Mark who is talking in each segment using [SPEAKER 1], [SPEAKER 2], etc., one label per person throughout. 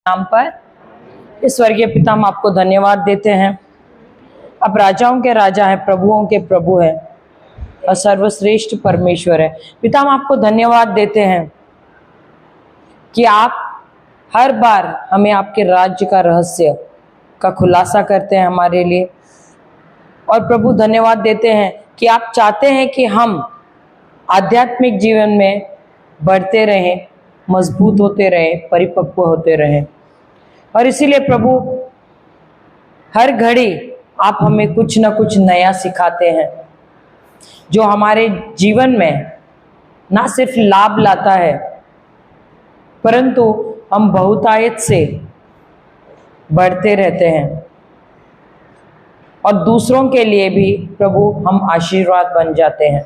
[SPEAKER 1] नाम पर इस स्वर्गीय पिता हम आपको धन्यवाद देते हैं। आप राजाओं के राजा हैं, प्रभुओं के प्रभु हैं और सर्वश्रेष्ठ परमेश्वर है। पिता हम आपको धन्यवाद देते हैं कि आप हर बार हमें आपके राज्य का रहस्य का खुलासा करते हैं हमारे लिए। और प्रभु धन्यवाद देते हैं कि आप चाहते हैं कि हम आध्यात्मिक जीवन में बढ़ते रहें, मजबूत होते रहें, परिपक्व होते रहें। और इसीलिए प्रभु हर घड़ी आप हमें कुछ ना कुछ नया सिखाते हैं जो हमारे जीवन में ना सिर्फ लाभ लाता है परंतु हम बहुतायत से बढ़ते रहते हैं और दूसरों के लिए भी प्रभु हम आशीर्वाद बन जाते हैं।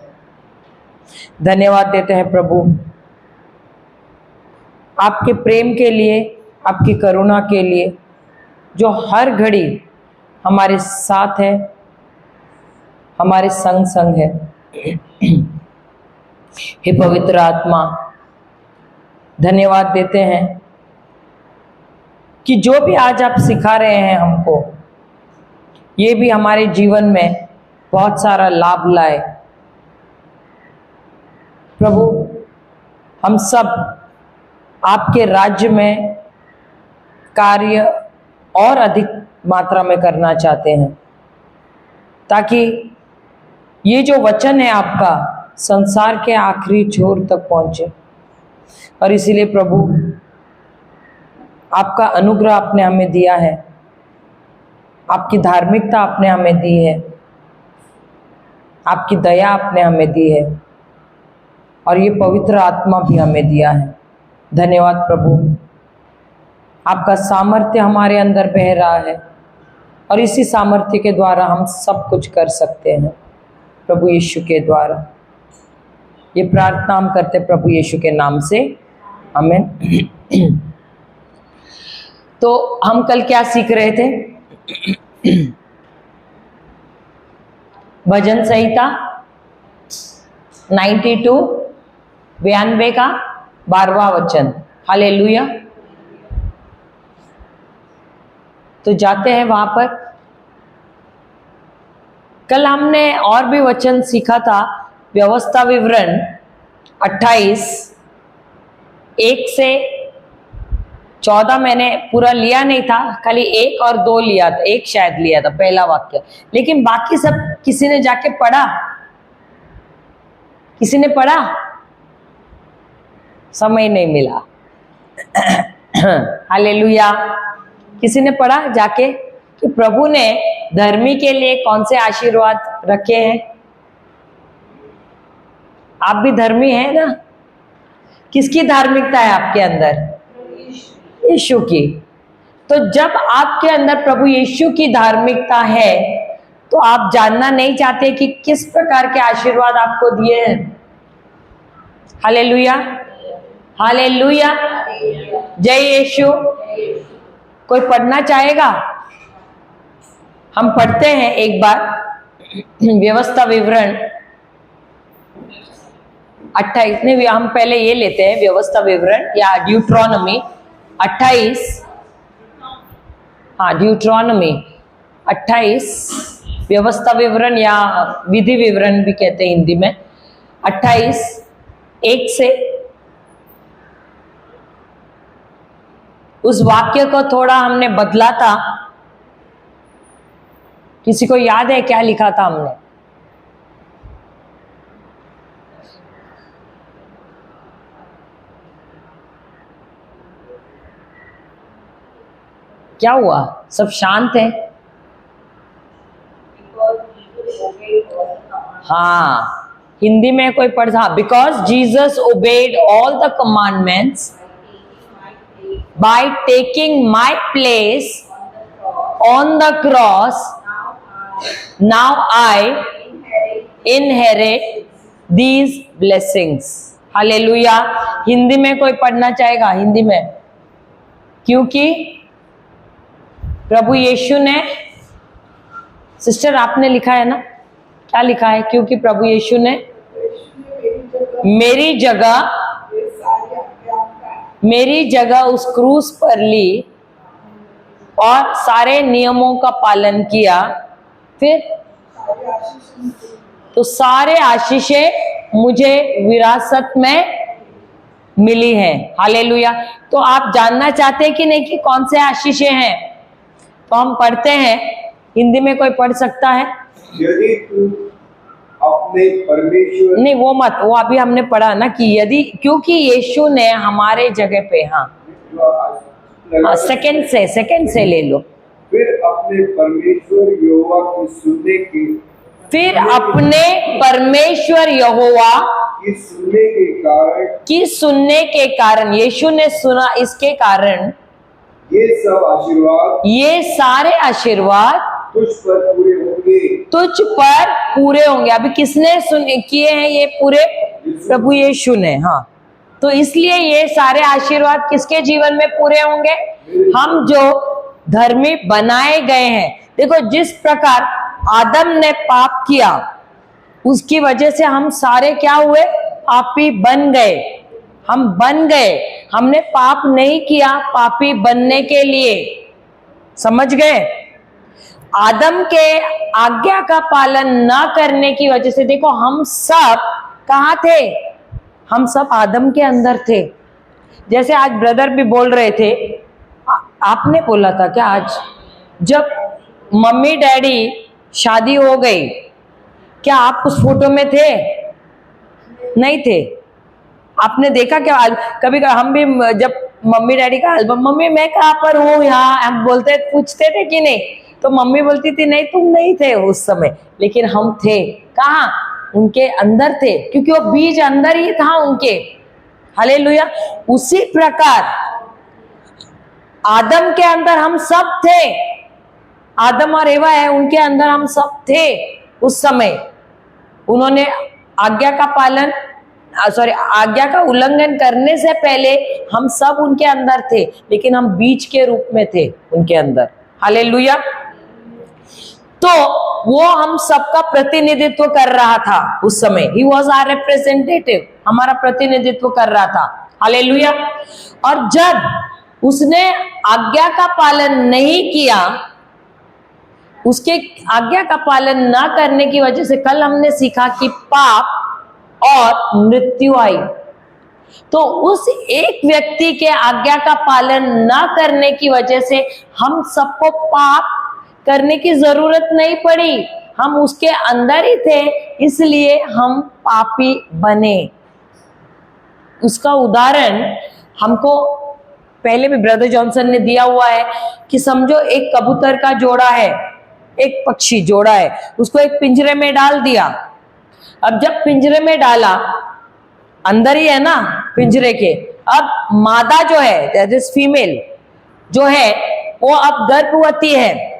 [SPEAKER 1] धन्यवाद देते हैं प्रभु आपके प्रेम के लिए, आपकी करुणा के लिए जो हर घड़ी हमारे साथ है, हमारे संग संग है। हे पवित्र आत्मा, धन्यवाद देते हैं कि जो भी आज आप सिखा रहे हैं हमको, ये भी हमारे जीवन में बहुत सारा लाभ लाए। प्रभु हम सब आपके राज्य में कार्य और अधिक मात्रा में करना चाहते हैं ताकि ये जो वचन है आपका संसार के आखिरी छोर तक पहुंचे। और इसीलिए प्रभु आपका अनुग्रह आपने हमें दिया है, आपकी धार्मिकता आपने हमें दी है, आपकी दया आपने हमें दी है और ये पवित्र आत्मा भी हमें दिया है। धन्यवाद प्रभु, आपका सामर्थ्य हमारे अंदर बह रहा है और इसी सामर्थ्य के द्वारा हम सब कुछ कर सकते हैं प्रभु यीशु के द्वारा। ये प्रार्थना हम करते प्रभु यीशु के नाम से, आमीन। तो हम कल क्या सीख रहे थे? भजन संहिता 92 का 12वां वचन। हालेलुया। तो जाते हैं वहां पर। कल हमने और भी वचन सीखा था। व्यवस्था विवरण 28 1 से 14 मैंने पूरा लिया नहीं था, खाली 1 और 2 लिया था, 1 शायद लिया था पहला वाक्य, लेकिन बाकी सब किसी ने जाके पढ़ा? किसी ने पढ़ा? समय नहीं मिला। हालेलुया। किसी ने पढ़ा जाके कि प्रभु ने धर्मी के लिए कौन से आशीर्वाद रखे हैं? आप भी धर्मी हैं ना? किसकी धार्मिकता है आपके अंदर? यीशु की। तो जब आपके अंदर प्रभु यीशु की धार्मिकता है तो आप जानना नहीं चाहते कि किस प्रकार के आशीर्वाद आपको दिए हैं। हालेलुया, हालेलुया, जय यीशु। कोई पढ़ना चाहेगा? हम पढ़ते हैं एक बार व्यवस्था विवरण 28 में। हम पहले ये लेते हैं व्यवस्था विवरण या ड्यूट्रोनॉमी 28। हाँ, ड्यूट्रोनॉमी 28 व्यवस्था विवरण या विधि विवरण भी कहते हैं हिंदी में। 28 1 से उस वाक्य को थोड़ा हमने बदला था। किसी को याद है क्या लिखा था हमने? क्या हुआ? सब शांत है? हाँ, हिंदी में कोई पढ़ा, because Jesus obeyed all the commandments by taking my place on the cross, now I inherit these blessings. Hallelujah. Hindi में कोई पढ़ना चाहेगा? हिंदी में, क्योंकि प्रभु यीशु ने, सिस्टर आपने लिखा है ना, क्या लिखा है? क्योंकि प्रभु यीशु ने मेरी जगह उस क्रूस पर ली और सारे नियमों का पालन किया, फिर तो सारे आशीषें मुझे विरासत में मिली है। हालेलुया। तो आप जानना चाहते हैं कि नहीं कि कौन से आशीषें हैं? तो हम पढ़ते हैं, हिंदी में कोई पढ़ सकता है?
[SPEAKER 2] यदि तू अपने परमेश्वर,
[SPEAKER 1] नहीं वो मत, वो अभी हमने पढ़ा ना कि यदि, क्योंकि यीशु ने हमारे जगह पे, हाँ सेकंड से ले लो।
[SPEAKER 2] फिर अपने परमेश्वर यहोवा की सुनने की,
[SPEAKER 1] फिर अपने परमेश्वर यहोवा
[SPEAKER 2] की सुनने के कारण
[SPEAKER 1] यीशु ने सुना, इसके कारण
[SPEAKER 2] ये सब आशीर्वाद,
[SPEAKER 1] ये सारे आशीर्वाद
[SPEAKER 2] तुझ पर पूरे होंगे।
[SPEAKER 1] अभी किसने किए हैं ये पूरे? प्रभु यीशु ने। हाँ, तो इसलिए ये सारे आशीर्वाद किसके जीवन में पूरे होंगे? हम जो धर्मी बनाए गए हैं। देखो, जिस प्रकार आदम ने पाप किया, उसकी वजह से हम सारे क्या हुए? पापी बन गए। हम बन गए, हमने पाप नहीं किया पापी बनने के लिए। समझ गए? आदम के आज्ञा का पालन न करने की वजह से, देखो हम सब कहाँ थे? हम सब आदम के अंदर थे। जैसे आज ब्रदर भी बोल रहे थे, आपने बोला था क्या आज, जब मम्मी डैडी शादी हो गई, क्या आप उस फोटो में थे? नहीं थे। आपने देखा क्या? कभी हम भी जब मम्मी डैडी का एल्बम, मम्मी मैं कहाँ पर हूँ यहाँ, हम बोलते पूछते थे कि नहीं? तो मम्मी बोलती थी नहीं तुम नहीं थे उस समय, लेकिन हम थे। कहाँ? उनके अंदर थे, क्योंकि वो बीज अंदर ही था उनके। हालेलुया। उसी प्रकार आदम के अंदर हम सब थे। आदम और एवा है, उनके अंदर हम सब थे उस समय। उन्होंने आज्ञा का पालन, आज्ञा का उल्लंघन करने से पहले हम सब उनके अंदर थे, लेकिन हम बीज के रूप में थे उनके अंदर। हालेलुया। तो वो हम सबका प्रतिनिधित्व कर रहा था उस समय। ही वॉज आवर रिप्रेजेंटेटिव, हमारा प्रतिनिधित्व कर रहा था। हालेलुया। और जब उसने आज्ञा का पालन नहीं किया, उसके आज्ञा का पालन ना करने की वजह से, कल हमने सीखा कि पाप और मृत्यु आई। तो उस एक व्यक्ति के आज्ञा का पालन ना करने की वजह से हम सबको पाप करने की जरूरत नहीं पड़ी। हम उसके अंदर ही थे, इसलिए हम पापी बने। उसका उदाहरण हमको पहले भी ब्रदर जॉनसन ने दिया हुआ है कि समझो एक कबूतर का जोड़ा है, एक पक्षी जोड़ा है, उसको एक पिंजरे में डाल दिया। अब जब पिंजरे में डाला, अंदर ही है ना पिंजरे के, अब मादा जो है, दैट इज फीमेल जो है, वो अब गर्भवती है।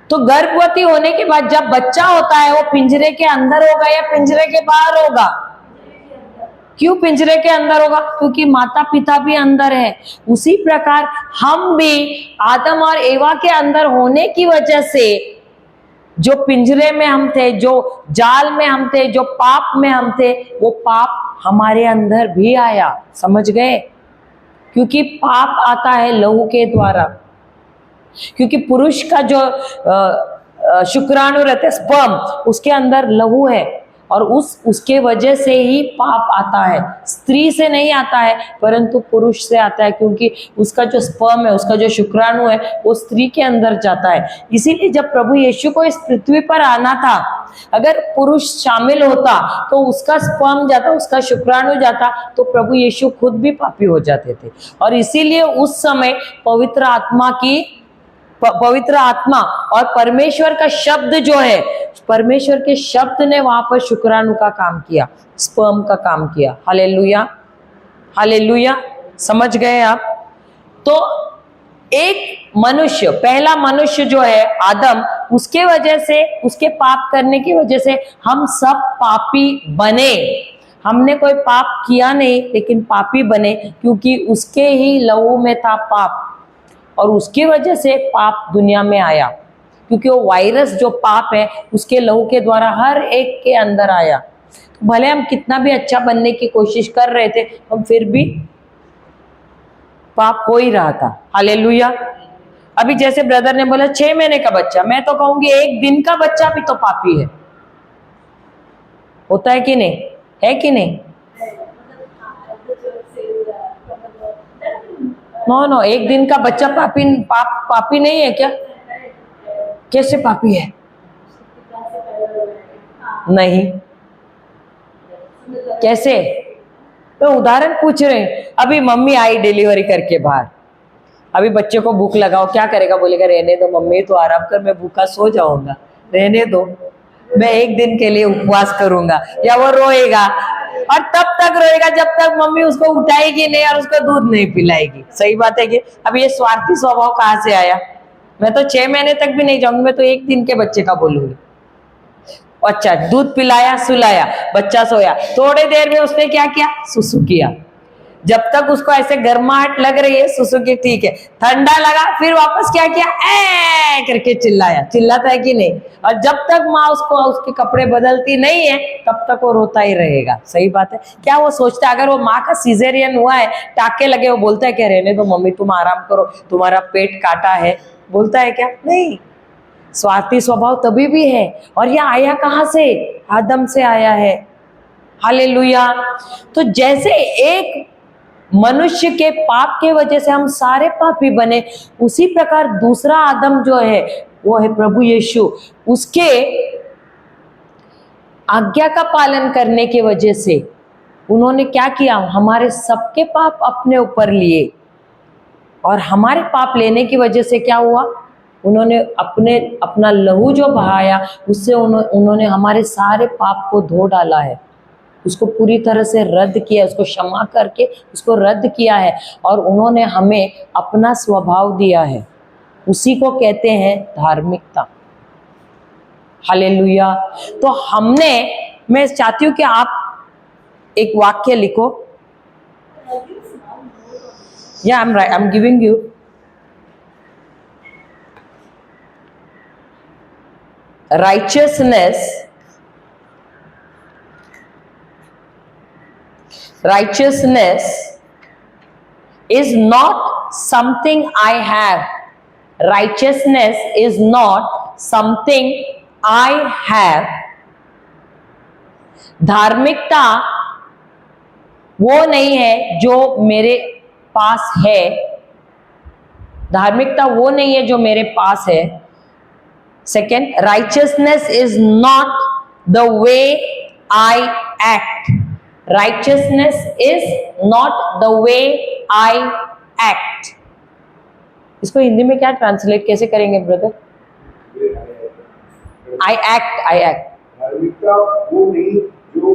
[SPEAKER 1] तो गर्भवती होने के बाद जब बच्चा होता है, वो पिंजरे के अंदर होगा या पिंजरे के बाहर होगा? क्यों पिंजरे के अंदर होगा? क्योंकि माता पिता भी अंदर है। उसी प्रकार हम भी आदम और एवा के अंदर होने की वजह से, जो पिंजरे में हम थे, जो जाल में हम थे, जो पाप में हम थे, वो पाप हमारे अंदर भी आया। समझ गए? क्योंकि पाप आता है लहू के द्वारा। क्योंकि पुरुष का जो शुक्राणु रहते, स्पर्म, उसके अंदर लहू है, और उसके वजह से ही पाप आता है। स्त्री से नहीं आता है, परंतु पुरुष से आता है, क्योंकि उसका जो स्पर्म है, उसका जो शुक्राणु है, वो स्त्री के अंदर जाता है। इसीलिए जब प्रभु यीशु को इस पृथ्वी पर आना था, अगर पुरुष शामिल होता तो उसका स्पर्म जाता, उसका शुक्राणु जाता, तो प्रभु यीशु खुद भी पापी हो जाते थे। और इसीलिए उस समय पवित्र आत्मा और परमेश्वर का शब्द जो है, परमेश्वर के शब्द ने वहां पर शुक्राणु का काम किया, स्पर्म का काम किया। Hallelujah, hallelujah. समझ गए आप? तो एक मनुष्य, पहला मनुष्य जो है आदम, उसके वजह से, उसके पाप करने की वजह से हम सब पापी बने। हमने कोई पाप किया नहीं, लेकिन पापी बने, क्योंकि उसके ही लहू में था पाप, और उसकी वजह से पाप दुनिया में आया। क्योंकि वो वायरस जो पाप है, उसके लहू के द्वारा हर एक के अंदर आया। तो भले हम कितना भी अच्छा बनने की कोशिश कर रहे थे, हम फिर भी पाप हो ही रहा था। हालेलुया। अभी जैसे ब्रदर ने बोला 6 महीने का बच्चा, मैं तो कहूंगी 1 दिन का बच्चा भी तो पापी है। होता है कि नहीं? है कि नहीं? नो, 1 दिन का बच्चा पापी नहीं है क्या? कैसे पापी है? नहीं, कैसे? तो उदाहरण पूछ रहे हैं। अभी मम्मी आई डिलीवरी करके बाहर, अभी बच्चे को भूख लगाओ, क्या करेगा? बोलेगा रहने दो मम्मी, तो आराम कर, मैं भूखा सो जाऊंगा, रहने दो, मैं 1 दिन के लिए उपवास करूंगा। या वो रोएगा, और तब तक रोएगा जब तक मम्मी उसको उठाएगी नहीं और उसको दूध नहीं पिलाएगी। सही बात है कि? अब ये स्वार्थी स्वभाव कहाँ से आया? मैं तो 6 महीने तक भी नहीं जाऊंगी, मैं तो 1 दिन के बच्चे का बोलूंगी। अच्छा, दूध पिलाया, सुलाया, बच्चा सोया, थोड़ी देर में उसने क्या किया? सुसु किया। जब तक उसको ऐसे गर्माहट लग रही है, सुसु की ठीक है, ठंडा लगा, फिर वापस क्या किया? ए करके चिल्लाया। चिल्लाता है कि नहीं? और जब तक माँ उसको उसके कपड़े बदलती नहीं है, तब तक वो रोता ही रहेगा। सही बात है? क्या वो सोचता है अगर वो माँ का सीजेरियन हुआ है, टाके लगे, वो बोलता है क्या रहने दो मम्मी, तुम आराम करो, तुम्हारा पेट काटा है? बोलता है क्या? नहीं। स्वार्थी स्वभाव तभी भी है। और यह आया कहां से? आदम से आया है। हालेलुया। तो जैसे एक मनुष्य के पाप के वजह से हम सारे पापी बने, उसी प्रकार दूसरा आदम जो है वो है प्रभु यीशु। उसके आज्ञा का पालन करने के वजह से उन्होंने क्या किया? हमारे सबके पाप अपने ऊपर लिए, और हमारे पाप लेने की वजह से क्या हुआ? उन्होंने अपना लहू जो बहाया, उससे उन्होंने हमारे सारे पाप को धो डाला है, उसको पूरी तरह से रद्द किया, उसको क्षमा करके उसको रद्द किया है, और उन्होंने हमें अपना स्वभाव दिया है। उसी को कहते हैं धार्मिकता। हालेलुया। तो मैं चाहती हूँ कि आप एक वाक्य लिखो। या I am giving you. Righteousness is not something I have. Righteousness is not something I have. धार्मिकता वो नहीं है जो मेरे पास है। धार्मिकता वो नहीं है जो मेरे पास है। Second, righteousness is not the way I act. Righteousness is not the way I act. इसको हिंदी में क्या ट्रांसलेट कैसे करेंगे ब्रदर? I act.
[SPEAKER 2] धार्मिकता वो नहीं जो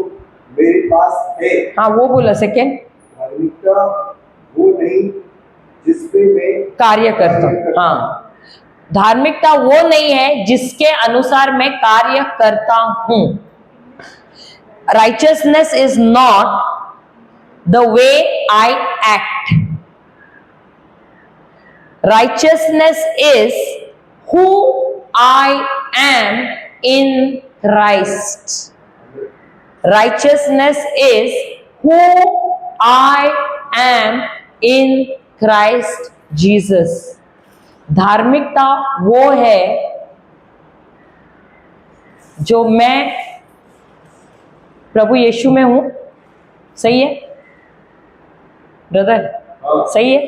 [SPEAKER 2] मेरे पास है।
[SPEAKER 1] हाँ, वो बोला। सेकेंड,
[SPEAKER 2] धार्मिकता वो नहीं जिसपे मैं
[SPEAKER 1] कार्य करता हूँ। हाँ, धार्मिकता वो नहीं है जिसके अनुसार मैं कार्य करता हूं। Righteousness is not the way I act. Righteousness is who I am in Christ. Righteousness is who I am in Christ Jesus. धार्मिकता वो है जो मैं प्रभु यीशु में हूं। सही है ब्रदर? सही है।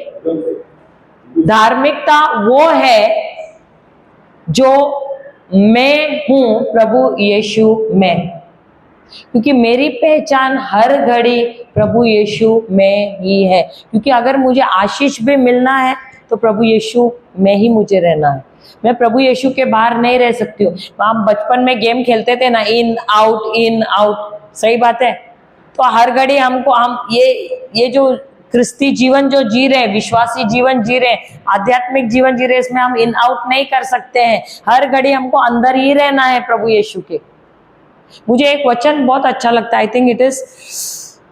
[SPEAKER 1] धार्मिकता वो है जो मैं हूं प्रभु यीशु में, क्योंकि मेरी पहचान हर घड़ी प्रभु यीशु में ही है। क्योंकि अगर मुझे आशीष भी मिलना है तो प्रभु यीशु में ही मुझे रहना है। मैं प्रभु यीशु के बाहर नहीं रह सकती हूँ। हम बचपन में गेम खेलते थे ना, इन आउट। सही बात है। तो हर घड़ी हम ये जो क्रिस्ती जीवन जो जी रहे हैं, विश्वासी जीवन जी रहे हैं, आध्यात्मिक जीवन जी रहे हैं, इसमें हम इन आउट नहीं कर सकते हैं। हर घड़ी हमको अंदर ही रहना है प्रभु यीशु के। मुझे एक वचन बहुत अच्छा लगता है, I think it is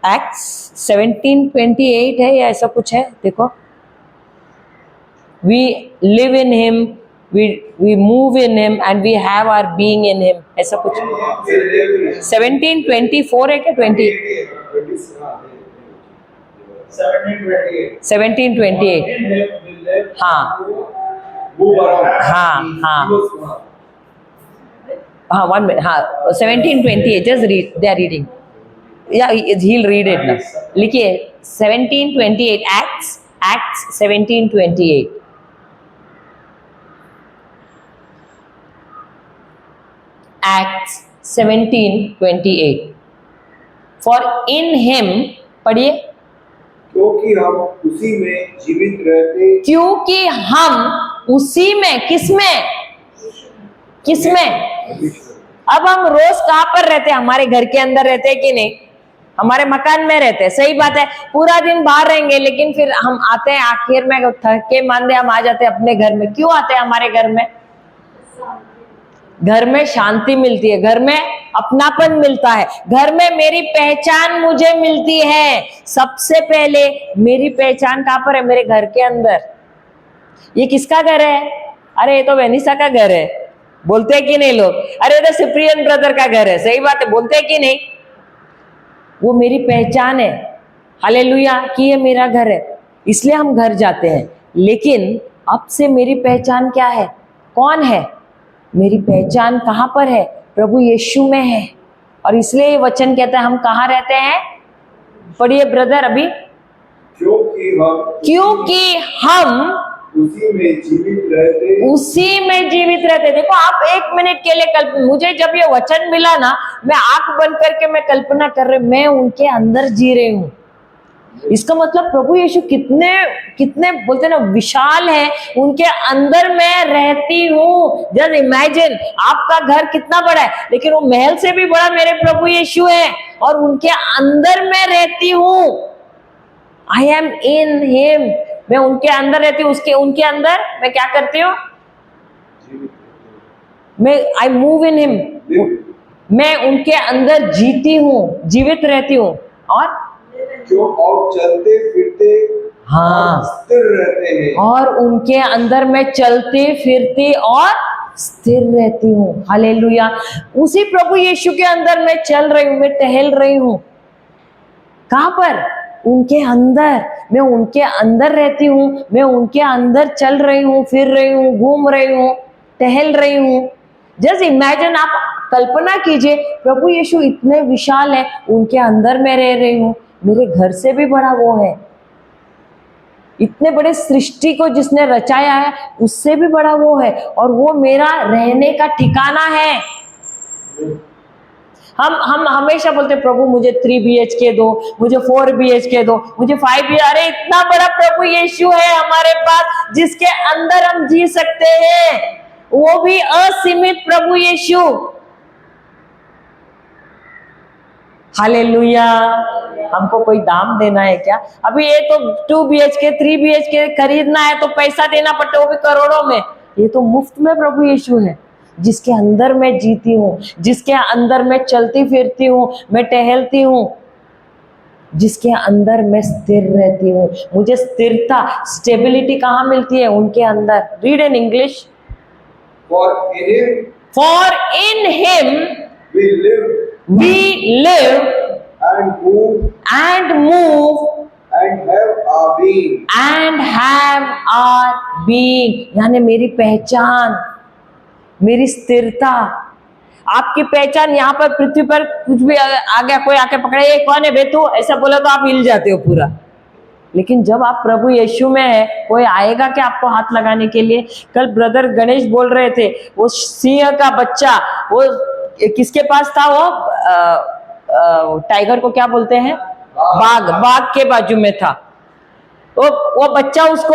[SPEAKER 1] acts 17:28 है या ऐसा कुछ है। देखो, we live in him, we move in him and we have our being in him, ऐसा कुछ। 17:24 है क्या? 17:28। हाँ,
[SPEAKER 2] move around.
[SPEAKER 1] हाँ, हाँ।
[SPEAKER 2] He was smart.
[SPEAKER 1] हाँ 1 minute, हाँ 17:28 just read, they are reading, yeah he'll read it now. लिखिए 17:28 Acts 17:28 Acts 17:28 for in him, पढ़िए,
[SPEAKER 2] क्योंकि हम उसी में जीवित रहते
[SPEAKER 1] क्योंकि हम उसी में, किसमें अब हम रोज कहाँ पर रहते हैं? हमारे घर के अंदर रहते हैं कि नहीं? हमारे मकान में रहते हैं, सही बात है। पूरा दिन बाहर रहेंगे लेकिन फिर हम आते हैं आखिर में थके मांदे हम आ जाते हैं अपने घर में। क्यों आते हैं हमारे घर में? घर में शांति मिलती है, घर में अपनापन मिलता है, घर में मेरी पहचान मुझे मिलती है। सबसे पहले मेरी पहचान कहाँ पर है? मेरे घर के अंदर। ये किसका घर है? अरे ये तो वेनिसा का घर है, बोलते हैं कि नहीं लोग? अरे ये तो सिप्रियन ब्रदर का घर है, सही बात है, बोलते हैं कि नहीं? वो मेरी पहचान है, हालेलुया, कि ये मेरा घर है, इसलिए हम घर जाते हैं। लेकिन अब से मेरी पहचान क्या है? कौन है? मेरी पहचान कहाँ पर है? प्रभु यीशु में है। और इसलिए ये वचन कहता है हम कहाँ रहते हैं? पढ़िए ब्रदर अभी। क्योंकि हम
[SPEAKER 2] उसी में जीवित रहते।
[SPEAKER 1] देखो आप 1 मिनट के लिए मुझे जब ये वचन मिला ना, मैं आंख बंद करके मैं कल्पना कर रही, मैं उनके अंदर जी रही हूँ। इसका मतलब प्रभु यीशु कितने बोलते ना विशाल है, उनके अंदर मैं रहती हूँ। जस्ट इमेजिन, आपका घर कितना बड़ा है लेकिन वो महल से भी बड़ा मेरे प्रभु यीशु है और उनके अंदर मैं रहती हूँ। आई एम इन हिम, मैं उनके अंदर रहती हूँ। उनके अंदर मैं क्या करती हूँ? मैं आई मूव इन हिम, मैं उनके अंदर जीती हूँ, जीवित रहती हूँ। और
[SPEAKER 2] चलते फिरते,
[SPEAKER 1] हाँ,
[SPEAKER 2] स्थिर रहते हैं।
[SPEAKER 1] और उनके अंदर मैं चलती फिरती और स्थिर रहती हूँ। हालेलुया। उसी प्रभु यीशु के अंदर मैं चल रही हूँ, मैं टहल रही हूँ। कहाँ पर? उनके अंदर। मैं उनके अंदर रहती हूँ, मैं उनके अंदर चल रही हूँ, फिर रही हूँ, घूम रही हूँ, टहल रही हूँ। जस्ट इमेजिन, आप कल्पना कीजिए, प्रभु यीशु इतने विशाल है, उनके अंदर मैं रह रही हूँ। मेरे घर से भी बड़ा वो है। इतने बड़े सृष्टि को जिसने रचाया है उससे भी बड़ा वो है, और वो मेरा रहने का ठिकाना है। हम हमेशा बोलते प्रभु मुझे 3 BHK दो, मुझे 4 BHK दो, मुझे 5 BHK। अरे इतना बड़ा प्रभु यीशु है हमारे पास जिसके अंदर हम जी सकते हैं, वो भी असीमित प्रभु यीशु। हालेलुया। हमको कोई दाम देना है क्या? अभी ये तो 2 BHK 3 BHK खरीदना है तो पैसा देना पड़ता है, वो भी करोड़ों में। ये तो मुफ्त में प्रभु यीशु है जिसके अंदर मैं जीती हूँ, जिसके अंदर मैं चलती फिरती हूँ, मैं टहलती हूँ, जिसके अंदर मैं स्थिर रहती हूँ। मुझे स्थिरता, स्टेबिलिटी कहाँ मिलती है? उनके अंदर। Read in English. For in him we live
[SPEAKER 2] and move and
[SPEAKER 1] have our being। यानी मेरी पहचान, मेरी स्थिरता। आपकी पहचान यहाँ पर पृथ्वी पर कुछ भी आ गया, कोई आके पकड़े, ये कौन है बे तू, ऐसा बोला तो आप हिल जाते हो पूरा। लेकिन जब आप प्रभु यीशु में है, कोई आएगा क्या आपको हाथ लगाने के लिए? कल ब्रदर गणेश बोल रहे थे, वो सिंह का बच्चा, वो किसके पास था? वो टाइगर को क्या बोलते हैं? बाघ के बाजू में था। वो बच्चा उसको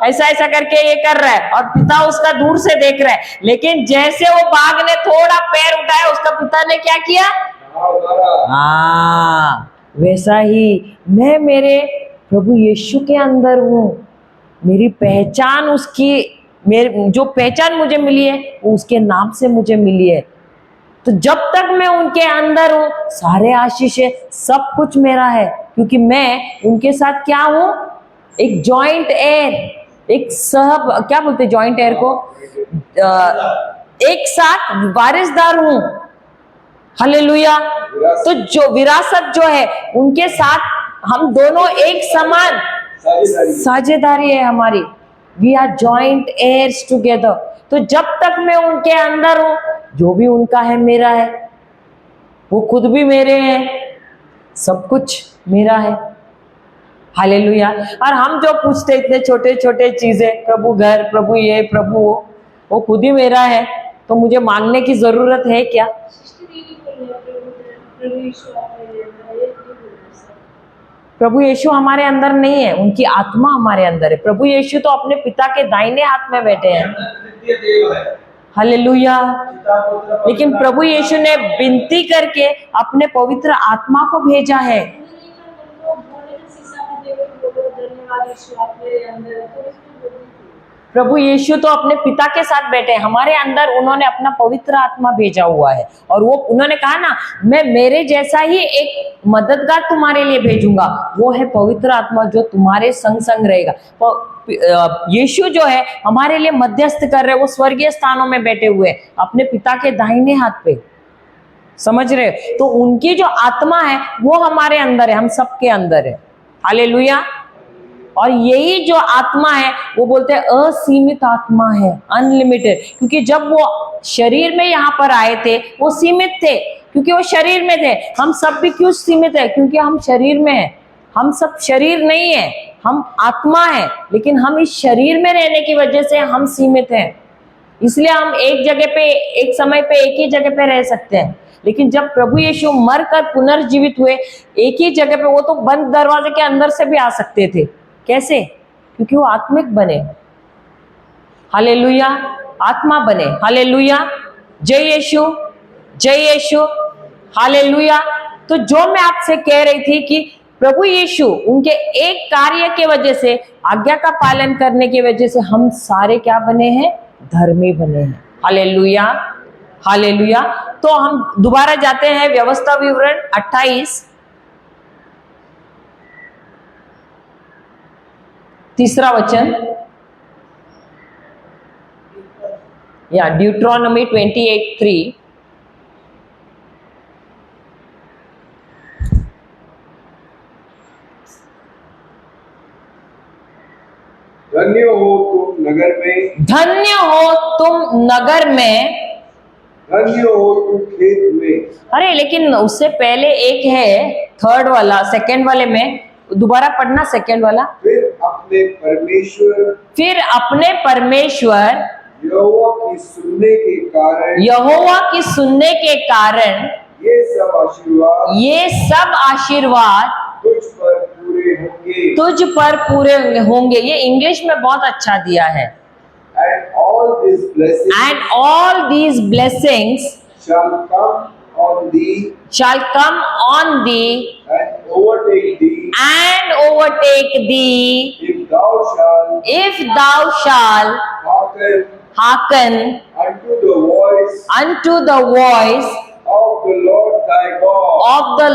[SPEAKER 1] ऐसा ऐसा करके ये कर रहा है और पिता उसका दूर से देख रहा है। लेकिन जैसे वो बाघ ने थोड़ा पैर उठाया, उसका पिता ने क्या किया? वैसा ही मैं मेरे प्रभु यीशु के अंदर हूँ। मेरी पहचान जो पहचान मुझे मिली है वो उसके नाम से मुझे मिली है। तो जब तक मैं उनके अंदर हूँ, सारे आशीष है, सब कुछ मेरा है, क्योंकि मैं उनके साथ क्या हूँ? एक जॉइंट एयर, एक क्या बोलते जॉइंट एयर को? एक साथ वारिसदार हूँ। हालेलुया। तो जो विरासत जो है उनके साथ हम दोनों एक समान साझेदारी है हमारी। We are joint heirs together. तो जब तक मैं उनके अंदर हूं, जो भी उनका है मेरा है, वो खुद भी मेरे हैं, सब कुछ मेरा है। हालेलुया। और हम जो पूछते इतने छोटे छोटे चीजें, प्रभु घर, प्रभु ये, प्रभु वो खुद ही मेरा है, तो मुझे मांगने की जरूरत है क्या? प्रभु यीशु हमारे अंदर नहीं है, उनकी आत्मा हमारे अंदर है। प्रभु यीशु तो अपने पिता के दाहिने हाथ में बैठे हैं। हालेलुया। लेकिन प्रभु यीशु ने विनती करके अपने पवित्र आत्मा को भेजा है। प्रभु यीशु तो अपने पिता के साथ बैठे हैं, हमारे अंदर उन्होंने अपना पवित्र आत्मा भेजा हुआ है। और वो उन्होंने कहा ना, मैं मेरे जैसा ही एक मददगार तुम्हारे लिए भेजूंगा, वो है पवित्र आत्मा जो तुम्हारे संग संग रहेगा। यीशु जो है हमारे लिए मध्यस्थ कर रहे, वो स्वर्गीय स्थानों में बैठे हुए अपने पिता के दाहिने हाथ पे, समझ रहे? तो उनकी जो आत्मा है वो हमारे अंदर है, हम सबके अंदर है। हालेलुया। और यही जो आत्मा है वो बोलते हैं असीमित आत्मा है, अनलिमिटेड। क्योंकि जब वो शरीर में यहाँ पर आए थे वो सीमित थे, क्योंकि वो शरीर में थे। हम सब भी क्यों सीमित है? क्योंकि हम शरीर में हैं। हम सब शरीर नहीं है, हम आत्मा है, लेकिन हम इस शरीर में रहने की वजह से हम सीमित हैं। इसलिए हम एक जगह पे, एक समय पे, एक ही जगह पे रह सकते हैं। लेकिन जब प्रभु यीशु मरकर पुनर्जीवित हुए, एक ही जगह पे, वो तो बंद दरवाजे के अंदर से भी आ सकते थे। कैसे? क्योंकि वो आत्मिक बने। हालेलुया। आत्मा बने। हालेलुया। जय यीशु, जय यीशु। हालेलुया। तो जो मैं आपसे कह रही थी कि प्रभु यीशु उनके एक कार्य के वजह से, आज्ञा का पालन करने की वजह से हम सारे क्या बने हैं? धर्मी बने हैं। Hallelujah, hallelujah. तो हम दोबारा जाते हैं व्यवस्था विवरण 28, तीसरा वचन, या ड्यूट्रोनॉमी 28:3।
[SPEAKER 2] धन्य हो तुम नगर में,
[SPEAKER 1] धन्य हो तुम नगर में,
[SPEAKER 2] धन्य हो तुम खेत में।
[SPEAKER 1] अरे लेकिन उससे पहले एक है, थर्ड वाला, सेकंड वाले में दोबारा पढ़ना, सेकंड वाला।
[SPEAKER 2] फिर अपने परमेश्वर यहोवा की सुनने के कारण,
[SPEAKER 1] यहोवा की सुनने के कारण
[SPEAKER 2] ये सब आशीर्वाद
[SPEAKER 1] तुझ पर पूरे होंगे। ये इंग्लिश में बहुत अच्छा दिया है।
[SPEAKER 2] and all these blessings
[SPEAKER 1] shall come on thee
[SPEAKER 2] and overtake thee
[SPEAKER 1] if thou shalt hearken unto the voice
[SPEAKER 2] of the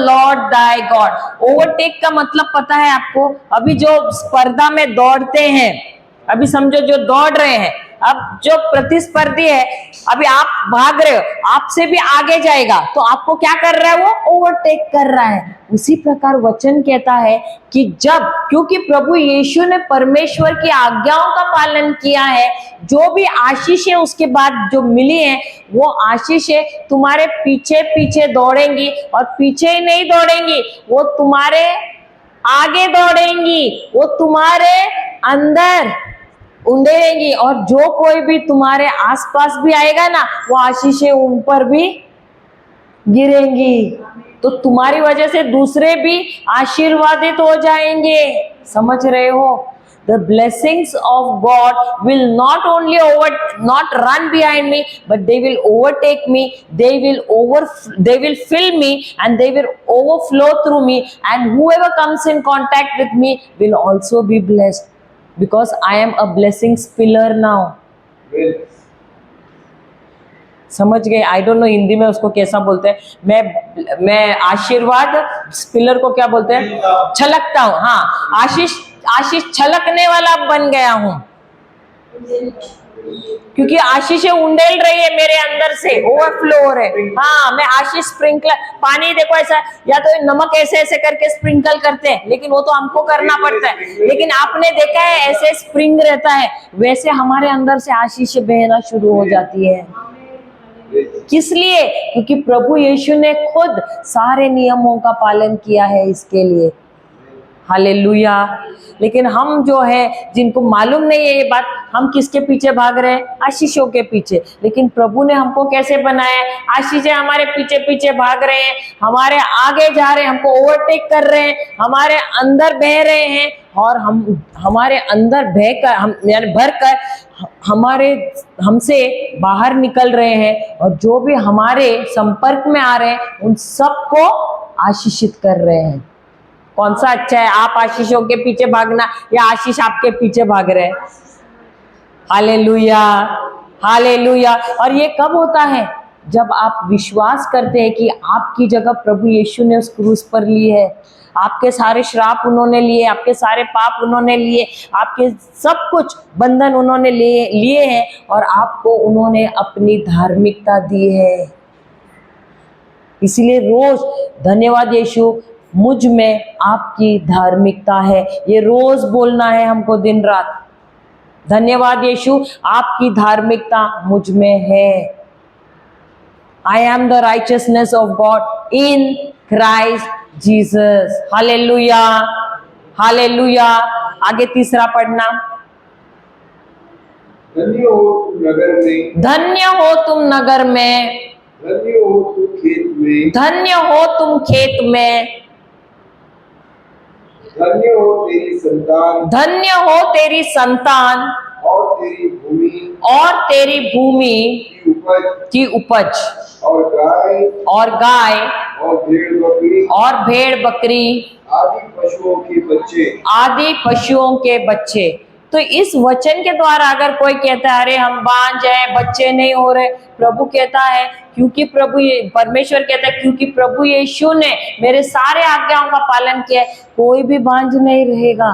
[SPEAKER 1] Lord thy God। Overtake का मतलब पता है आपको? अभी जो स्पर्धा में दौड़ते हैं, अभी समझो जो दौड़ रहे हैं, अब जो प्रतिस्पर्धी है, अभी आप भाग रहे हो, आपसे भी आगे जाएगा, तो आपको क्या कर रहा है? वो ओवरटेक कर रहा है। उसी प्रकार वचन कहता है कि जब, क्योंकि प्रभु यीशु ने परमेश्वर की आज्ञाओं का पालन किया है, जो भी आशीष है उसके बाद जो मिली है, वो आशीषें तुम्हारे पीछे पीछे दौड़ेंगी। और पीछे ही नहीं दौड़ेंगी, वो तुम्हारे आगे दौड़ेंगी, वो तुम्हारे अंदर उंडेरेंगी। और जो कोई भी तुम्हारे आसपास भी आएगा ना, वो आशीषें उन पर भी गिरेंगी। तो तुम्हारी वजह से दूसरे भी आशीर्वादित हो जाएंगे। समझ रहे हो? The blessings of God will not only not run behind me, but they will overtake me. They will fill me, and they will overflow through me. And whoever comes in contact with me will also be blessed, because I am a blessing spiller now. समझ गए? I don't know Hindi में उसको कैसा बोलते हैं। मैं आशीर्वाद स्पिलर को क्या बोलते हैं? छलकता हूँ। हाँ, आशीष छलकने वाला बन गया हूँ। क्योंकि आशीषें उंडेल रही है मेरे अंदर से, ओवरफ्लो हो रहे। हाँ, मैं आशीष स्प्रिंकलर, पानी देखो ऐसा, या तो नमक ऐसे ऐसे करके स्प्रिंकल करते हैं, लेकिन वो तो हमको करना पड़ता है। लेकिन आपने देखा है ऐसे स्प्रिंग रहता है, वैसे हमारे अंदर से आशीष बहना शुरू हो जाती है। किस लिए? क्योंकि प्रभु यीशु ने खुद सारे नियमों का पालन किया है इसके लिए। हालेलुया। लेकिन हम जो है, जिनको मालूम नहीं है ये बात, हम किसके पीछे भाग रहे हैं? आशीषों के पीछे। लेकिन प्रभु ने हमको कैसे बनाया है? आशीषें हमारे पीछे पीछे भाग रहे हैं, हमारे आगे जा रहे हैं, हमको ओवरटेक कर रहे हैं, हमारे अंदर बह रहे हैं, और हम हमारे अंदर बह कर, हम यानी भर कर हमारे हमसे बाहर निकल रहे हैं, और जो भी हमारे संपर्क में आ रहे हैं उन सबको आशीषित कर रहे हैं। कौन सा अच्छा है? आप आशीषों के पीछे भागना या आशीष आपके पीछे भाग रहे हैं? Hallelujah, hallelujah. और ये कब होता है? जब आप विश्वास करते हैं कि आपकी जगह प्रभु यीशु ने उस क्रूस पर ली है, आपके सारे श्राप उन्होंने लिए, आपके सारे पाप उन्होंने लिए, आपके सब कुछ बंधन उन्होंने लिए हैं, और आपको उन्होंने अपनी धार्मिकता दी है। इसलिए रोज धन्यवाद यीशु, मुझ में आपकी धार्मिकता है, ये रोज बोलना है हमको दिन रात। धन्यवाद यीशु, आपकी धार्मिकता मुझ में है। I am the righteousness of God in Christ Jesus. Hallelujah, hallelujah. आगे तीसरा पढ़ना।
[SPEAKER 2] धन्य हो तुम नगर में,
[SPEAKER 1] धन्य हो तुम नगर में,
[SPEAKER 2] धन्य हो तुम खेत में,
[SPEAKER 1] धन्य हो तुम खेत में,
[SPEAKER 2] धन्य हो तेरी संतान,
[SPEAKER 1] धन्य हो तेरी संतान,
[SPEAKER 2] और तेरी भूमि,
[SPEAKER 1] और तेरी भूमि
[SPEAKER 2] की उपज,
[SPEAKER 1] की उपज,
[SPEAKER 2] और गाय,
[SPEAKER 1] और गाय,
[SPEAKER 2] और भेड़ बकरी,
[SPEAKER 1] और भेड़ बकरी,
[SPEAKER 2] आदि पशुओं के बच्चे,
[SPEAKER 1] आदि पशुओं के बच्चे। तो इस वचन के द्वारा अगर कोई कहता है अरे हम बांझ हैं, बच्चे नहीं हो रहे, प्रभु कहता है क्योंकि परमेश्वर कहता है क्योंकि प्रभु यीशु ने मेरे सारे आज्ञाओं का पालन किया है, कोई भी बांझ नहीं रहेगा।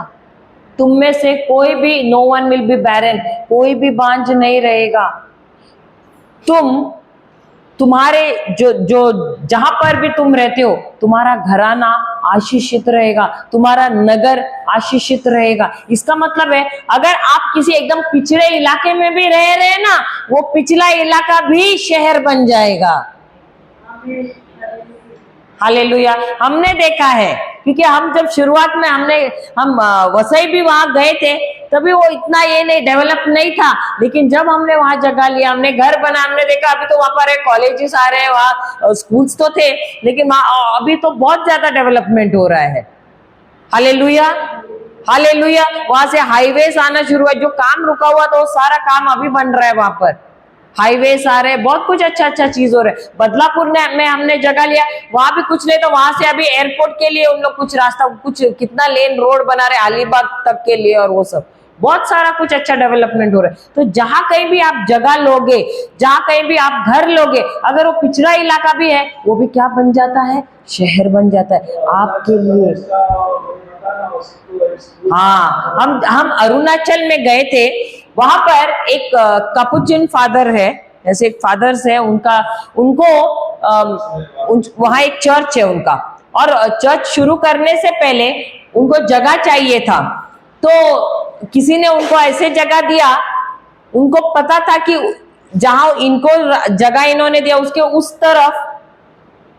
[SPEAKER 1] तुम में से कोई भी, नो वन विल बी बैरन, कोई भी बांझ नहीं रहेगा। तुम्हारे जो जहां पर भी तुम रहते हो, तुम्हारा घराना आशीषित रहेगा, तुम्हारा नगर आशीषित रहेगा। इसका मतलब है अगर आप किसी एकदम पिछड़े इलाके में भी रह रहे हैं ना, वो पिछला इलाका भी शहर बन जाएगा। हालेलुया। हमने देखा है, क्योंकि हम जब शुरुआत में हम वसई भी वहां गए थे, तभी वो इतना ये नहीं डेवलप नहीं था, लेकिन जब हमने वहां जगह लिया, हमने घर बना, हमने देखा अभी तो वहां पर कॉलेजेस आ रहे हैं, वहां स्कूल्स तो थे, लेकिन अभी तो बहुत ज्यादा डेवलपमेंट हो रहा है। Hallelujah, hallelujah. वहां से हाईवेज आना शुरू हुआ, जो काम रुका हुआ था वो सारा काम अभी बन रहा है, वहां पर हाईवेज आ रहे हैं, बहुत कुछ अच्छा अच्छा चीज हो रहा है। बदलापुर में हमने जगह लिया, वहां भी कुछ नहीं, तो वहां से अभी एयरपोर्ट के लिए उन लोग कुछ रास्ता, कुछ कितना लेन रोड बना रहे अलीबाग तक के लिए, और वो सब बहुत सारा कुछ अच्छा डेवलपमेंट हो रहा है। तो जहां कहीं भी आप जगह लोगे, जहां कहीं भी आप घर लोगे, अगर वो पिछड़ा इलाका भी है, वो भी क्या बन जाता है? शहर बन जाता है आपके लिए। हाँ, हम अरुणाचल में गए थे, वहां पर एक कपुचिन फादर है, ऐसे एक फादर्स है, उनको वहां एक चर्च है उनका, और चर्च शुरू करने से पहले उनको जगह चाहिए था, तो किसी ने उनको ऐसे जगह दिया, उनको पता था कि जहां इनको जगह इन्होंने दिया उसके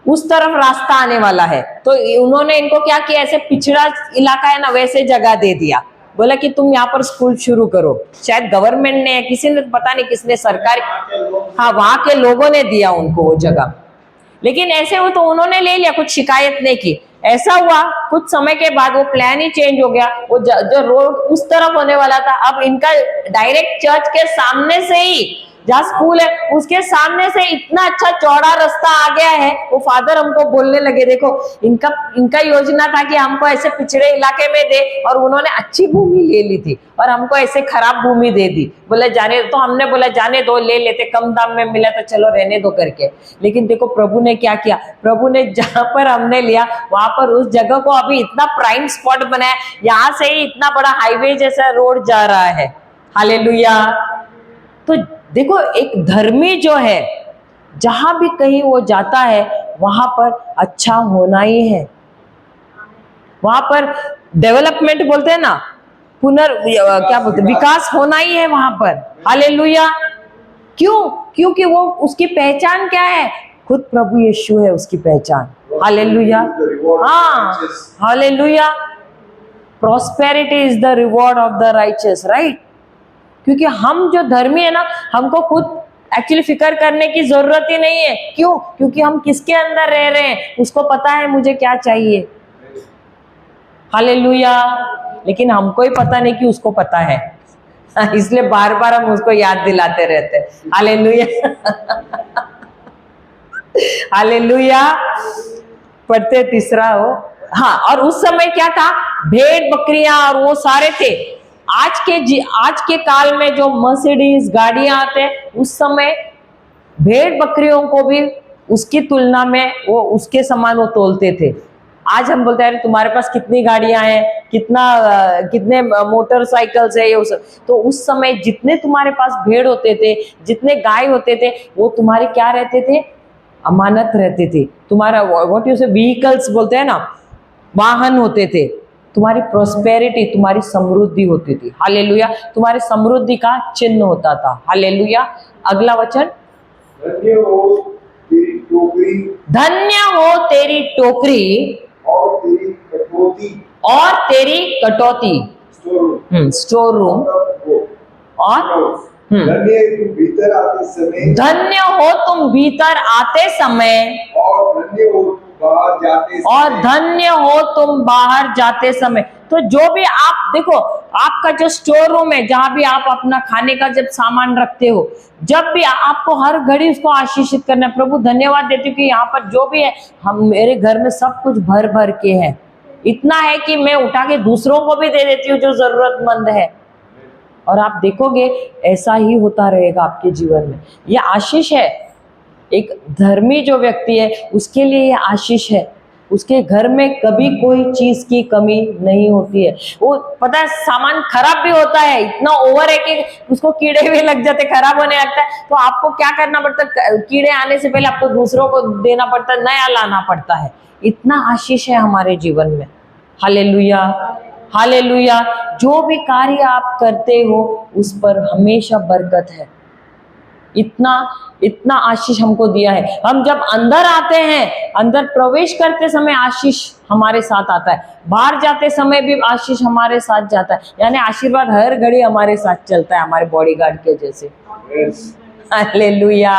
[SPEAKER 1] उस तरफ रास्ता आने वाला है, तो उन्होंने इनको क्या किया, ऐसे पिछड़ा इलाका है ना, वैसे जगह दे दिया, बोला कि तुम यहाँ पर स्कूल शुरू करो। शायद गवर्नमेंट ने, किसी ने, पता नहीं किसने, सरकार, हाँ वहां के लोगों ने दिया उनको वो जगह। लेकिन ऐसे हो तो उन्होंने ले लिया, कुछ शिकायत नहीं की। ऐसा हुआ कुछ समय के बाद वो प्लान ही चेंज हो गया, वो जो रोड उस तरफ होने वाला था, अब इनका डायरेक्ट चर्च के सामने से ही, जहाँ स्कूल है उसके सामने से इतना अच्छा चौड़ा रास्ता आ गया है। वो फादर हमको बोलने लगे, देखो इनका योजना था कि हमको ऐसे पिछड़े इलाके में दे, और उन्होंने अच्छी भूमि ले ली थी और हमको ऐसे खराब भूमि दे दी, बोले जाने, तो हमने बोला जाने दो, ले लेते, कम दाम में मिला तो चलो रहने दो करके। लेकिन देखो प्रभु ने क्या किया, प्रभु ने जहां पर हमने लिया वहां पर उस जगह को अभी इतना प्राइम स्पॉट बनाया, यहाँ से ही इतना बड़ा हाईवे जैसा रोड जा रहा है। हालेलुया, तो देखो, एक धर्मी जो है, जहां भी कहीं वो जाता है वहां पर अच्छा होना ही है, वहां पर डेवलपमेंट बोलते हैं ना, क्या बोलते हैं, विकास होना ही है वहां पर। हालेलुया। क्यों? क्योंकि वो, उसकी पहचान क्या है? खुद प्रभु यीशु है उसकी पहचान। हालेलुया। हाँ, hallelujah. Prosperity is the reward of the righteous, right? क्योंकि हम जो धर्मी है ना, हमको खुद एक्चुअली फिक्र करने की जरूरत ही नहीं है। क्यों? क्योंकि हम किसके अंदर रह रहे हैं, उसको पता है मुझे क्या चाहिए। हालेलुया। लेकिन हमको ही पता नहीं कि उसको पता है, इसलिए बार बार हम उसको याद दिलाते रहते हैं। हालेलुया। हालेलुया। पढ़ते तीसरा हो। हाँ, और उस समय क्या था, भेड़ बकरियां और वो सारे थे। आज के काल में जो मर्सिडीज गाड़ियां आते हैं, उस समय भेड़ बकरियों को भी उसकी तुलना में वो उसके समान वो तोलते थे। आज हम बोलते हैं तुम्हारे पास कितनी गाड़ियां हैं, कितने मोटरसाइकिल्स है, ये सब। तो उस समय जितने तुम्हारे पास भेड़ होते थे, जितने गाय होते थे, वो तुम्हारे क्या रहते थे, अमानत रहते थे। तुम्हारा व्हाट यू से व्हीकल्स बोलते हैं ना, वाहन होते थे। तुम्हारी प्रोस्पेरिटी, तुम्हारी समृद्धि होती थी। हालेलुया। तुम्हारी समृद्धि का चिन्ह होता था। हालेलुया। अगला वचन,
[SPEAKER 2] धन्य हो तेरी टोकरी,
[SPEAKER 1] धन्य हो तेरी टोकरी
[SPEAKER 2] और तेरी कटोती,
[SPEAKER 1] और तेरी कटौती, स्टोर रूम। और
[SPEAKER 2] धन्य तुम भीतर आते समय,
[SPEAKER 1] धन्य हो तुम भीतर आते समय,
[SPEAKER 2] और धन्य हो तुम बाहर जाते समय,
[SPEAKER 1] और धन्य हो तुम बाहर जाते समय। तो जो भी आप देखो, आपका जो स्टोर रूम है, जहां भी आप अपना खाने का जब सामान रखते हो, जब भी आपको हर घड़ी उसको आशीषित करना है। प्रभु धन्यवाद देती हूँ कि यहाँ पर जो भी है, हम मेरे घर में सब कुछ भर भर के है। इतना है कि मैं उठा के दूसरों को भी दे देती हूँ जो जरूरतमंद है। और आप देखोगे ऐसा ही होता रहेगा आपके जीवन में। यह आशीष है। एक धर्मी जो व्यक्ति है, उसके लिए यह आशीष है। उसके घर में कभी कोई चीज की कमी नहीं होती है। वो पता है, सामान खराब भी होता है, इतना ओवर है कि उसको कीड़े भी लग जाते, खराब होने लगता है। तो आपको क्या करना पड़ता है, कीड़े आने से पहले आपको दूसरों को देना पड़ता है, नया लाना पड़ता है। इतना आशीष है हमारे जीवन में। हालेलुया। हालेलुया। जो भी कार्य आप करते हो उस पर हमेशा बरकत है। इतना आशीष हमको दिया है। हम जब अंदर आते हैं, अंदर प्रवेश करते समय आशीष हमारे साथ आता है, बाहर जाते समय भी आशीष हमारे साथ जाता है। यानी आशीर्वाद हर घड़ी हमारे साथ चलता है, हमारे बॉडीगार्ड के जैसे। हालेलुया।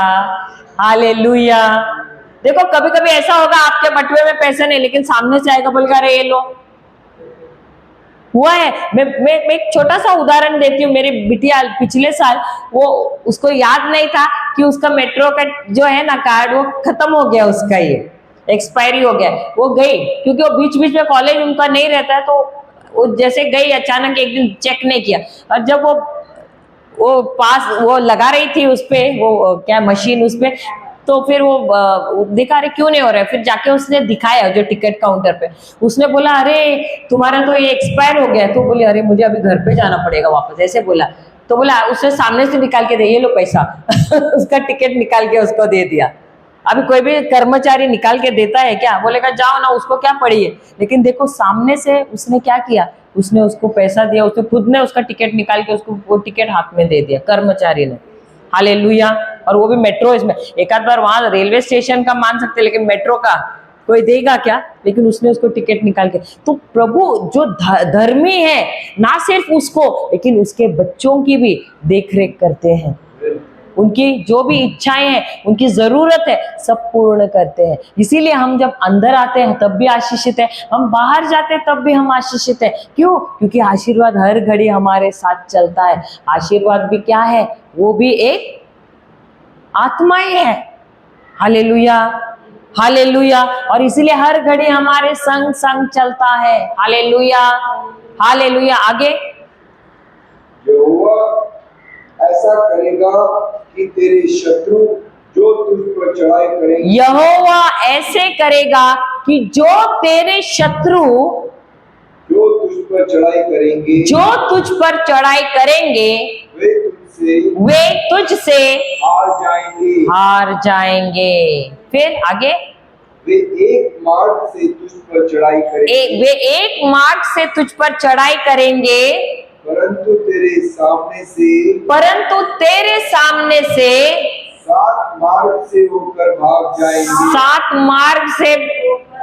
[SPEAKER 1] हालेलुया। देखो, कभी कभी ऐसा होगा आपके बटुए में पैसे नहीं, लेकिन सामने से आएगा, बोलेगा अरे ये लो। हुआ है। मैं एक छोटा सा उदाहरण देती हूँ। मेरी बिटिया पिछले साल, वो उसको याद नहीं था कि उसका मेट्रो का जो है ना कार्ड, वो खत्म हो गया, उसका ये एक्सपायरी हो गया। वो गई, क्योंकि वो बीच बीच में कॉलेज उनका नहीं रहता है, तो वो जैसे गई, अचानक एक दिन चेक नहीं किया, और जब वो पास वो लगा रही थी उस पे, वो क्या मशीन उस पे, तो फिर वो देखा अरे क्यों नहीं हो रहा है। फिर जाके उसने दिखाया जो टिकट काउंटर पे, उसने बोला अरे तुम्हारा तो ये एक्सपायर हो गया है। तो बोले अरे मुझे अभी घर पे जाना पड़ेगा वापस, ऐसे बोला। तो बोला, उसने सामने से निकाल के दे, ये लो पैसा। उसका टिकट निकाल के उसको दे दिया। अभी कोई भी कर्मचारी निकाल के देता है क्या? बोलेगा जाओ ना, उसको क्या पड़ी है। लेकिन देखो सामने से उसने क्या किया, उसने उसको पैसा दिया, उसने खुद ने उसका टिकट निकाल के उसको वो टिकट हाथ में दे दिया, कर्मचारी ने। हालेलुया। और वो भी मेट्रो इसमें। एक आध बार वहां रेलवे स्टेशन का मान सकते, लेकिन मेट्रो का कोई देगा क्या? लेकिन उसने उसको टिकट निकाल के। तो प्रभु जो धर्मी है, ना सिर्फ उसको, लेकिन उसके बच्चों की भी देखरेख करते हैं। उनकी जो भी इच्छाएं हैं, उनकी जरूरत है, सब पूर्ण करते हैं। इसीलिए हम जब अंदर आते हैं तब भी आशीषित है, हम बाहर जाते हैं तब भी हम आशीषित है। क्यों? क्योंकि आशीर्वाद हर घड़ी हमारे साथ चलता है। आशीर्वाद भी क्या है? वो भी एक आत्मा ही है। हालेलुया। हालेलुया। और इसीलिए हर घड़ी हमारे संग संग चलता है। हालेलुया। हालेलुया। आगे,
[SPEAKER 2] यहोवा ऐसा करेगा कि तेरे शत्रु जो तुझ पर चढ़ाई करेंगे,
[SPEAKER 1] यहोवा ऐसे करेगा कि जो तेरे शत्रु
[SPEAKER 2] जो तुझ पर चढ़ाई करेंगे,
[SPEAKER 1] जो तुझ पर चढ़ाई करेंगे,
[SPEAKER 2] वे तुझसे तुझसे हार जाएंगे।
[SPEAKER 1] फिर आगे,
[SPEAKER 2] वे एक मार्ग से तुझ पर चढ़ाई करेंगे,
[SPEAKER 1] वे एक मार्ग से तुझ पर चढ़ाई करेंगे,
[SPEAKER 2] परंतु तेरे सामने से 7 मार्ग से होकर भाग जाएंगे।
[SPEAKER 1] 7 मार्ग से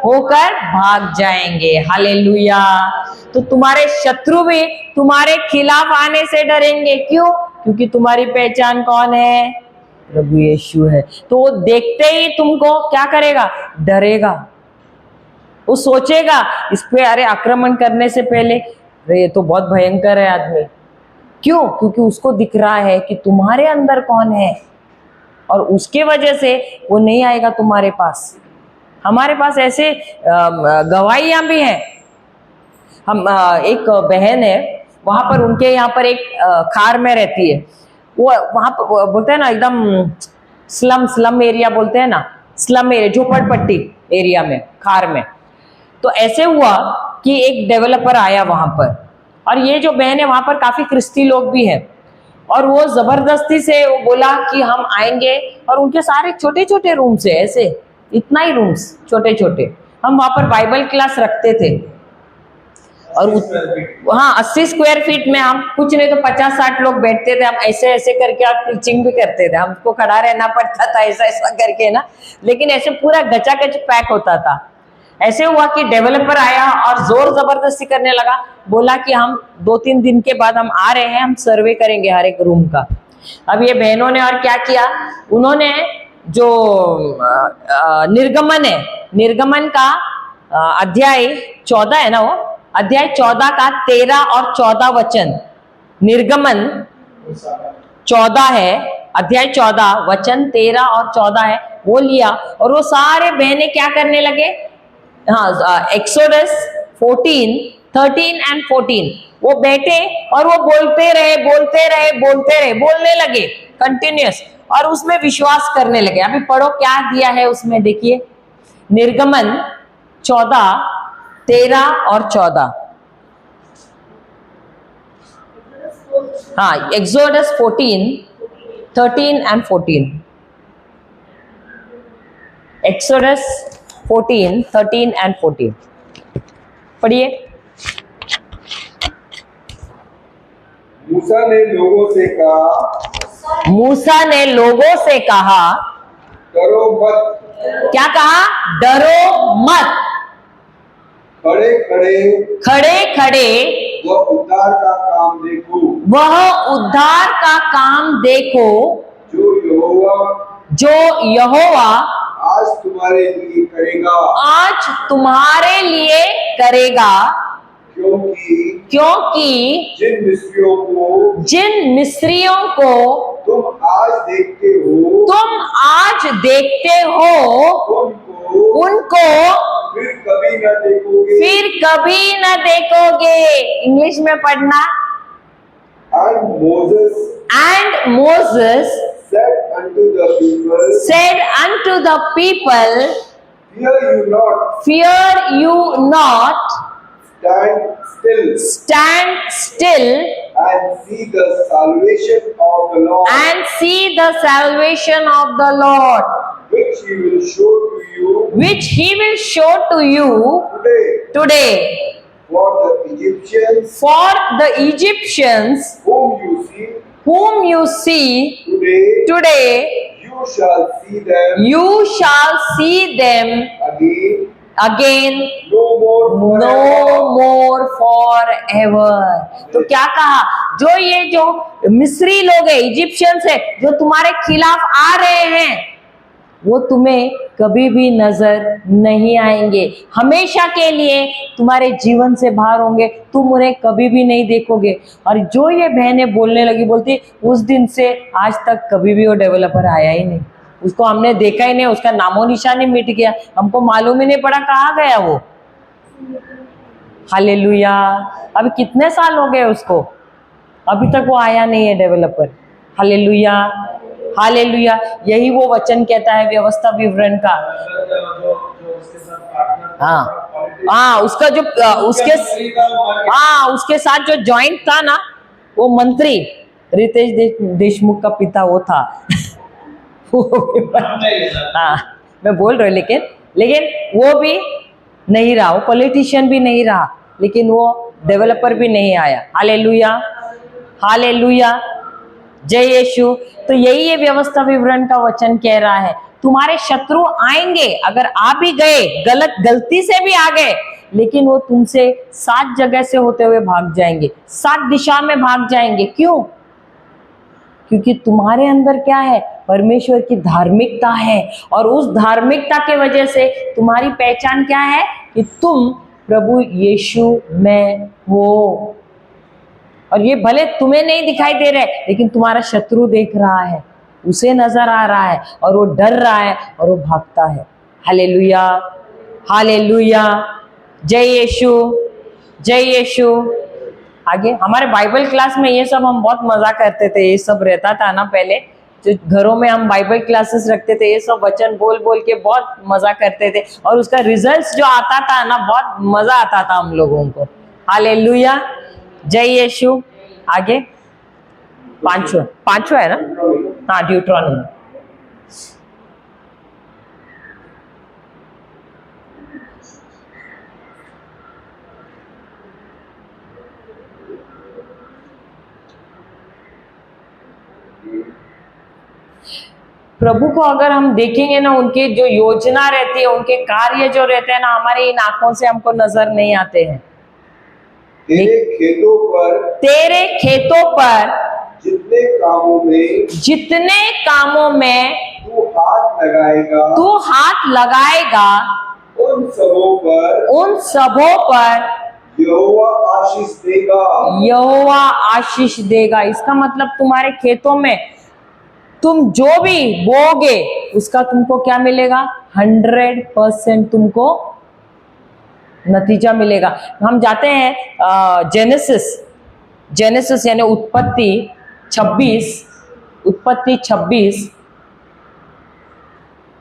[SPEAKER 1] होकर भाग जाएंगे। हालेलुया। तो तुम्हारे शत्रु भी तुम्हारे खिलाफ आने से डरेंगे। क्यों? क्योंकि तुम्हारी पहचान कौन है? प्रभु यीशु है। तो वो देखते ही तुमको क्या करेगा? डरेगा। वो सोचेगा इस पे, अरे आक्रमण करने से पहले, अरे ये तो बहुत भयंकर है आदमी। क्यों? क्योंकि उसको दिख रहा है कि तुम्हारे अंदर कौन है, और उसके वजह से वो नहीं आएगा तुम्हारे पास। हमारे पास ऐसे गवाहियां भी हैं। हम एक बहन है, वहां पर उनके यहाँ पर एक खार में रहती है। वो वहां पर बोलते हैं ना, एकदम स्लम एरिया बोलते हैं ना, स्लम एरिया, झोपड़पट्टी एरिया में, खार में। तो ऐसे हुआ कि एक डेवलपर आया वहां पर, और ये जो बहन है वहां पर काफी क्रिस्ती लोग भी हैं, और वो जबरदस्ती से वो बोला कि हम आएंगे, और उनके सारे छोटे छोटे रूम्स है, ऐसे इतना ही रूम्स छोटे छोटे। हम वहां पर बाइबल क्लास रखते थे, और हाँ 80 स्क्वायर फीट में हम कुछ नहीं तो 50-60 लोग बैठते थे। हम ऐसे ऐसे करके आप टीचिंग भी करते थे, हमको खड़ा रहना पड़ता था ऐसा ऐसा करके ना, लेकिन ऐसे पूरा गचागच पैक होता था। ऐसे हुआ कि डेवलपर आया और जोर जबरदस्ती करने लगा, बोला कि हम 2-3 दिन के बाद हम आ रहे हैं, हम सर्वे करेंगे हर एक रूम का। अब ये बहनों ने और क्या किया, उन्होंने जो निर्गमन है, निर्गमन का अध्याय 14 है ना, वो अध्याय 14 का 13 और 14 वचन, निर्गमन 14 है, अध्याय 14 वचन 13 और 14 है, वो लिया और वो सारे बहनें क्या करने लगे। हाँ, एक्सोडस 14, 13 एंड 14 वो बैठे और वो बोलते रहे, बोलने लगे कंटिन्यूअस, और उसमें विश्वास करने लगे। अभी पढ़ो क्या दिया है उसमें, देखिए निर्गमन 14, 13 और 14। हाँ, एक्सोडस 14, 13 एंड 14। एक्सोडस 14, 13 एंड 14 पढ़िए।
[SPEAKER 2] मूसा ने लोगों से कहा, डरो मत।
[SPEAKER 1] क्या कहा? डरो मत। खड़े खड़े
[SPEAKER 2] वह उद्धार का काम देखो, जो यहोवा आज तुम्हारे लिए करेगा, क्योंकि जिन मिस्रियों को तुम आज देखते हो उनको फिर कभी न देखोगे। इंग्लिश में पढ़ना। And Moses said unto the people, fear you not, stand still and see the salvation of the Lord, which he will show to you today. For the Egyptians whom you see today, you shall see them again no more forever. तो क्या कहा, जो मिस्री लोग है, Egyptians है, जो तुम्हारे खिलाफ आ रहे हैं, वो तुम्हें कभी भी नजर नहीं आएंगे, हमेशा के लिए तुम्हारे जीवन से बाहर होंगे, तुम उन्हें कभी भी नहीं देखोगे। और जो ये बहनें बोलने लगी, बोलती उस दिन से आज तक कभी भी वो डेवलपर आया ही नहीं, उसको हमने देखा ही नहीं, उसका नामो निशान ही मिट गया, हमको मालूम ही नहीं पड़ा कहाँ गया वो। हालेलुया। अभी कितने साल हो गए उसको, अभी तक वो आया नहीं है डेवलपर। Hallelujah, hallelujah. यही वो वचन कहता है व्यवस्था विवरण का। हाँ, उसका जो उसके साथ जो ज्वाइंट था ना, वो मंत्री,
[SPEAKER 1] रितेश देशमुख का पिता वो था वो भी हाँ मैं बोल रही हूँ, लेकिन वो भी नहीं रहा, वो पॉलिटिशियन भी नहीं रहा, लेकिन वो डेवलपर भी नहीं आया। हालेलुया, हालेलुया, जय यीशु। तो यही ये व्यवस्था विवरण का वचन कह रहा है, तुम्हारे शत्रु आएंगे, अगर आ भी गए, गलती से भी आ गए, लेकिन वो तुमसे 7 जगह से होते हुए भाग जाएंगे, 7 दिशा में भाग जाएंगे। क्यों? क्योंकि तुम्हारे अंदर क्या है? परमेश्वर की धार्मिकता है, और उस धार्मिकता के वजह से तुम्हारी पहचान क्या है? कि तुम प्रभु यीशु में हो। और ये भले तुम्हें नहीं दिखाई दे रहा है, लेकिन तुम्हारा शत्रु देख रहा है, उसे नजर आ रहा है, और वो डर रहा है और वो भागता है। हालेलुया, हालेलुया, जय यीशु, जय यीशु। आगे हमारे बाइबल क्लास में ये सब हम बहुत मजा करते थे, ये सब रहता था ना पहले, जो घरों में हम बाइबल क्लासेस रखते थे, ये सब वचन बोल बोल के बहुत मजा करते थे, और उसका रिजल्ट्स जो आता था ना, बहुत मजा आता था हम लोगों को। हालेलुया, जय यीशु। आगे पांचवा है ना? हाँ, ड्यूट्रॉनोमी। प्रभु को अगर हम देखेंगे ना, उनकी जो योजना रहती है, उनके कार्य जो रहते हैं ना, हमारी इन आंखों से हमको नजर नहीं आते हैं।
[SPEAKER 3] तेरे खेतों पर
[SPEAKER 1] जितने कामों में
[SPEAKER 3] तू हाथ लगाएगा
[SPEAKER 1] उन सबों पर
[SPEAKER 3] यहोवा आशीष देगा।
[SPEAKER 1] यहोवा आशीष देगा। इसका मतलब तुम्हारे खेतों में तुम जो भी बोगे, उसका तुमको क्या मिलेगा? 100% तुमको नतीजा मिलेगा। हम जाते हैं जेनेसिस यानी उत्पत्ति 26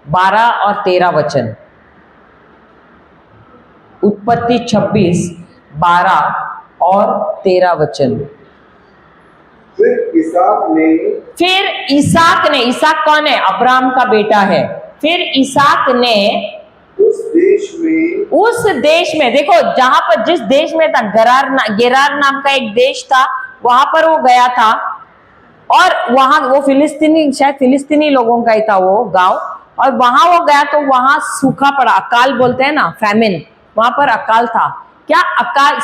[SPEAKER 1] 12 और 13 वचन। उत्पत्ति 26 12 और 13 वचन।
[SPEAKER 3] फिर
[SPEAKER 1] इसहाक ने, इसहाक कौन है? अब्राहम का बेटा है। फिर इसहाक ने उस देश में देखो, जहां पर जिस देश में था, गेरार नाम का एक देश था, वहां पर वो गया था, और वहां वो शायद फिलिस्तीनी लोगों का ही था वो गांव, और वहां वो गया तो वहां सूखा पड़ा, अकाल बोलते हैं ना, फैमिन, वहां पर अकाल था। क्या अकाल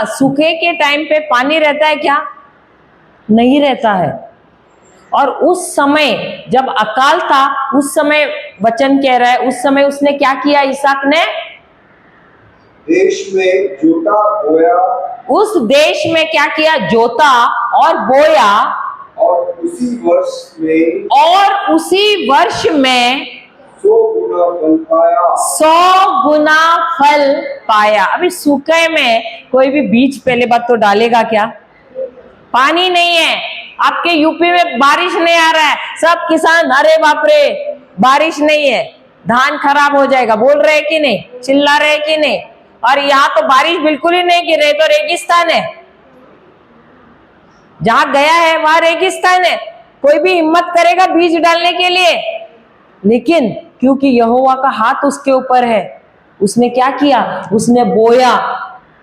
[SPEAKER 1] सूखे के टाइम पे पानी रहता है क्या? नहीं रहता है। और उस समय जब अकाल था, उस समय वचन कह रहा है, उस समय उसने क्या किया? इसहाक ने
[SPEAKER 3] देश में जोता बोया,
[SPEAKER 1] उस देश में क्या किया? जोता और बोया,
[SPEAKER 3] और उसी
[SPEAKER 1] वर्ष में
[SPEAKER 3] 100
[SPEAKER 1] गुना फल पाया। अभी सूखे में कोई भी बीज पहले बात तो डालेगा क्या? पानी नहीं है। आपके यूपी में बारिश नहीं आ रहा है, सब किसान अरे बाप रे बारिश नहीं है, धान खराब हो जाएगा, बोल रहे कि नहीं? चिल्ला रहे कि नहीं? और यहाँ तो बारिश बिल्कुल ही नहीं गिर रही, तो रेगिस्तान है, जहां गया है वहां रेगिस्तान है। कोई भी हिम्मत करेगा बीज डालने के लिए? लेकिन क्योंकि यहोवा का हाथ उसके ऊपर है, उसने क्या किया? उसने बोया,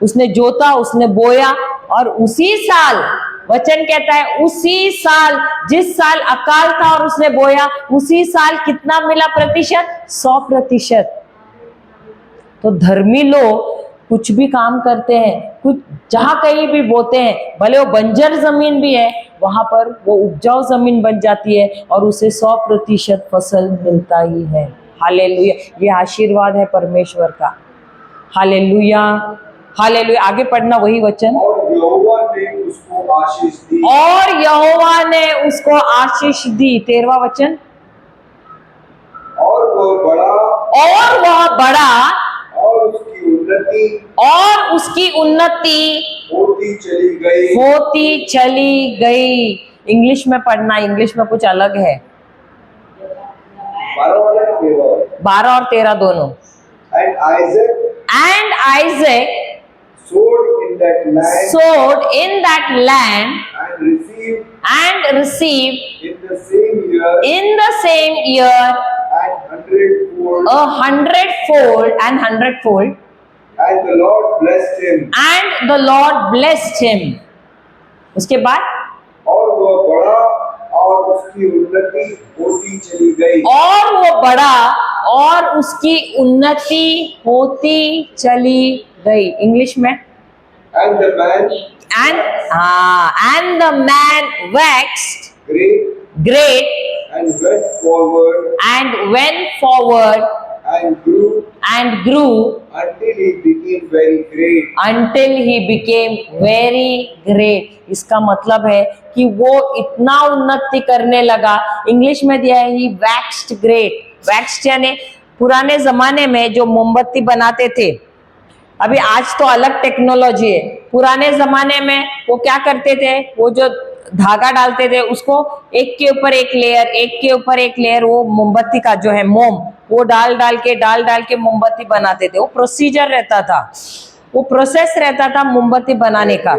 [SPEAKER 1] उसने जोता, उसने बोया, और उसी साल वचन कहता है, उसी साल जिस साल अकाल था और उसने बोया, उसी साल कितना मिला प्रतिशत? 100%। तो धर्मी लोग कुछ भी काम करते हैं, कुछ जहां कहीं भी बोते हैं, भले वो बंजर जमीन भी है, वहां पर वो उपजाऊ जमीन बन जाती है, और उसे 100% फसल मिलता ही है। हालेलुया, ये आशीर्वाद है परमेश्वर का। Hallelujah, hallelujah. आगे पढ़ना वही वचन।
[SPEAKER 3] और यहोवा ने उसको आशीष दी।
[SPEAKER 1] 13वां वचन।
[SPEAKER 3] और वह बड़ा और उसकी उन्नति होती
[SPEAKER 1] चली गई। इंग्लिश में पढ़ना, इंग्लिश में कुछ अलग है। 12 और 13 दोनों।
[SPEAKER 3] And Isaac sowed in that land
[SPEAKER 2] sowed in that land
[SPEAKER 3] and received
[SPEAKER 2] and received
[SPEAKER 3] in the same year
[SPEAKER 2] in the same year
[SPEAKER 3] and hundredfold,
[SPEAKER 2] 100-fold and 100-fold,
[SPEAKER 3] and the Lord blessed him.
[SPEAKER 2] and the Lord blessed him. उसके बाद
[SPEAKER 3] और वह बड़ा और उसकी उन्नति होती चली गई।
[SPEAKER 2] और वो बड़ा और उसकी उन्नति होती चली गई। इंग्लिश में
[SPEAKER 3] And the man
[SPEAKER 2] and the man waxed
[SPEAKER 3] great
[SPEAKER 2] and went forward
[SPEAKER 3] and grew
[SPEAKER 2] until
[SPEAKER 3] he became very
[SPEAKER 2] great. इसका मतलब है कि वो इतना उन्नति करने लगा। इंग्लिश में दिया है ही waxed great। waxed यानी पुराने जमाने में जो मोमबत्ती बनाते थे, अभी आज तो अलग टेक्नोलॉजी है। पुराने जमाने में वो क्या करते थे, वो जो धागा डालते थे उसको एक के ऊपर एक लेयर वो मोमबत्ती का जो है मोम वो डाल डाल के मोमबत्ती बनाते थे। वो प्रोसीजर रहता था, वो प्रोसेस रहता था मोमबत्ती बनाने का।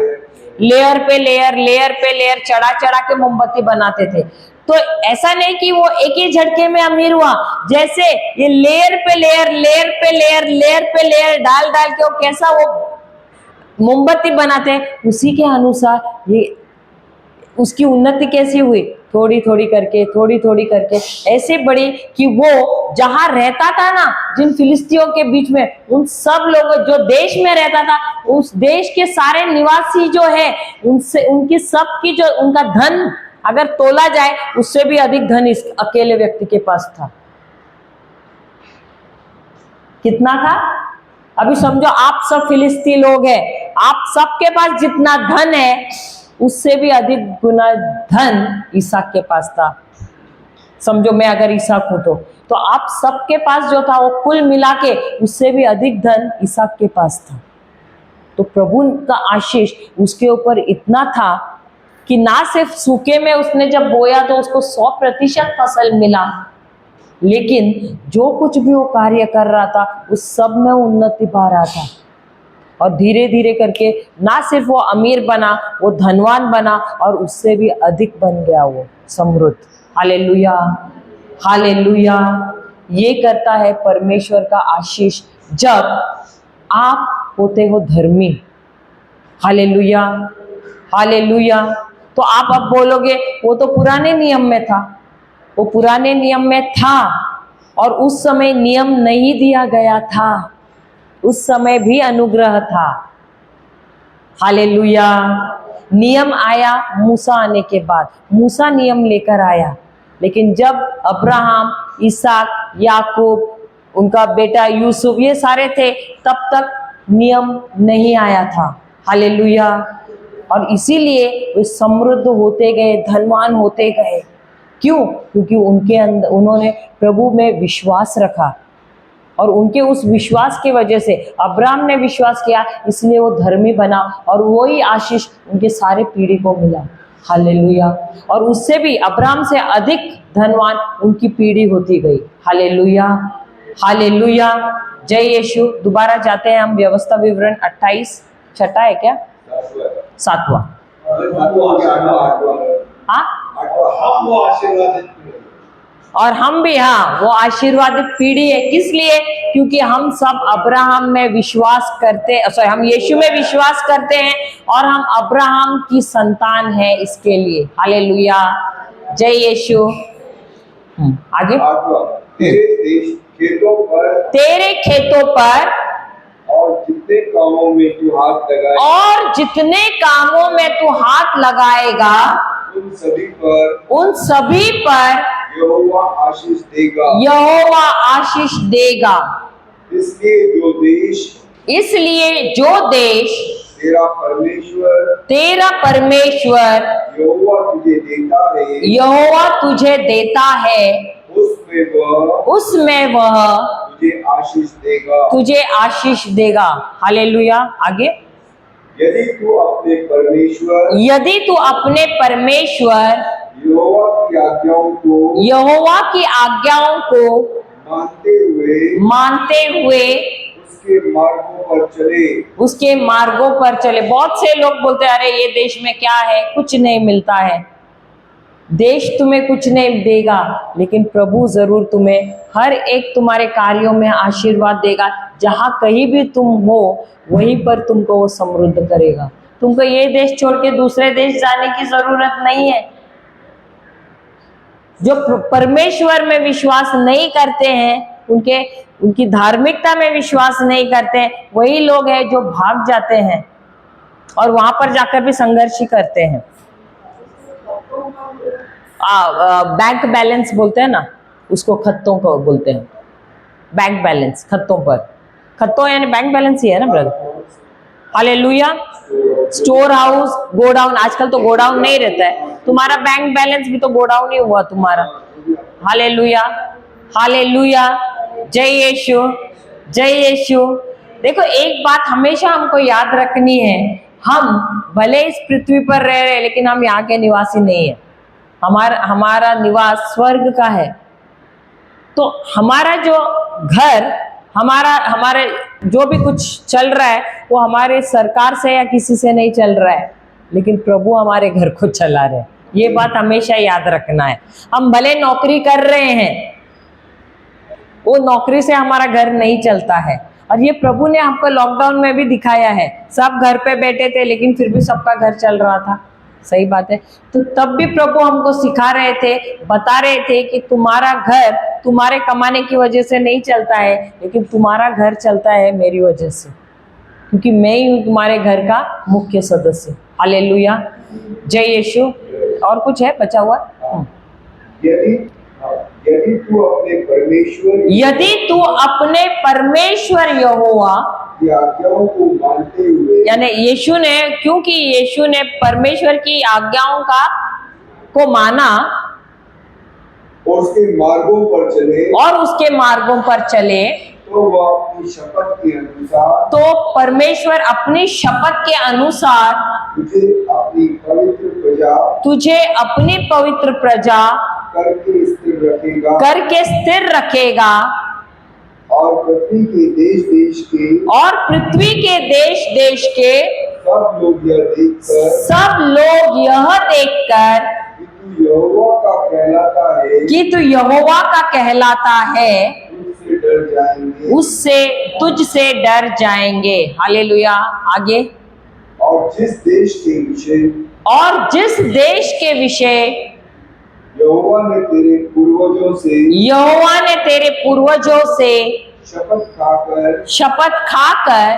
[SPEAKER 2] लेयर पे लेयर चढ़ा के मोमबत्ती बनाते थे। तो ऐसा नहीं कि वो एक ही झटके में अमीर हुआ, जैसे ये लेयर पे लेयर डाल के वो कैसा वो मोमबत्ती बनाते हैं, उसी के अनुसार ये उसकी उन्नति कैसी हुई, थोड़ी थोड़ी करके ऐसे बड़ी कि वो जहां रहता था ना, जिन फिलिस्तियों के बीच में, उन सब लोगों जो देश में रहता था, उस देश के सारे निवासी जो है उनसे उनकी सबकी जो उनका धन अगर तोला जाए उससे भी अधिक धन इस अकेले व्यक्ति के पास था। कितना था? अभी समझो आप सब फिलिस्ती लोग हैं, आप सबके पास जितना धन है उससे भी अधिक गुना धन इसहाक के पास था। समझो मैं अगर इसहाक हूं तो आप सबके पास जो था वो कुल मिला के उससे भी अधिक धन इसहाक के पास था। तो प्रभु का आशीष उसके ऊपर इतना था कि ना सिर्फ सूखे में उसने जब बोया तो उसको 100% फसल मिला, लेकिन जो कुछ भी वो कार्य कर रहा था उस सब में उन्नति पा रहा था। और धीरे धीरे करके ना सिर्फ वो अमीर बना, वो धनवान बना और उससे भी अधिक बन गया वो समृद्ध। Hallelujah, hallelujah. ये करता है परमेश्वर का आशीष जब आप होते हो धर्मी। Hallelujah, hallelujah. तो आप अब बोलोगे वो तो पुराने नियम में था, वो पुराने नियम में था और उस समय नियम नहीं दिया गया था, उस समय भी अनुग्रह था। हालेलुया। नियम आया मूसा आने के बाद, मूसा नियम लेकर आया, लेकिन जब अब्राहम, इसहाक, याकूब, उनका बेटा यूसुफ ये सारे थे तब तक नियम नहीं आया था। हालेलुया। और इसीलिए वे समृद्ध होते गए, धनवान होते गए। क्यों? क्योंकि उनके अंदर उन्होंने प्रभु में विश्वास रखा और उनके उस विश्वास की वजह से अब्राहम ने विश्वास किया, इसलिए वो धर्मी बना और वही आशीष उनके सारे पीढ़ी को मिला। हालेलुया। और उससे भी अब्राहम से अधिक धनवान उनकी पीढ़ी होती गई। Hallelujah, hallelujah. जय यीशु। दोबारा जाते हैं हम व्यवस्था विवरण 28, छठा है क्या? सातवां। हाँ, और हम भी, हाँ, वो आशीर्वादित पीढ़ी है। किस लिए? क्योंकि हम सब अब्राहम में विश्वास करते, सॉरी, हम यीशु में विश्वास करते हैं और हम अब्राहम की संतान है इसके लिए। हालेलुया, जय यीशु। आगे। तेरे खेतों पर
[SPEAKER 3] और जितने कामों में तू हाथ लगाएगा
[SPEAKER 2] उन सभी पर
[SPEAKER 3] यहोवा आशीष देगा।
[SPEAKER 2] यहोवा आशीष देगा। इसलिए जो देश
[SPEAKER 3] तेरा परमेश्वर
[SPEAKER 2] यहोवा तुझे देता है उसमें वह तुझे आशीष देगा। हालेलुया। आगे।
[SPEAKER 3] यदि तू अपने परमेश्वर यहोवा की आज्ञाओं को
[SPEAKER 2] मानते हुए
[SPEAKER 3] उसके मार्गों पर चले।
[SPEAKER 1] उसके मार्गों पर चले। बहुत से लोग बोलते हैं अरे ये देश में क्या है, कुछ नहीं मिलता है। देश तुम्हें कुछ नहीं देगा, लेकिन प्रभु जरूर तुम्हें हर एक तुम्हारे कार्यों में आशीर्वाद देगा। जहां कहीं भी तुम हो वहीं पर तुमको वो समृद्ध करेगा। तुमको ये देश छोड़ के दूसरे देश जाने की जरूरत नहीं है। जो परमेश्वर में विश्वास नहीं करते हैं, उनकी धार्मिकता में विश्वास नहीं करते हैं, वही लोग हैं जो भाग जाते हैं और वहां पर जाकर भी संघर्ष ही करते हैं। बैंक बैलेंस बोलते हैं ना, उसको खत्तों को बोलते हैं। बैंक बैलेंस खत्तों पर, खत्तों यानी बैंक बैलेंस ही है ना brother. Hallelujah. Store house, godown, आजकल तो गोडाउन नहीं रहता है, तुम्हारा बैंक बैलेंस भी तो गोडाउन ही हुआ तुम्हारा। हालेलुया, हालेलुया, जय यीशु, जय यीशु। देखो एक बात हमेशा हमको याद रखनी है, हम भले इस पृथ्वी पर रह रहे हैं लेकिन हम यहाँ के निवासी नहीं है। हमारा निवास स्वर्ग का है। तो हमारा जो घर, हमारे जो भी कुछ चल रहा है वो हमारे सरकार से या किसी से नहीं चल रहा है, लेकिन प्रभु हमारे घर को चला रहे हैं। ये बात हमेशा याद रखना है। हम भले नौकरी कर रहे हैं, वो नौकरी से हमारा घर नहीं चलता है। और ये प्रभु ने हमको लॉकडाउन में भी दिखाया है। सब घर पे बैठे थे लेकिन फिर भी सबका घर चल रहा था। सही बात है। तो तब भी प्रभु हमको सिखा रहे थे, बता रहे थे कि तुम्हारा घर तुम्हारे कमाने की वजह से नहीं चलता है, लेकिन तुम्हारा घर चलता है मेरी वजह से, क्योंकि मैं ही हूँ तुम्हारे घर का मुख्य सदस्य। हालेलुया, जय यीशु। और कुछ है बचा हुआ?
[SPEAKER 3] यदि तू अपने परमेश्वर
[SPEAKER 1] यहोवा
[SPEAKER 3] की आज्ञाओं को मानते हुए,
[SPEAKER 1] यानी यीशु ने, क्योंकि यीशु ने परमेश्वर की आज्ञाओं को माना
[SPEAKER 3] और उसके मार्गों पर चले, तो वह अपनी शपथ के अनुसार,
[SPEAKER 1] तो परमेश्वर अपनी शपथ के अनुसार तुझे अपनी पवित्र प्रजा करके स्थिर रखेगा
[SPEAKER 3] और पृथ्वी के देश देश के
[SPEAKER 1] सब लोग यह देखकर कि तू यहोवा का कहलाता है उससे तुझसे डर जाएंगे। हालेलुया। आगे,
[SPEAKER 3] और जिस
[SPEAKER 1] देश के विषय
[SPEAKER 3] यहोवा ने तेरे पूर्वजों से
[SPEAKER 1] शपथ खाकर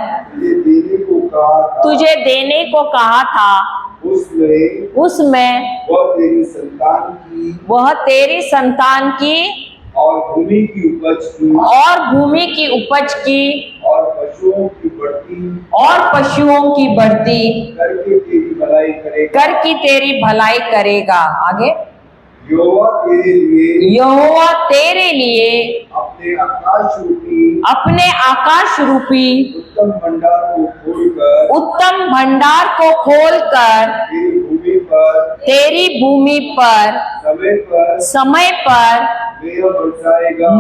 [SPEAKER 1] तुझे देने को कहा था, उसमें वह तेरी संतान की
[SPEAKER 3] और भूमि की उपज की और पशुओं की बढ़ती
[SPEAKER 1] करके तेरी भलाई करेगा। आगे,
[SPEAKER 3] यहोवा तेरे लिए
[SPEAKER 1] अपने आकाश रूपी उत्तम भंडार को खोलकर तेरी भूमि पर समय पर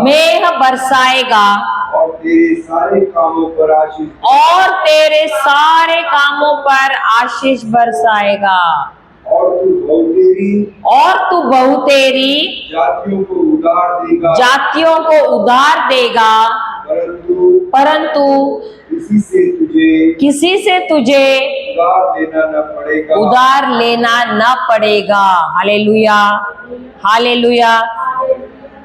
[SPEAKER 1] मेघ बरसाएगा
[SPEAKER 3] और तेरे सारे कामों पर आशीष
[SPEAKER 1] बरसाएगा। और तू बहुतेरी जातियों को उधार देगा, परंतु किसी से तुझे उधार लेना न पड़ेगा। Hallelujah, hallelujah.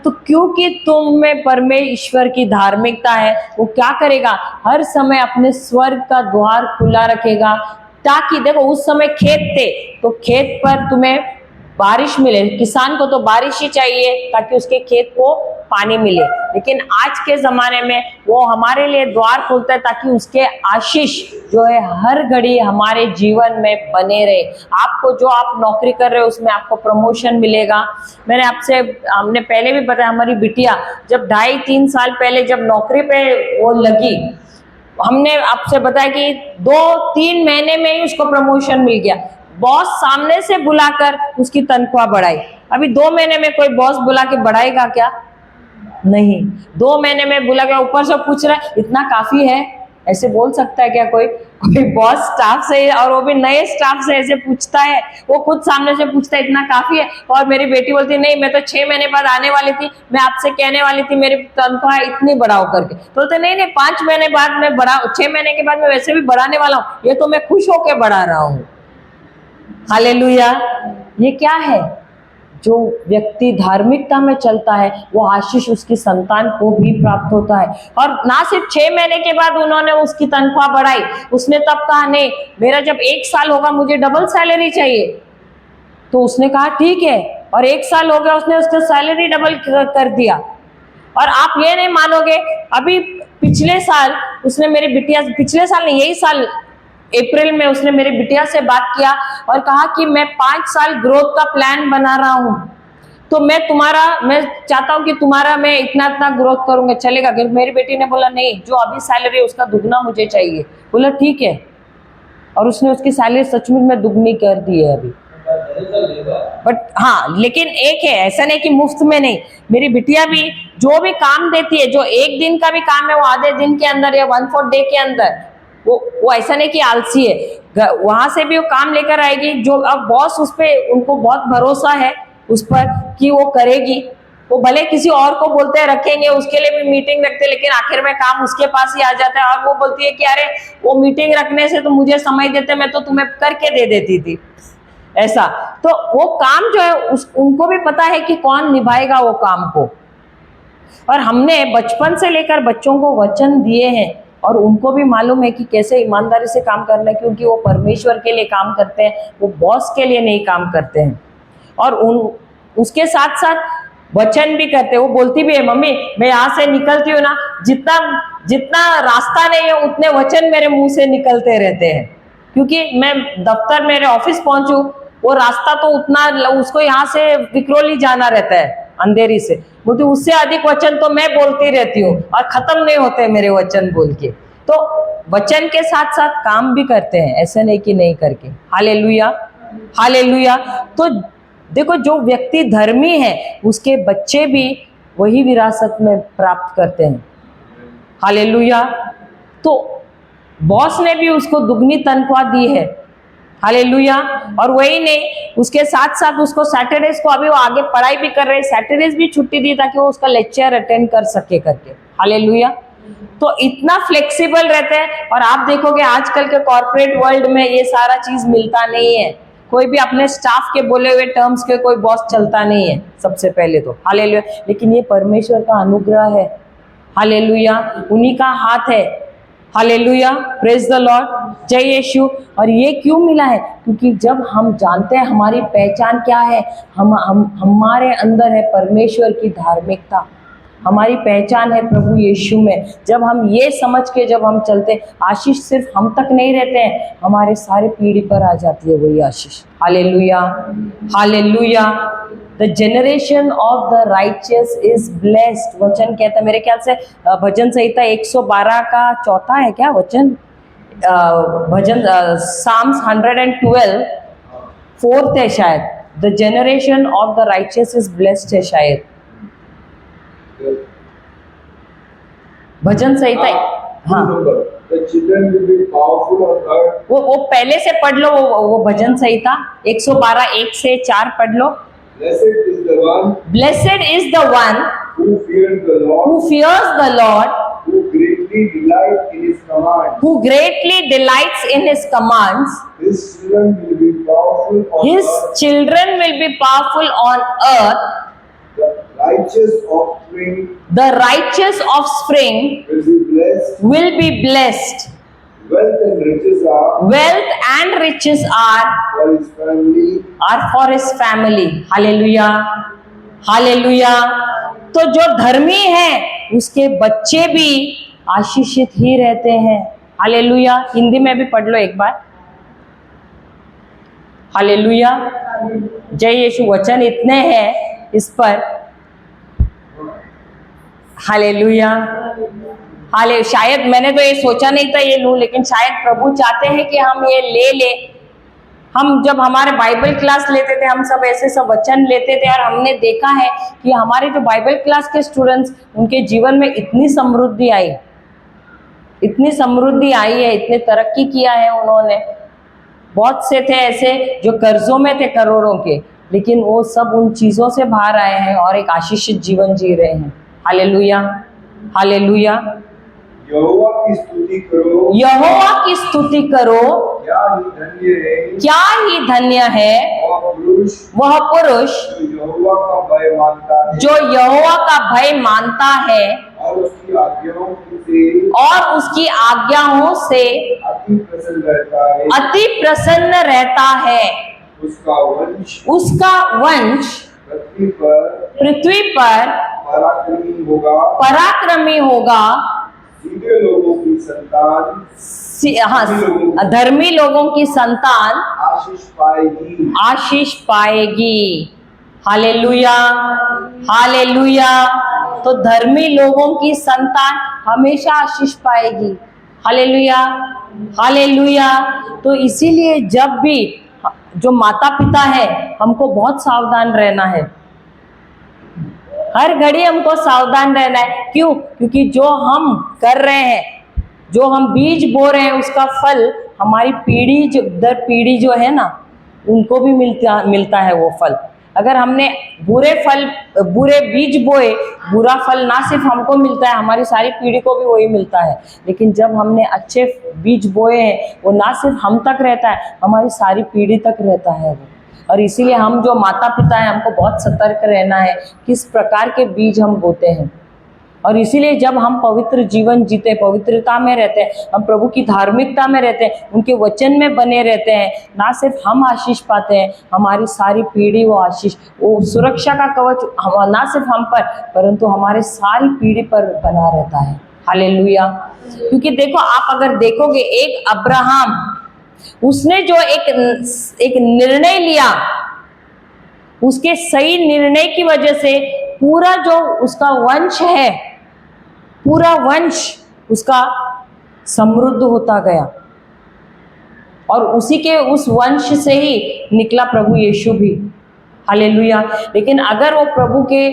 [SPEAKER 1] तो क्योंकि तुम में परमेश्वर की धार्मिकता है, वो क्या करेगा? हर समय अपने स्वर्ग का द्वार खुला रखेगा, ताकि देखो उस समय खेत थे तो खेत पर तुम्हें बारिश मिले। किसान को तो बारिश ही चाहिए ताकि उसके खेत को पानी मिले, लेकिन आज के जमाने में वो हमारे लिए द्वार खोलता है ताकि उसके आशीष जो है हर घड़ी हमारे जीवन में बने रहे। आपको जो आप नौकरी कर रहे हो उसमें आपको प्रमोशन मिलेगा। हमने पहले भी बताया, हमारी बिटिया जब 2.5-3 साल पहले जब नौकरी पे वो लगी, हमने आपसे बताया कि 2-3 महीने में ही उसको प्रमोशन मिल गया। बॉस सामने से बुलाकर उसकी तनख्वाह बढ़ाई। अभी 2 महीने में कोई बॉस बुला के बढ़ाएगा क्या? नहीं। 2 महीने में बोला गया, ऊपर से पूछ रहा है इतना काफी है, ऐसे बोल सकता है क्या कोई बॉस स्टाफ से, और वो भी नए स्टाफ से ऐसे पूछता है? वो खुद सामने से पूछता है इतना काफी है। और मेरी बेटी बोलती नहीं, मैं तो 6 महीने बाद आने वाली थी, मैं आपसे कहने वाली थी मेरी तनख्वाह इतनी बढ़ाओ करके। तो बोलते नहीं 5 महीने बाद मैं बढ़ा, 6 महीने के बाद मैं वैसे भी बढ़ाने वाला हूँ, ये तो मैं खुश होके बढ़ा रहा हूँ। हालेलुया। ये क्या है? जो व्यक्ति धार्मिकता में चलता है वो आशीष उसकी संतान को भी प्राप्त होता है। और ना सिर्फ 6 महीने के बाद उन्होंने उसकी तनख्वाह बढ़ाई, उसने तब कहा नहीं, मेरा जब 1 साल होगा मुझे डबल सैलरी चाहिए। तो उसने कहा ठीक है, और 1 साल हो गया, उसने उसका सैलरी डबल कर दिया। और आप ये नहीं मानोगे, अभी पिछले साल उसने मेरी बिटिया, पिछले साल नहीं, यही साल अप्रैल में उसने मेरी बिटिया से बात किया और कहा कि मैं 5 साल ग्रोथ का प्लान बना रहा हूं, तो मैं चाहता हूं कि तुम्हारा मैं इतना ग्रोथ करूंगा, चलेगा? मेरी बेटी ने बोला नहीं, जो अभी सैलरी है उसका दुगना मुझे चाहिए। बोला ठीक है, और उसने उसकी सैलरी सचमुच में दुगनी कर दी है अभी। बट हाँ, लेकिन एक है, ऐसा नहीं कि मुफ्त में नहीं। मेरी बिटिया भी जो भी काम देती है, जो 1 दिन का भी काम है वो आधे दिन के अंदर या 1/4 डे के अंदर, वो ऐसा नहीं कि आलसी है, वहां से भी वो काम लेकर आएगी। जो अब बॉस उस पे, उनको बहुत भरोसा है उस पर कि वो करेगी। वो भले किसी और को बोलते हैं रखेंगे, उसके लिए भी मीटिंग रखते हैं, लेकिन आखिर में काम उसके पास ही आ जाता है। और वो बोलती है कि अरे वो मीटिंग रखने से तो मुझे समय देते, मैं तो तुम्हें करके दे देती थी, ऐसा। तो वो काम जो है उनको भी पता है कि कौन निभाएगा वो काम को। और हमने बचपन से लेकर बच्चों को वचन दिए हैं, और उनको भी मालूम है कि कैसे ईमानदारी से काम करना है, क्योंकि वो परमेश्वर के लिए काम करते हैं, वो बॉस के लिए नहीं काम करते हैं। और उसके साथ साथ वचन भी करते हैं। वो बोलती भी है, मम्मी मैं यहाँ से निकलती हूँ ना, जितना रास्ता नहीं है उतने वचन मेरे मुंह से निकलते रहते हैं, क्योंकि मैं दफ्तर, मेरे ऑफिस पहुंचू, वो रास्ता तो उतना, उसको यहाँ से विक्रोली जाना रहता है अंधेरी से, मुझे उससे अधिक वचन तो मैं बोलती रहती हूँ, और खत्म नहीं होते मेरे वचन बोल के। तो वचन के साथ साथ काम भी करते हैं, ऐसे नहीं कि नहीं करके। Hallelujah, hallelujah. तो देखो, जो व्यक्ति धर्मी है उसके बच्चे भी वही विरासत में प्राप्त करते हैं। हालेलुया। तो बॉस ने भी उसको दुगनी तनख्वाह दी है। हालेलुया। और वही नहीं, उसके साथ साथ उसको सैटरडेज को, अभी वो आगे पढ़ाई भी कर रहे हैं, सैटरडेज भी छुट्टी दी ताकि वो उसका लेक्चर अटेंड कर सके करके। हालेलुया। तो इतना फ्लेक्सिबल रहते हैं। और आप देखोगे आजकल के कॉर्पोरेट वर्ल्ड में ये सारा चीज मिलता नहीं है। कोई भी अपने स्टाफ के बोले हुए टर्म्स के कोई बॉस चलता नहीं है, सबसे पहले तो। हालेलुया। लेकिन ये परमेश्वर का अनुग्रह है। हालेलुया। उन्हीं का हाथ है। हालेलुया, प्रेज द लॉर्ड, जय यीशु। और ये क्यों मिला है? क्योंकि जब हम जानते हैं हमारी पहचान क्या है, हमारे अंदर है परमेश्वर की धार्मिकता, हमारी पहचान है प्रभु यीशु में। जब हम ये समझ के जब हम चलते, आशीष सिर्फ हम तक नहीं रहते हैं, हमारे सारे पीढ़ी पर आ जाती है वही आशीष। Hallelujah, hallelujah. The generation of the righteous is blessed, वचन कहता है। मेरे ख्याल से भजन संहिता 112 का 4था है क्या वचन? भजन साम्स 112 4th है शायद। The generation of the righteous is blessed है शायद, भजन संहिता। हाँ, वो पहले से पढ़ लो, वो भजन संहिता 112 1 से 4 पढ़ लो। Blessed is the one who fears the Lord,
[SPEAKER 3] who greatly delights in his commands.
[SPEAKER 1] who greatly delights in his commands.
[SPEAKER 3] His children will be powerful on
[SPEAKER 1] His
[SPEAKER 3] earth.
[SPEAKER 1] children will be powerful on earth.
[SPEAKER 3] The righteous offspring
[SPEAKER 1] The righteous offspring
[SPEAKER 3] will be blessed.
[SPEAKER 1] will be blessed.
[SPEAKER 3] Wealth and riches
[SPEAKER 1] Wealth and riches are
[SPEAKER 3] for his family.
[SPEAKER 1] for his family. Hallelujah, hallelujah. तो जो धर्मी है उसके बच्चे भी आशीषित ही रहते हैं। हालेलुया। हिंदी में भी पढ़ लो एक बार। हालेलुया, जय यीशु। वचन इतने हैं इस पर। हालेलुया, हाले। शायद मैंने तो ये सोचा नहीं था ये लूं, लेकिन शायद प्रभु चाहते हैं कि हम ये ले हम जब हमारे बाइबल क्लास लेते थे, हम सब ऐसे सब वचन लेते थे और हमने देखा है कि हमारे जो बाइबल क्लास के स्टूडेंट्स, उनके जीवन में इतनी समृद्धि आई, इतनी समृद्धि आई है, इतने तरक्की किया है उन्होंने। बहुत से थे ऐसे जो कर्जों में थे करोड़ों के, लेकिन वो सब उन चीजों से बाहर आए हैं और एक आशीषित जीवन जी रहे हैं। Hallelujah, hallelujah.
[SPEAKER 3] यहोवा की स्तुति करो,
[SPEAKER 1] यहोवा की स्तुति करो,
[SPEAKER 3] क्या ही धन्य है,
[SPEAKER 1] क्या ही धन्य है वह पुरुष
[SPEAKER 3] जो यहोवा का भय मानता है,
[SPEAKER 1] जो यहोवा का भय मानता है
[SPEAKER 3] और उसकी आज्ञाओं से
[SPEAKER 1] और उसकी आज्ञाओं से
[SPEAKER 3] अति प्रसन्न रहता है।
[SPEAKER 1] अति प्रसन्न रहता है।
[SPEAKER 3] उसका वंश पृथ्वी पर
[SPEAKER 1] पराक्रमी होगा,
[SPEAKER 3] सीधे लोगों की संतान,
[SPEAKER 1] धर्मी लोगों की संतान आशीष पाएगी। Hallelujah, hallelujah. तो धर्मी लोगों की संतान हमेशा आशीष पाएगी। Hallelujah, hallelujah. तो इसीलिए जब भी जो माता पिता है, हमको बहुत सावधान रहना है, हर घड़ी हमको सावधान रहना है। क्यों? क्योंकि जो हम कर रहे हैं, जो हम बीज बो रहे हैं, उसका फल हमारी पीढ़ी जो दर पीढ़ी जो है ना, उनको भी मिलता है वो फल। अगर हमने बुरे बीज बोए, बुरा फल ना सिर्फ हमको मिलता है, हमारी सारी पीढ़ी को भी वही मिलता है। लेकिन जब हमने अच्छे बीज बोए हैं, वो ना सिर्फ हम तक रहता है, हमारी सारी पीढ़ी तक रहता है वो। और इसीलिए हम जो माता पिता हैं, हमको बहुत सतर्क रहना है किस प्रकार के बीज हम बोते हैं। और इसीलिए जब हम पवित्र जीवन जीते, पवित्रता में रहते हैं, हम प्रभु की धार्मिकता में रहते हैं, उनके वचन में बने रहते हैं, ना सिर्फ हम आशीष पाते हैं, हमारी सारी पीढ़ी वो आशीष, वो सुरक्षा का कवच ना सिर्फ हम पर, परंतु हमारे सारी पीढ़ी पर बना रहता है। हालेलुया। क्योंकि देखो, आप अगर देखोगे, एक अब्राहम, उसने जो एक निर्णय लिया, उसके सही निर्णय की वजह से पूरा जो उसका वंश है, पूरा वंश उसका समृद्ध होता गया। और उसी के उस वंश से ही निकला प्रभु यीशु भी। हालेलुया। लेकिन अगर वो प्रभु के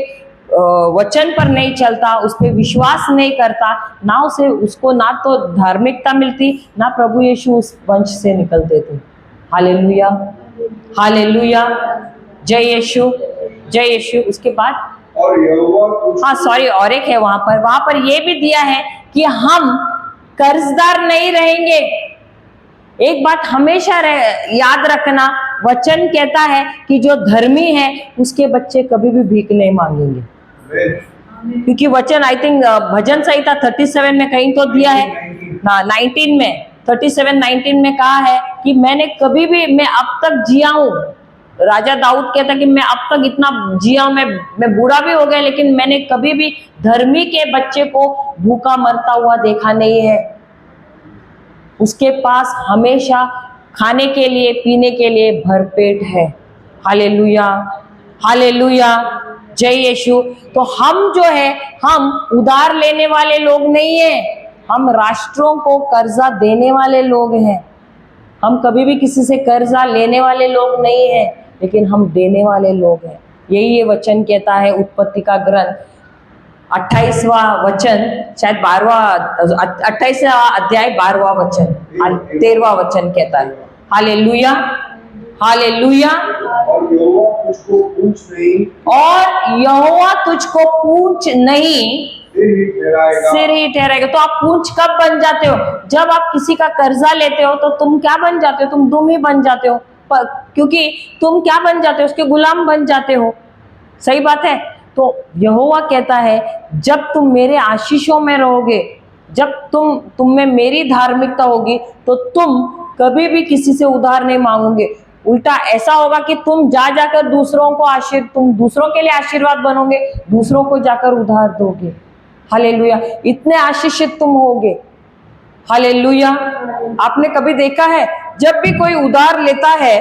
[SPEAKER 1] वचन पर नहीं चलता, उस पर विश्वास नहीं करता, ना उसको ना तो धार्मिकता मिलती, ना प्रभु यीशु उस वंश से निकलते थे। Hallelujah, hallelujah. जय यीशु, जय यीशु। उसके बाद और एक है वहां पर ये भी दिया है कि हम कर्जदार नहीं रहेंगे। एक बात हमेशा याद रखना, वचन कहता है कि जो धर्मी है, उसके बच्चे कभी भी भीख नहीं मांगेंगे। क्योंकि वचन, आई थिंक भजन संहिता 37 में कहीं तो दिया है ना, 19 में 37-19 में कहा है कि मैं अब तक जिया हूं। राजा दाऊद कहता कि मैं अब तक इतना जिया हूं, मैं बूढ़ा भी हो गया, लेकिन मैंने कभी भी धर्मी के बच्चे को भूखा मरता हुआ देखा नहीं है। उसके पास हमेशा खाने के लिए, पीने के लिए भरपेट है। Hallelujah, hallelujah. जय यीशु। तो हम जो है, हम उधार लेने वाले लोग नहीं हैं, हम राष्ट्रों को कर्जा देने वाले लोग हैं। हम कभी भी किसी से कर्जा लेने वाले लोग नहीं हैं, लेकिन हम देने वाले लोग हैं। यही ये वचन कहता है, उत्पत्ति का ग्रंथ 28वां वचन, शायद 28वां अध्याय 12वां वचन, 13वां वचन कहता है। Hallelujah, hallelujah. और यहोवा तुझको पूंछ नहीं, सिर ही ठहराएगा। तो आप पूंछ कब बन जाते हो? जब आप किसी का कर्जा लेते हो, तो तुम क्या बन जाते हो? तुम दुम ही बन जाते हो। क्योंकि तुम क्या बन जाते हो? उसके गुलाम बन जाते हो। सही बात है। तो यहोवा कहता है, जब तुम मेरे आशीषों में रहोगे, जब तुम में मेरी धार्मिकता होगी, तो तुम कभी भी किसी से उधार नहीं मांगोगे। उल्टा ऐसा होगा कि तुम जाकर तुम दूसरों के लिए आशीर्वाद बनोगे, दूसरों को जाकर उधार दोगे। हालेलुया। इतने आशीषित तुम होगे। हालेलुया। आपने कभी देखा है, जब भी कोई उधार लेता है,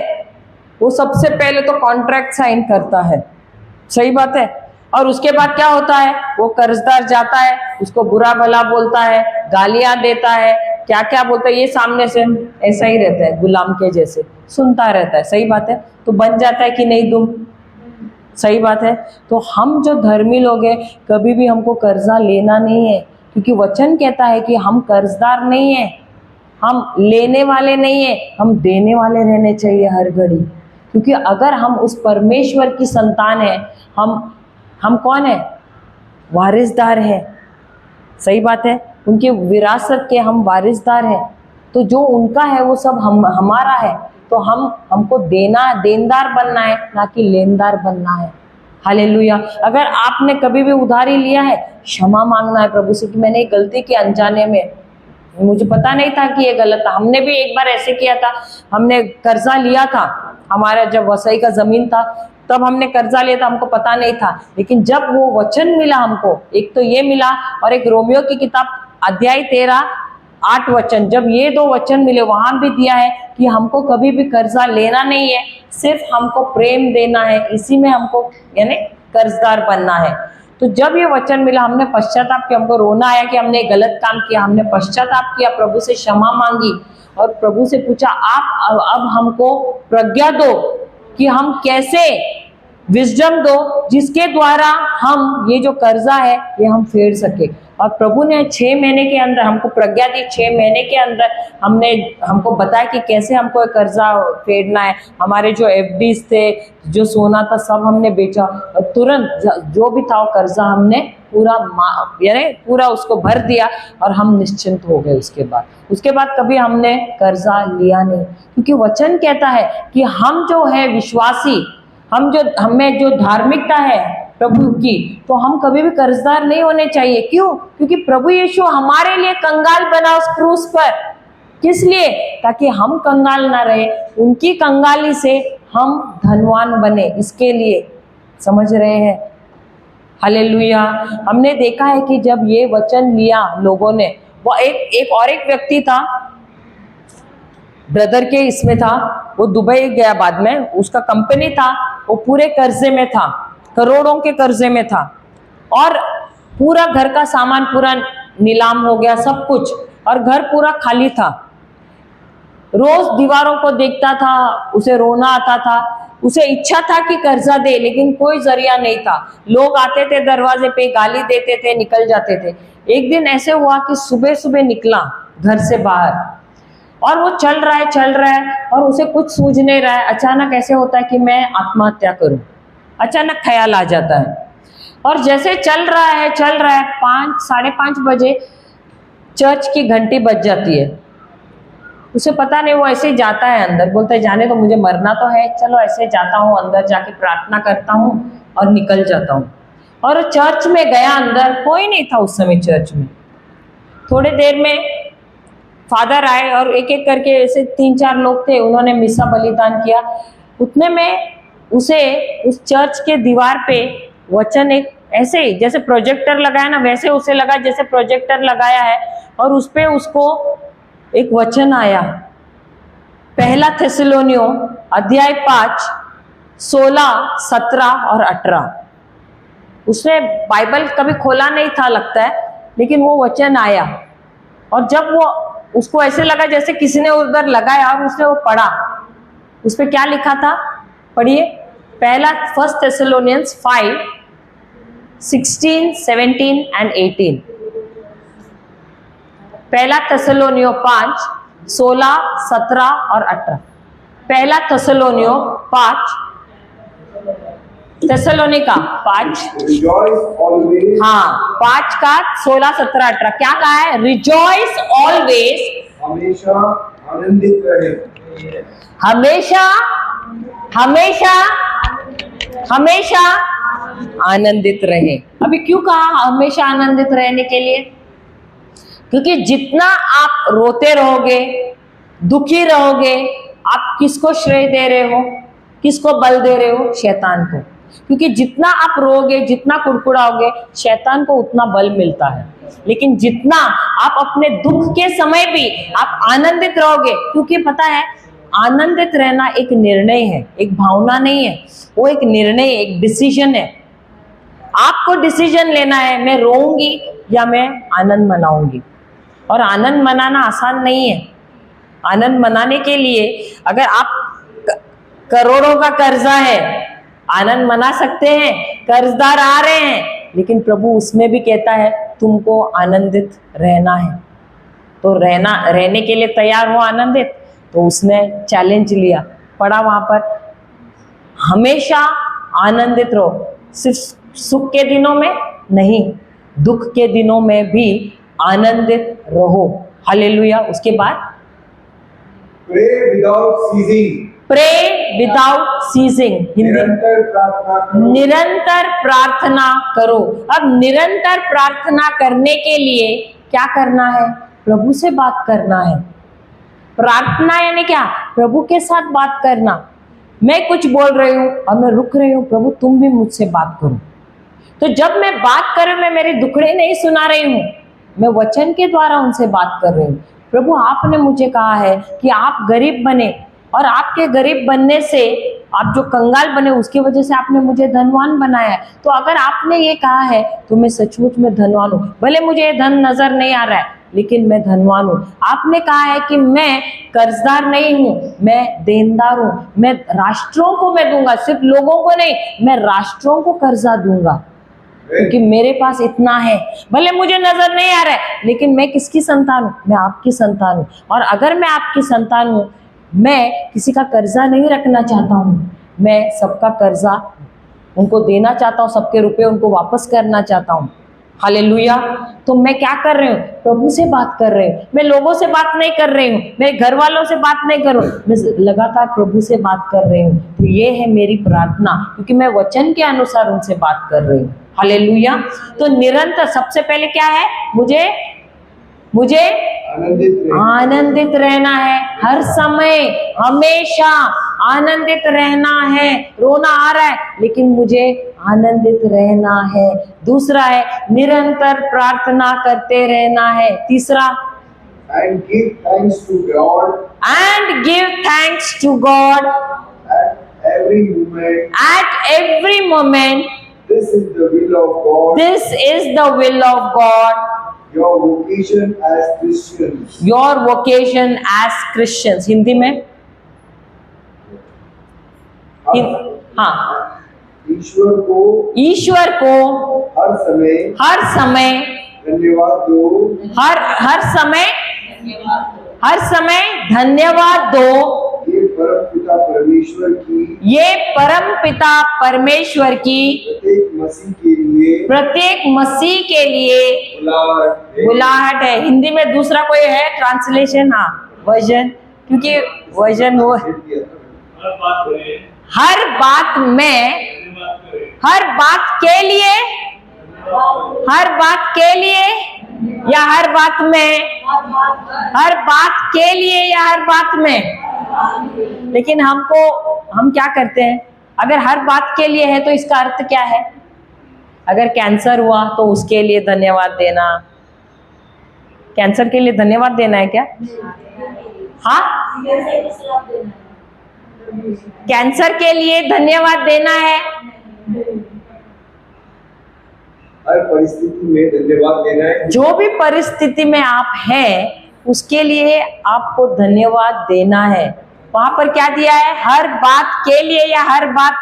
[SPEAKER 1] वो सबसे पहले तो कॉन्ट्रैक्ट साइन करता है। सही बात है। और उसके बाद क्या होता है? वो कर्जदार जाता है, उसको बुरा भला बोलता है, गालियां देता है, क्या क्या बोलता है, ये सामने से ऐसा ही रहता है, गुलाम के जैसे सुनता रहता है। सही बात है, तो बन जाता है कि नहीं तुम? सही बात है। तो हम जो धर्मी लोग हैं, कभी भी हमको कर्जा लेना नहीं है, क्योंकि वचन कहता है कि हम कर्जदार नहीं है, हम लेने वाले नहीं है, हम देने वाले रहने चाहिए हर घड़ी। क्योंकि अगर हम उस परमेश्वर की संतान है, हम कौन है? वारिसदार है। सही बात है, उनके विरासत के हम वारिसदार हैं। तो जो उनका है वो सब हमारा है। तो हमको देनदार बनना है, ना कि लेनदार बनना है। हालेलुया। अगर आपने कभी भी उधारी लिया है, क्षमा मांगना है प्रभु से कि मैंने ये गलती की अनजाने में, मुझे पता नहीं था कि ये गलत था। हमने भी एक बार ऐसे किया था, हमने कर्जा लिया था, हमारा जब वसई का जमीन था तब हमने कर्जा लिया था, हमको पता नहीं था। लेकिन जब वो वचन मिला हमको, एक तो ये मिला और एक रोमियो की किताब अध्याय 13 8 वचन, जब ये 2 वचन मिले वहां भी दिया है कि हमको कभी भी कर्जा लेना नहीं है, सिर्फ हमको प्रेम देना है, इसी में हमको यानी कर्जदार बनना है। तो जब ये वचन मिला, हमने पश्चाताप किया, हमको रोना आया कि हमने गलत काम किया, हमने पश्चाताप किया, प्रभु से क्षमा मांगी और प्रभु से पूछा आप अब हमको प्रज्ञा दो कि हम कैसे, विजडम दो जिसके द्वारा हम ये जो कर्जा है ये हम फेर सके। और प्रभु ने 6 महीने के अंदर हमको प्रज्ञा दी। 6 महीने के अंदर हमको बताया कि कैसे हमको कर्जा फेरना है। हमारे जो एफडीज थे, जो सोना था, सब हमने बेचा और तुरंत जो भी था वो कर्जा हमने पूरा उसको भर दिया और हम निश्चिंत हो गए। उसके बाद कभी हमने कर्जा लिया नहीं, क्योंकि वचन कहता है कि हम जो है विश्वासी, हमें जो धार्मिकता है प्रभु की, तो हम कभी भी कर्जदार नहीं होने चाहिए। क्यों? क्योंकि प्रभु यीशु हमारे लिए कंगाल बना उस क्रूस पर। किस लिए? ताकि हम कंगाल ना रहे, उनकी कंगाली से हम धनवान बने, इसके लिए। समझ रहे हैं? हालेलुया। हमने देखा है कि जब ये वचन लिया लोगों ने, वो एक व्यक्ति था, ब्रदर के इसमें था, वो दुबई गया बाद में, उसका कंपनी था, वो पूरे कर्जे में था, करोड़ों के कर्जे में था और पूरा घर का सामान पूरा नीलाम हो गया, सब कुछ, और घर पूरा खाली था। रोज दीवारों को देखता था, उसे रोना आता था, उसे इच्छा था कि कर्जा दे, लेकिन कोई जरिया नहीं था। लोग आते थे दरवाजे पे, गाली देते थे, निकल जाते थे। एक दिन ऐसे हुआ कि सुबह सुबह निकला घर से बाहर और वो चल रहा है और उसे कुछ सूझ नहीं रहा है। अचानक ऐसे होता है कि मैं आत्महत्या करूं, अचानक ख्याल आ जाता है। और जैसे चल रहा है 5 साढ़े 5 बजे चर्च की घंटी बज जाती है। उसे पता नहीं, वो ऐसे ही जाता है अंदर, बोलता है जाने तो, मुझे मरना तो है, चलो ऐसे जाता हूँ अंदर, जाके प्रार्थना करता हूँ और निकल जाता हूँ। और चर्च में गया, अंदर कोई नहीं था उस समय चर्च में। थोड़ी देर में फादर आए और एक एक करके ऐसे 3-4 लोग थे, उन्होंने मिसा बलिदान किया। उतने में उसे उस चर्च के दीवार पे वचन, एक ऐसे ही जैसे प्रोजेक्टर लगाया ना, वैसे उसे लगा जैसे प्रोजेक्टर लगाया है, और उस पे उसको एक वचन आया, 1 थिस्सलुनीयों अध्याय 5 16 17 और 18। उसने बाइबल कभी खोला नहीं था लगता है, लेकिन वो वचन आया और जब वो उसको ऐसे लगा जैसे किसी ने उधर लगाया और उसने वो पढ़ा। उस पे क्या लिखा था? पढ़िए, 1 थिस्सलुनीयंस 5 16 17 and 18। 1 थिस्सलुनीयों 5 16 17 और 18। 1 थिस्सलुनीयों 5 थिस्सलुनीका 5, हाँ 5 का 16 17 18 क्या कहा है? रिजॉइस ऑलवेज,
[SPEAKER 3] हमेशा आनंदित रहे,
[SPEAKER 1] हमेशा हमेशा हमेशा आनंदित रहे। अभी क्यों कहा हमेशा आनंदित रहने के लिए? क्योंकि जितना आप रोते रहोगे, दुखी रहोगे, आप किसको श्रेय दे रहे हो, किसको बल दे रहे हो? शैतान को। क्योंकि जितना आप रोगे, जितना कुड़कुड़ाओगे, शैतान को उतना बल मिलता है। लेकिन जितना आप अपने दुख के समय भी आप आनंदित रहोगे, क्योंकि पता है आनंदित रहना एक निर्णय है, एक भावना नहीं है, वो एक निर्णय, एक डिसीजन है। आपको डिसीजन लेना है, मैं रोऊंगी या मैं आनंद मनाऊंगी। और आनंद मनाना आसान नहीं है। आनंद मनाने के लिए अगर आप करोड़ों का कर्जा है, आनंद मना सकते हैं, कर्जदार आ रहे हैं, लेकिन प्रभु उसमें भी कहता है तुमको आनंदित रहना है। तो रहने के लिए तैयार हो आनंदित। तो उसने चैलेंज लिया, पढ़ा वहां पर, हमेशा आनंदित रहो, सिर्फ सुख के दिनों में नहीं, दुख के दिनों में भी आनंदित रहो। हालेलुया। उसके बाद
[SPEAKER 3] Pray without ceasing.
[SPEAKER 1] Pray without ceasing, Hindi
[SPEAKER 3] निरंतर प्रार्थना करो।
[SPEAKER 1] निरंतर प्रार्थना करो। अब निरंतर प्रार्थना करने के लिए क्या करना है? प्रभु से बात करना है। प्रार्थना यानी क्या? प्रभु के साथ बात करना। मैं कुछ बोल रही हूँ और मैं रुक रही हूँ, प्रभु तुम भी मुझसे बात करो। तो जब मैं बात कर रही हूँ, मैं मेरे दुखड़े नहीं सुना रही हूँ, मैं वचन के द्वारा उनसे बात कर रही हूँ। प्रभु आपने मुझे कहा है कि आप गरीब बने, और आपके गरीब बनने से, आप जो कंगाल बने उसकी वजह से आपने मुझे धनवान बनाया है। तो अगर आपने ये कहा है तो मैं सचमुच में धनवान हूँ। भले मुझे ये धन नजर नहीं आ रहा है, लेकिन मैं धनवान हूँ। आपने कहा है कि मैं कर्जदार नहीं हूँ, मैं देनदार हूँ। मैं राष्ट्रों को मैं दूंगा, सिर्फ लोगों को नहीं, मैं राष्ट्रों को कर्जा दूंगा, क्योंकि मेरे पास इतना है। भले मुझे नजर नहीं आ रहा है, लेकिन मैं किसकी संतान हूँ? मैं आपकी संतान हूँ। और अगर मैं आपकी संतान हूँ, मैं किसी का कर्जा नहीं रखना चाहता हूँ, मैं सबका कर्जा उनको देना चाहता हूँ, सबके रुपए उनको वापस करना चाहता हूँ। हालेलुया। तो मैं क्या कर रही हूँ? प्रभु से बात कर रही हूँ। मैं लोगों से बात नहीं कर रही हूँ, मेरे घर वालों से बात नहीं कर रही हूँ, मैं लगातार प्रभु से बात कर रही हूँ। तो ये है मेरी प्रार्थना, क्योंकि मैं वचन के अनुसार उनसे बात कर रही हूँ। हालेलुया। तो निरंतर सबसे पहले क्या है? मुझे आनंदित रहना है, हर समय हमेशा आनंदित रहना है। रोना आ रहा है, लेकिन मुझे आनंदित रहना है। दूसरा है निरंतर प्रार्थना करते रहना है। तीसरा,
[SPEAKER 3] And give thanks to God
[SPEAKER 1] and give thanks to God
[SPEAKER 3] at every moment.
[SPEAKER 1] at every moment.
[SPEAKER 3] This is the will of God.
[SPEAKER 1] This is the will of God.
[SPEAKER 3] Your vocation as Christians.
[SPEAKER 1] Your vocation as Christians. Hindi में हाँ, ईश्वर को हर समय
[SPEAKER 3] धन्यवाद दो।
[SPEAKER 1] हर समय धन्यवाद दो।
[SPEAKER 3] ये परम पिता परमेश्वर की प्रत्येक मसीह के लिए
[SPEAKER 1] बुलाहट है। हिंदी में दूसरा कोई है ट्रांसलेशन? हाँ, वर्जन, क्योंकि वर्जन वो हर बात के लिए या हर बात में। लेकिन हम क्या करते हैं? अगर हर बात के लिए है तो इसका अर्थ क्या है? अगर कैंसर हुआ तो उसके लिए धन्यवाद देना। कैंसर के लिए धन्यवाद देना है क्या? हाँ, कैंसर के लिए धन्यवाद देना है।
[SPEAKER 3] हर परिस्थिति में धन्यवाद देना है।
[SPEAKER 1] जो भी परिस्थिति में आप हैं उसके लिए आपको धन्यवाद देना है। वहां पर क्या दिया है? हर बात के लिए या हर बात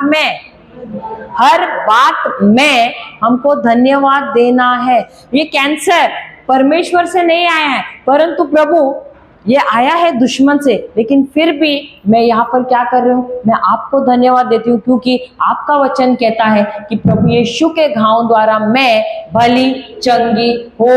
[SPEAKER 1] में हमको धन्यवाद देना है। ये कैंसर परमेश्वर से नहीं आया है, परंतु प्रभु ये आया है दुश्मन से, लेकिन फिर भी मैं यहाँ पर क्या कर रही हूँ? मैं आपको धन्यवाद देती हूँ, क्योंकि आपका वचन कहता है कि प्रभु यीशु के घाव द्वारा मैं भली चंगी हो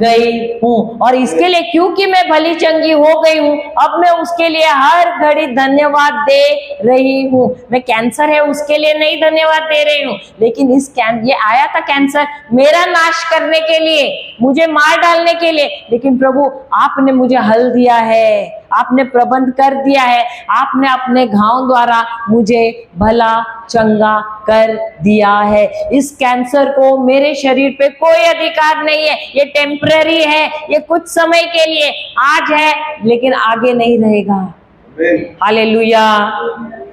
[SPEAKER 1] गई हूँ। और इसके लिए, क्योंकि मैं भली चंगी हो गई हूँ, अब मैं उसके लिए हर घड़ी धन्यवाद दे रही हूँ। मैं कैंसर है उसके लिए नहीं धन्यवाद दे रही हूँ, लेकिन ये आया था कैंसर मेरा नाश करने के लिए, मुझे मार डालने के लिए, लेकिन प्रभु आपने मुझे हल दिया है, आपने प्रबंध कर दिया है, आपने अपने घाव द्वारा मुझे भला चंगा कर दिया है। इस कैंसर को मेरे शरीर पे कोई अधिकार नहीं है। ये टेम्पररी है, ये कुछ समय के लिए आज है, लेकिन आगे नहीं रहेगा। हालेलुया।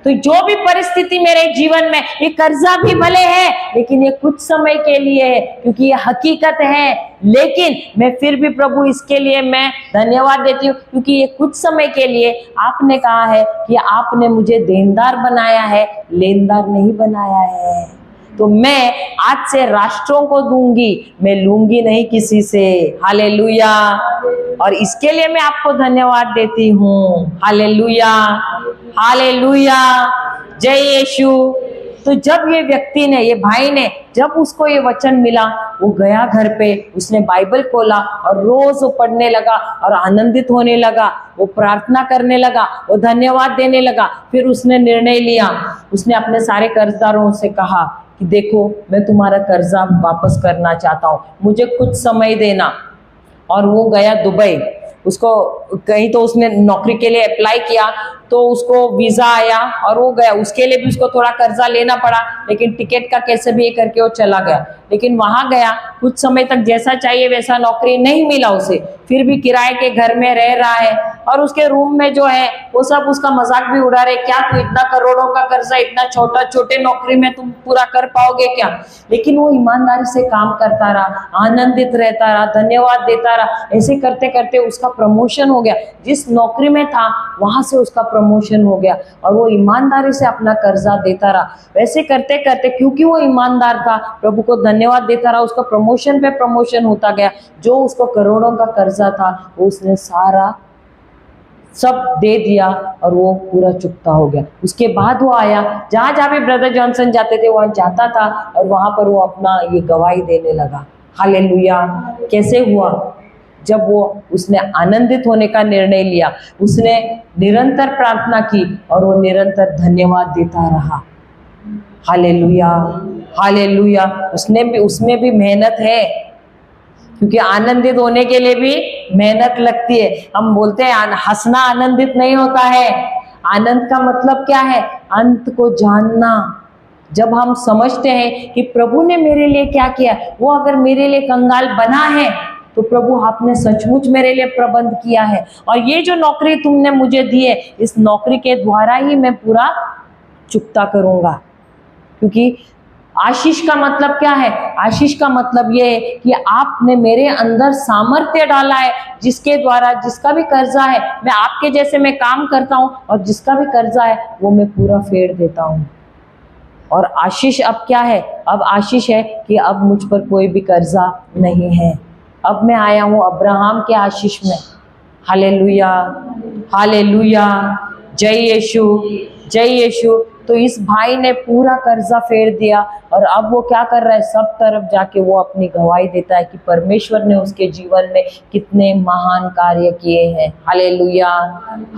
[SPEAKER 1] तो जो भी परिस्थिति मेरे जीवन में, ये कर्जा भी भले है लेकिन ये कुछ समय के लिए है, क्योंकि ये हकीकत है। लेकिन मैं फिर भी प्रभु इसके लिए मैं धन्यवाद देती हूँ, क्योंकि ये कुछ समय के लिए आपने कहा है कि आपने मुझे देनदार बनाया है, लेनदार नहीं बनाया है। तो मैं आज से राष्ट्रों को दूंगी, मैं लूंगी नहीं किसी से। हालेलुया। और इसके लिए मैं आपको धन्यवाद देती हूँ। हालेलुया, हालेलुया, जय यीशु। तो जब ये व्यक्ति ने, ये भाई ने, जब उसको ये वचन मिला, वो गया घर पे, उसने बाइबल खोला और रोज वो पढ़ने लगा और आनंदित होने लगा, वो प्रार्थना करने लगा, वो धन्यवाद देने लगा। फिर उसने निर्णय लिया, उसने अपने सारे कर्जदारों से कहा कि देखो, मैं तुम्हारा कर्जा वापस करना चाहता हूँ, मुझे कुछ समय देना। और वो गया दुबई, उसको कहीं तो उसने नौकरी के लिए अप्लाई किया, तो उसको वीजा आया और वो गया। उसके लिए भी उसको थोड़ा कर्जा लेना पड़ा, लेकिन टिकट का कैसे भी करके वो चला गया। लेकिन वहां गया, कुछ समय तक जैसा चाहिए वैसा नौकरी नहीं मिला उसे, फिर भी किराए के घर में रह रहा है। और उसके रूम में जो है वो सब उसका मजाक भी उड़ा रहे, क्या तू इतना करोड़ों का कर्जा इतना छोटे नौकरी में तुम पूरा कर पाओगे क्या। लेकिन वो ईमानदारी से काम करता रहा, आनंदित रहता रहा, धन्यवाद देता रहा। ऐसे करते करते उसका प्रमोशन हो गया, जिस नौकरी में था वहां से उसका प्रमोशन हो गया, और वो ईमानदारी से अपना कर्जा देता रहा। वैसे करते करते, क्योंकि वो ईमानदार था, प्रभु को धन्यवाद देता रहा, उसका प्रमोशन पे प्रमोशन होता गया। जो उसको करोड़ों का कर्जा था वो उसने सारा सब दे दिया और वो पूरा चुकता हो गया। उसके बाद वो आया, जहां जहां भी ब्रदर जॉनसन जाते थे वहां जाता था और वहां पर वो अपना ये गवाही देने लगा। हालेलुया। कैसे हुआ? जब वो उसने आनंदित होने का निर्णय लिया, उसने निरंतर प्रार्थना की और वो निरंतर धन्यवाद देता रहा। Hallelujah, hallelujah. उसमें भी मेहनत है, क्योंकि आनंदित होने के लिए भी मेहनत लगती है। हम बोलते हैं हंसना आनंदित नहीं होता है। आनंद का मतलब क्या है? अंत को जानना। जब हम समझते हैं कि प्रभु ने मेरे लिए क्या किया, वो अगर मेरे लिए कंगाल बना है तो प्रभु आपने सचमुच मेरे लिए प्रबंध किया है, और ये जो नौकरी तुमने मुझे दी है, इस नौकरी के द्वारा ही मैं पूरा चुकता करूंगा। क्योंकि आशीष का मतलब क्या है? आशीष का मतलब ये है कि आपने मेरे अंदर सामर्थ्य डाला है, जिसके द्वारा जिसका भी कर्जा है, मैं आपके जैसे मैं काम करता हूं, और जिसका भी कर्जा है वो मैं पूरा फेर देता हूं। और आशीष अब क्या है? अब आशीष है कि अब मुझ पर कोई भी कर्जा नहीं है। अब मैं आया हूं अब्राहम के आशीष में। हालेलुया, हालेलुया, जय यीशु, जय यीशु। तो इस भाई ने पूरा कर्जा फेर दिया, और अब वो क्या कर रहा है? सब तरफ जाके वो अपनी गवाही देता है कि परमेश्वर ने उसके जीवन में कितने महान कार्य किए हैं। Hallelujah,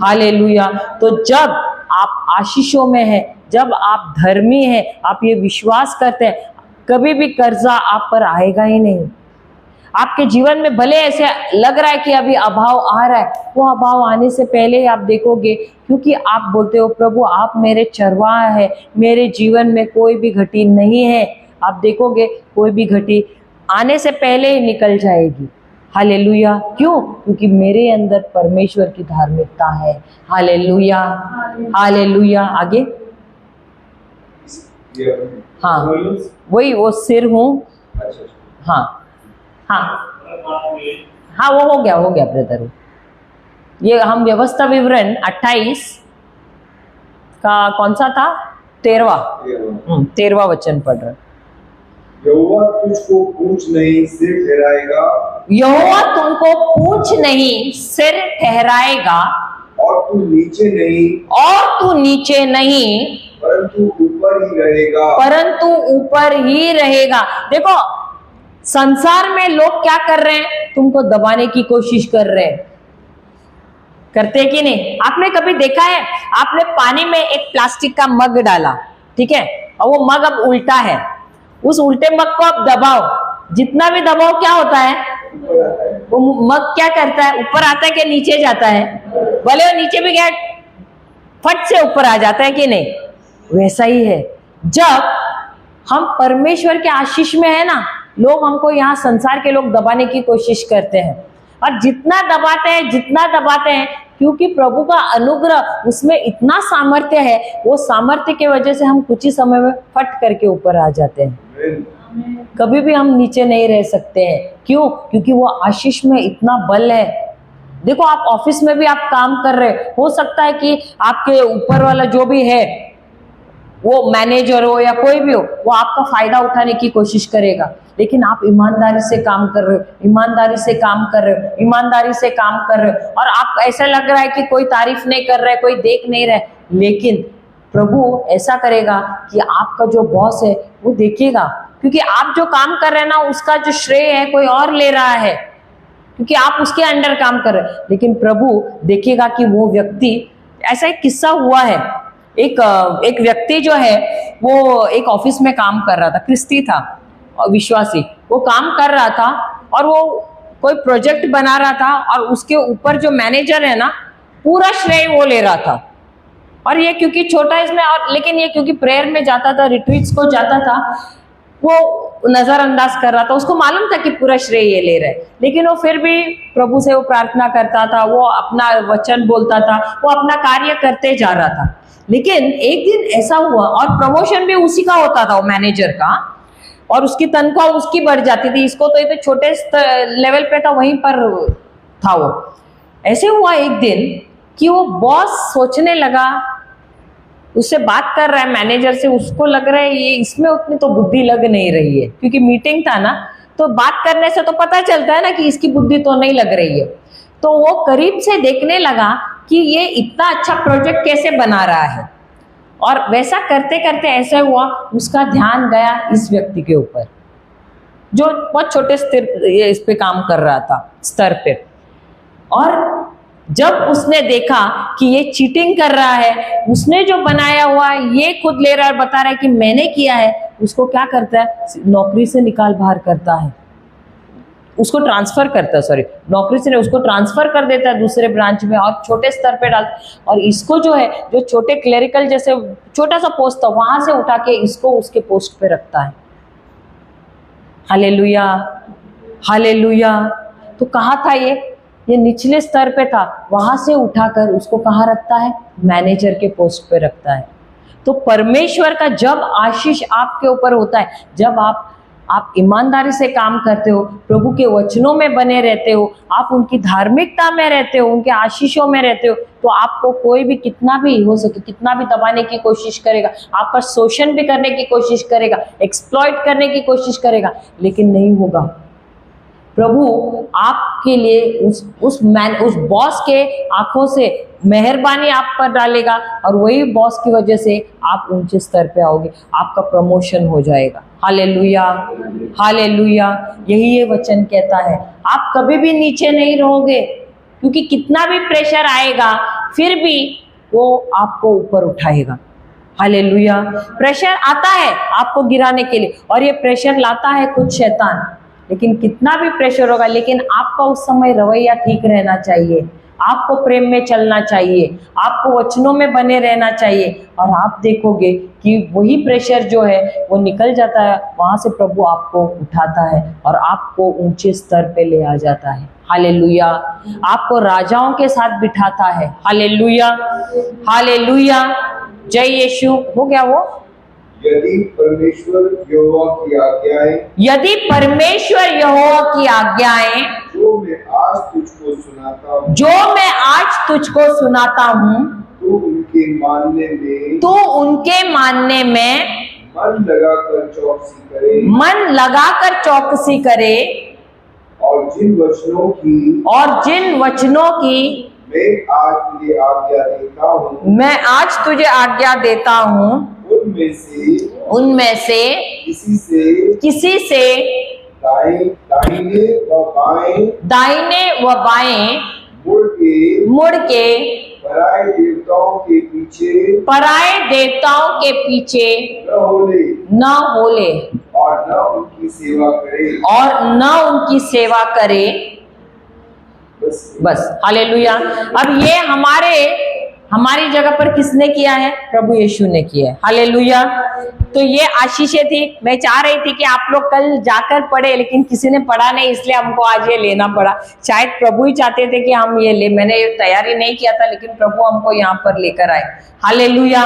[SPEAKER 1] hallelujah. तो जब आप आशीषों में हैं, जब आप धर्मी हैं, आप ये विश्वास करते हैं, कभी भी कर्जा आप पर आएगा ही नहीं। आपके जीवन में भले ऐसे लग रहा है कि अभी अभाव आ रहा है, वो अभाव आने से पहले ही आप देखोगे, क्योंकि आप बोलते हो प्रभु आप मेरे चरवाहा है, मेरे जीवन में कोई भी घटी नहीं है। आप देखोगे कोई भी घटी आने से पहले ही निकल जाएगी। हालेलुया। क्यों? क्योंकि मेरे अंदर परमेश्वर की धार्मिकता है। Hallelujah, hallelujah. आगे, हाँ वही वो सिर हूँ। हाँ हाँ हाँ, वो हो गया ब्रदर। ये हम व्यवस्था विवरण 28 का कौन सा था? 13वां वचन पढ़ रहे।
[SPEAKER 3] यहोवा तुझको पूंछ नहीं सिर ठहराएगा,
[SPEAKER 1] यहोवा तुमको पूंछ नहीं सिर ठहराएगा,
[SPEAKER 3] और तू नीचे नहीं,
[SPEAKER 1] और तू नीचे नहीं,
[SPEAKER 3] परंतु ऊपर ही रहेगा,
[SPEAKER 1] परंतु ऊपर ही रहेगा। देखो, संसार में लोग क्या कर रहे हैं? तुमको दबाने की कोशिश कर रहे हैं। करते हैं कि नहीं? आपने कभी देखा है? आपने पानी में एक प्लास्टिक का मग डाला, ठीक है, और वो मग अब उल्टा है। उस उल्टे मग को आप दबाओ, जितना भी दबाओ क्या होता है? वो मग क्या करता है? ऊपर आता है कि नीचे जाता है? भले वो नीचे भी गया, फट से ऊपर आ जाता है कि नहीं? वैसा ही है, जब हम परमेश्वर के आशीष में है ना, लोग हमको यहाँ संसार के लोग दबाने की कोशिश करते हैं, और जितना दबाते हैं क्योंकि प्रभु का अनुग्रह उसमें इतना सामर्थ्य है, वो सामर्थ्य के वजह से हम कुछ ही समय में फट करके ऊपर आ जाते हैं।
[SPEAKER 3] Amen.
[SPEAKER 1] कभी भी हम नीचे नहीं रह सकते हैं। क्यों? क्योंकि वो आशीष में इतना बल है। देखो, आप ऑफिस में भी आप काम कर रहे हो सकता है कि आपके ऊपर वाला जो भी है, वो मैनेजर हो या कोई भी हो, वो आपका फायदा उठाने की कोशिश करेगा, लेकिन आप ईमानदारी से काम कर रहे हो, ईमानदारी से काम कर रहे हो, ईमानदारी से काम कर रहे हो, और आप ऐसा लग रहा है कि कोई तारीफ नहीं कर रहा है, कोई देख नहीं रहा है, लेकिन प्रभु ऐसा करेगा कि आपका जो बॉस है वो देखेगा, क्योंकि आप जो काम कर रहे हैं ना, उसका जो श्रेय है कोई और ले रहा है, क्योंकि आप उसके अंडर काम कर रहे हैं, लेकिन प्रभु देखेगा कि वो व्यक्ति, ऐसा एक किस्सा हुआ है, एक व्यक्ति जो है वो एक ऑफिस में काम कर रहा था, क्रिस्ती था, विश्वासी, वो काम कर रहा था और वो कोई प्रोजेक्ट बना रहा था, और उसके ऊपर जो मैनेजर है ना, पूरा श्रेय वो ले रहा था। और ये क्योंकि छोटा इसमें, और लेकिन ये क्योंकि प्रेयर में जाता था, रिट्रीट्स को जाता था, वो नजरअंदाज कर रहा था, उसको मालूम था कि पूरा श्रेय ये ले रहा है, लेकिन वो फिर भी प्रभु से वो प्रार्थना करता था, वो अपना वचन बोलता था, वो अपना कार्य करते जा रहा था। लेकिन एक दिन ऐसा हुआ, और प्रमोशन भी उसी का होता था, वो मैनेजर का, और उसकी तनख्वाह उसकी बढ़ जाती थी, इसको तो ये तो छोटे लेवल पे था, वहीं पर था वो। ऐसे हुआ एक दिन कि वो बॉस सोचने लगा, उससे बात कर रहा है मैनेजर से, उसको लग रहा है ये इसमें उतनी तो बुद्धि लग नहीं रही है, क्योंकि मीटिंग था ना, तो बात करने से तो पता चलता है ना कि इसकी बुद्धि तो नहीं लग रही है। तो वो करीब से देखने लगा कि ये इतना अच्छा प्रोजेक्ट कैसे बना रहा है, और वैसा करते करते ऐसा हुआ, उसका ध्यान गया इस व्यक्ति के ऊपर, जो बहुत छोटे इस पे काम कर रहा था, स्तर पे। और जब उसने देखा कि ये चीटिंग कर रहा है, उसने जो बनाया हुआ ये खुद ले रहा है, बता रहा है कि मैंने किया है, उसको क्या करता है, नौकरी से निकाल बाहर करता है, उसको ट्रांसफर करता है, सॉरी, नौकरी से नहीं, उसको ट्रांसफर कर देता है दूसरे ब्रांच में, और छोटे स्तर पे डालता है, और इसको जो है, जो छोटे क्लेरिकल जैसे छोटा सा पोस्ट था, वहां से उठा के इसको उसके पोस्ट पे रखता है। Hallelujah, hallelujah. तो कहाँ था ये निचले स्तर पे था, वहां से उठाकर उसको कहाँ रखता है, मैनेजर के पोस्ट पे रखता है। तो परमेश्वर का जब आशीष आपके ऊपर होता है, जब आप ईमानदारी से काम करते हो, प्रभु के वचनों में बने रहते हो, आप उनकी धार्मिकता में रहते हो, उनके आशीषों में रहते हो, तो आपको कोई भी कितना भी हो सके, कितना भी दबाने की कोशिश करेगा, आपका शोषण भी करने की कोशिश करेगा, एक्सप्लॉइट करने की कोशिश करेगा, लेकिन नहीं होगा। प्रभु आपके लिए उस बॉस के आंखों से मेहरबानी आप पर डालेगा, और वही बॉस की वजह से आप ऊंचे स्तर पे आओगे, आपका प्रमोशन हो जाएगा। Hallelujah, hallelujah. यही ये वचन कहता है, आप कभी भी नीचे नहीं रहोगे, क्योंकि कितना भी प्रेशर आएगा फिर भी वो आपको ऊपर उठाएगा। हालेलुया। प्रेशर आता है आपको गिराने के लिए, और ये प्रेशर लाता है खुद शैतान, लेकिन कितना भी प्रेशर होगा, लेकिन आपका उस समय रवैया ठीक रहना चाहिए, आपको प्रेम में चलना चाहिए, आपको वचनों में बने रहना चाहिए, और आप देखोगे कि वही प्रेशर जो है वो निकल जाता है, वहां से प्रभु आपको उठाता है और आपको ऊंचे स्तर पे ले आ जाता है। हालेलुया। आपको राजाओं के साथ बिठाता है। Hallelujah, hallelujah. जय यीशु। हो गया वो।
[SPEAKER 3] यदि परमेश्वर यहोवा की आज्ञाएं,
[SPEAKER 1] यदि परमेश्वर यहोवा की आज्ञाएं,
[SPEAKER 3] जो मैं आज तुझको सुनाता हूँ,
[SPEAKER 1] जो मैं आज तुझको सुनाता हूँ,
[SPEAKER 3] तो उनके मानने में,
[SPEAKER 1] तो उनके मानने में
[SPEAKER 3] मन लगाकर चौकसी करे,
[SPEAKER 1] मन लगाकर चौकसी करे,
[SPEAKER 3] और जिन वचनों की मैं आज तुझे आज्ञा देता हूँ,
[SPEAKER 1] मैं आज तुझे आज्ञा देता हूँ, उनमें से किसी से दाहिने व बाएं मुड़ के
[SPEAKER 3] पराए देवताओं के पीछे
[SPEAKER 1] न होले
[SPEAKER 3] और न
[SPEAKER 1] उनकी सेवा करे। बस। हालेलुया। अब ये हमारी जगह पर किसने किया है? प्रभु यीशु ने किया है। हालेलुया।
[SPEAKER 2] तो ये आशीषें थी। मैं चाह रही थी कि आप लोग कल जाकर पढ़े, लेकिन किसी ने पढ़ा नहीं, इसलिए हमको आज ये लेना पड़ा। शायद प्रभु ही चाहते थे कि हम ये ले, मैंने ये तैयारी नहीं किया था, लेकिन प्रभु हमको यहाँ पर लेकर आए। हालेलुया।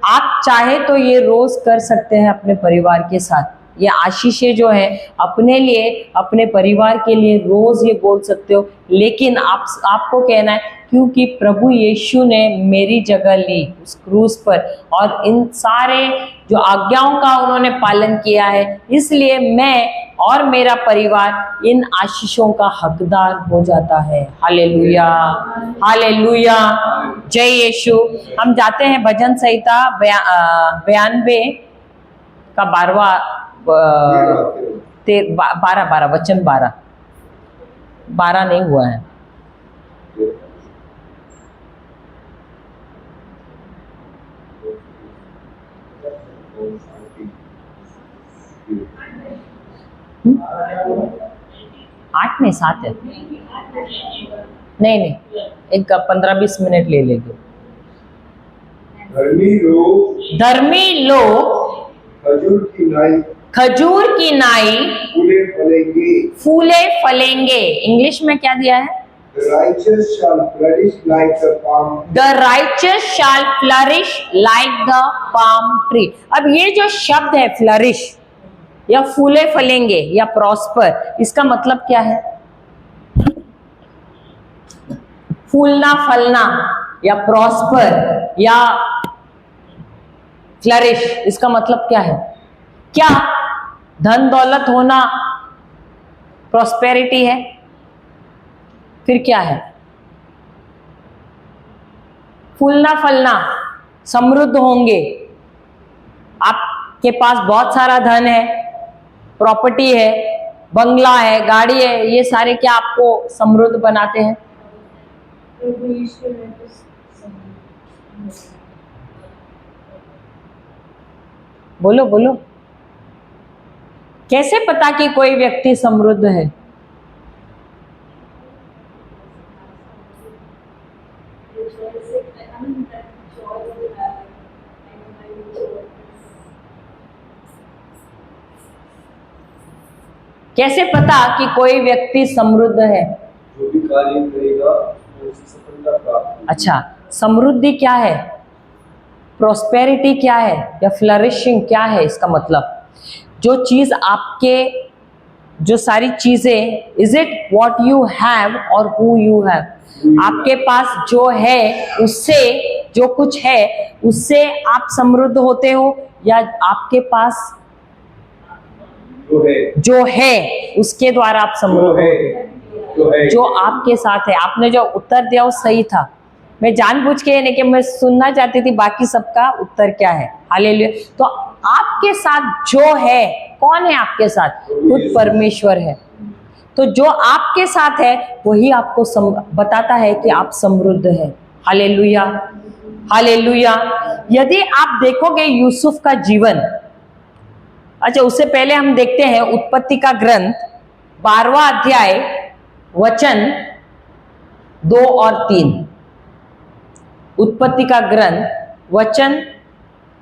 [SPEAKER 2] आप चाहे तो ये रोज कर सकते हैं अपने परिवार के साथ। ये आशीषें जो है अपने लिए, अपने परिवार के लिए रोज ये बोल सकते हो, लेकिन आपको कहना है क्योंकि प्रभु यीशु ने मेरी जगह ली उस क्रूस पर और इन सारे जो आज्ञाओं का उन्होंने पालन किया है, इसलिए मैं और मेरा परिवार इन आशीषों का हकदार हो जाता है। हालेलुया, हालेलुया, जय यीशु। हम जाते हैं भजन संहिता 92 का 12 वचन 12 नहीं हुआ है। आठ में 7 है। नहीं, एक 15-20 मिनट ले लेंगे। धर्मी लोग खजूर की नाई फूले फलेंगे। इंग्लिश में क्या दिया है? The righteous shall flourish like the palm tree. अब ये जो शब्द है फ्लरिश या फूले फलेंगे या प्रॉस्पर, इसका मतलब क्या है? फूलना फलना या प्रॉस्पर या फ्लरिश, इसका मतलब क्या है? क्या धन दौलत होना प्रॉस्पेरिटी है? फिर क्या है? फूलना फलना, समृद्ध होंगे, आपके पास बहुत सारा धन है, प्रॉपर्टी है, बंगला है, गाड़ी है, ये सारे क्या आपको समृद्ध बनाते हैं? बोलो बोलो, कैसे पता कि कोई व्यक्ति समृद्ध है? कैसे पता कि कोई व्यक्ति समृद्ध है?
[SPEAKER 3] जो भी कार्य करेगा उसकी सफलता प्राप्त।
[SPEAKER 2] अच्छा, समृद्धि क्या है? प्रोस्पेरिटी क्या है? या फ्लरिशिंग क्या है? इसका मतलब जो चीज आपके, जो सारी चीजें, is it what you have और हु यू हैव? आपके पास जो है उससे, जो कुछ है उससे आप समृद्ध होते हो, या आपके पास जो है उसके द्वारा आप समृद्ध होते हो? जो आपके साथ है। आपने जो उत्तर दिया वो सही था। मैं जानबूझ के नहीं कि मैं सुनना चाहती थी बाकी सबका उत्तर क्या है। हालेलुया। तो आपके साथ जो है, कौन है आपके साथ? खुद परमेश्वर है। तो जो आपके साथ है वही आपको बताता है कि आप समृद्ध है। Hallelujah, hallelujah. यदि आप देखोगे यूसुफ का जीवन, अच्छा उससे पहले हम देखते हैं उत्पत्ति का ग्रंथ 12वां अध्याय वचन 2 और 3। उत्पत्ति का ग्रंथ वचन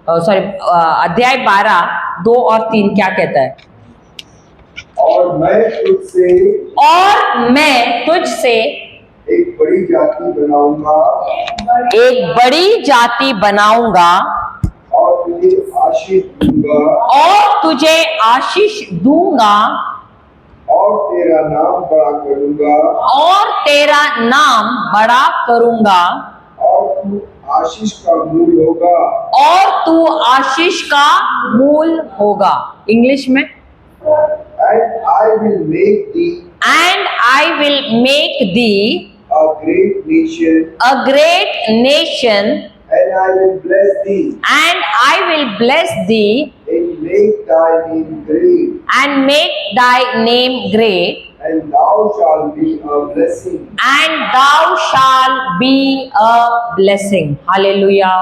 [SPEAKER 2] अध्याय 12 2 और 3 क्या कहता है?
[SPEAKER 3] और मैं तुझसे एक बड़ी जाति बनाऊंगा,
[SPEAKER 2] एक बड़ी जाति बनाऊंगा
[SPEAKER 3] और तुझे आशीष दूंगा,
[SPEAKER 2] और तुझे आशीष दूंगा,
[SPEAKER 3] और तेरा नाम बड़ा करूंगा,
[SPEAKER 2] और तेरा नाम बड़ा करूंगा,
[SPEAKER 3] और तू आशीष का मूल होगा,
[SPEAKER 2] और तू आशीष का मूल होगा। इंग्लिश में,
[SPEAKER 3] and I will make thee a great nation, and I will bless thee, and make thy name great, and thou shalt be a blessing.
[SPEAKER 2] Hallelujah.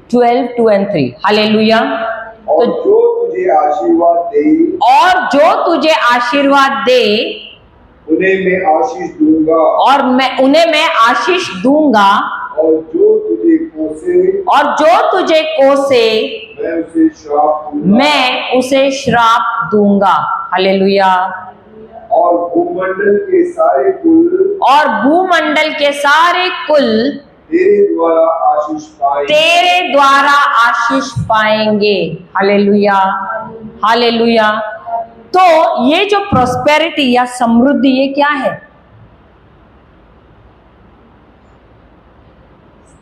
[SPEAKER 2] 12, 2 and 3. Hallelujah.
[SPEAKER 3] और जो तुझे आशीर्वाद दे, उन्हें मैं आशीष दूंगा,
[SPEAKER 2] और उन्हें मैं आशीष दूंगा,
[SPEAKER 3] और जो तुझे तुझे कोसे
[SPEAKER 2] और जो तुझे कोसे
[SPEAKER 3] मैं उसे श्राप दूंगा,
[SPEAKER 2] मैं उसे श्राप दूंगा। हालेलुया।
[SPEAKER 3] और भूमंडल के सारे कुल
[SPEAKER 2] और भूमंडल के सारे कुल
[SPEAKER 3] तेरे द्वारा आशीष पाएंगे।
[SPEAKER 2] तेरे द्वारा आशीष पाएंगे। Hallelujah, hallelujah. तो ये जो प्रॉस्पेरिटी या समृद्धि, ये क्या है?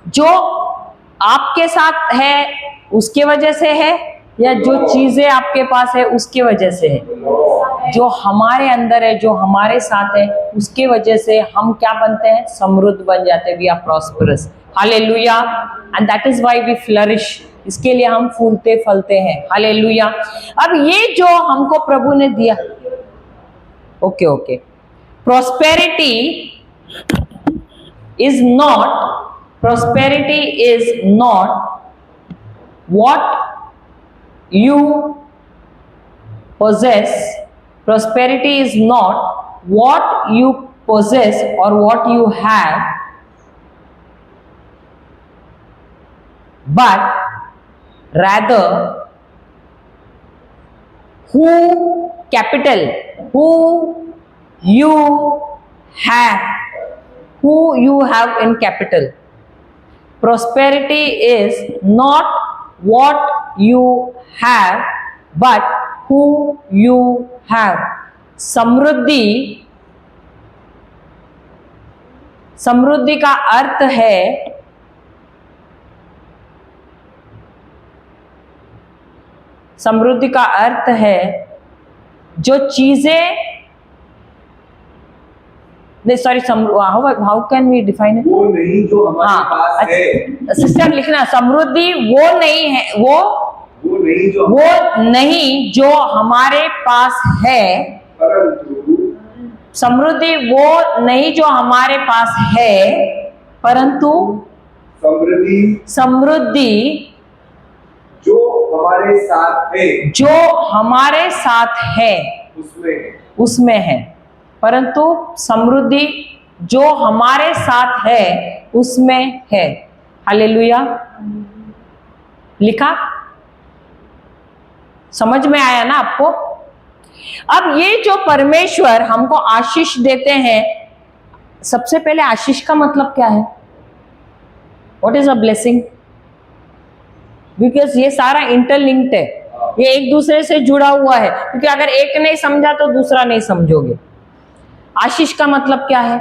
[SPEAKER 2] जो आपके साथ है उसके वजह से है, या जो चीजें आपके पास है उसके वजह से है? जो हमारे अंदर है, जो हमारे साथ है, उसके वजह से हम क्या बनते हैं? समृद्ध बन जाते हैं। We are prosperous. Hallelujah. And that is why we flourish. इसके लिए हम फूलते फलते हैं। हालेलुया। अब ये जो हमको प्रभु ने दिया, okay okay, prosperity is not what you possess. Prosperity is not what you possess or what you have, but rather who you have in capital. Prosperity is not what you have but who you have. समृद्धि का अर्थ है जो चीजें, नहीं sorry, how can we define it?
[SPEAKER 3] वो नहीं जो हमारे पास है।
[SPEAKER 2] सिस्टर लिखना, समृद्धि वो नहीं है, वो नहीं जो हमारे पास है,
[SPEAKER 3] परंतु
[SPEAKER 2] समृद्धि वो नहीं जो हमारे पास है, परंतु समृद्धि
[SPEAKER 3] जो हमारे साथ है
[SPEAKER 2] उसमें है। परंतु समृद्धि जो हमारे साथ है उसमें है। हालेलुया। लिखा? समझ में आया ना आपको? अब ये जो परमेश्वर हमको आशीष देते हैं, सबसे पहले आशीष का मतलब क्या है? What is a blessing? Because ये सारा इंटरलिंक्ड है, ये एक दूसरे से जुड़ा हुआ है, क्योंकि अगर एक नहीं समझा तो दूसरा नहीं समझोगे। आशीष का मतलब क्या है?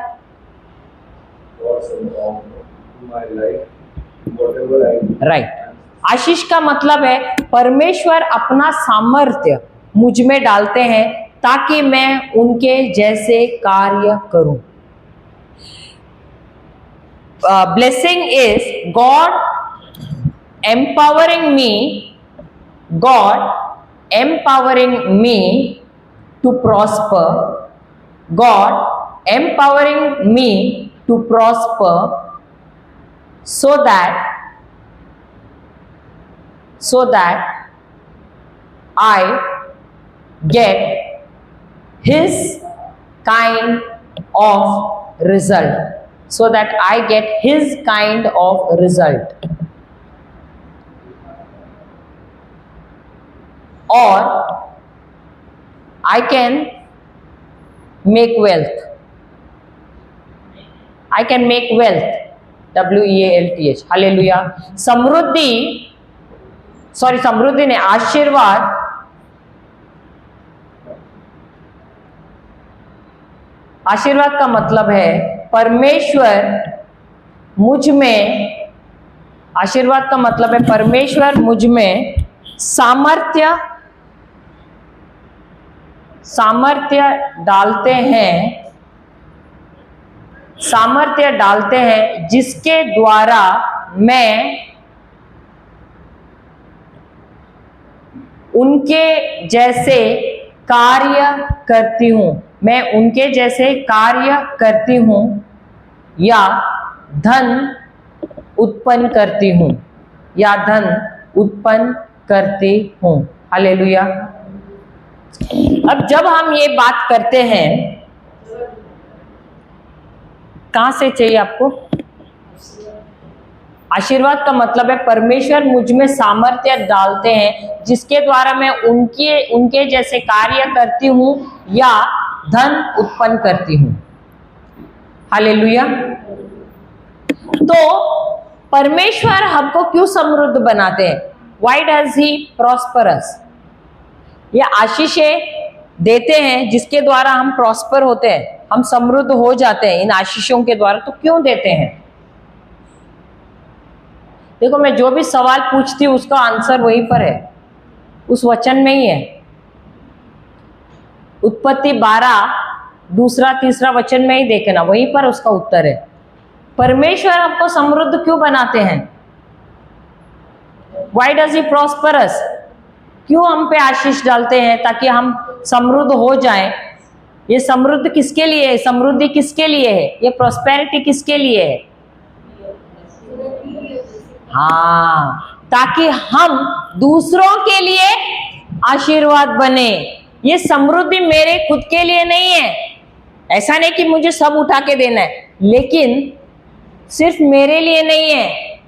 [SPEAKER 2] राइट। आशीष का मतलब है परमेश्वर अपना सामर्थ्य मुझ में डालते हैं ताकि मैं उनके जैसे कार्य करूं। Blessing is God empowering me to prosper, God empowering me to prosper so that I get his kind of result, or I can make wealth. WEALTH. Hallelujah. समृद्धि ने आशीर्वाद का मतलब है परमेश्वर मुझ में, आशीर्वाद का मतलब है परमेश्वर मुझ में सामर्थ्य डालते हैं जिसके द्वारा मैं उनके जैसे कार्य करती हूं या धन उत्पन्न करती हूं। हालेलुया। अब जब हम ये बात करते हैं, कहां से चाहिए आपको?
[SPEAKER 1] आशीर्वाद का मतलब है परमेश्वर मुझ में सामर्थ्य डालते हैं जिसके द्वारा मैं उनके जैसे कार्य करती हूँ या धन उत्पन्न करती हूँ। हालेलुया। तो परमेश्वर हमको क्यों समृद्ध बनाते हैं? Why does he prosper us? ये आशीषें देते हैं जिसके द्वारा हम प्रॉस्पर होते हैं, हम समृद्ध हो जाते हैं इन आशीषों के द्वारा। तो क्यों देते हैं? देखो, मैं जो भी सवाल पूछती हूँ उसका आंसर वहीं पर है, उस वचन में ही है। उत्पत्ति 12 दूसरा तीसरा वचन में ही देखना, वहीं पर उसका उत्तर है। परमेश्वर हमको समृद्ध क्यों बनाते हैं? Why does he prosper us? क्यों हम पे आशीष डालते हैं? ताकि हम समृद्ध हो जाएं। ये समृद्ध किसके लिए है? समृद्धि किसके लिए है? ये प्रॉस्पेरिटी किसके लिए है? हाँ, ताकि हम दूसरों के लिए आशीर्वाद बने। ये समृद्धि मेरे खुद के लिए नहीं है। ऐसा नहीं कि मुझे सब उठा के देना है, लेकिन सिर्फ मेरे लिए नहीं है।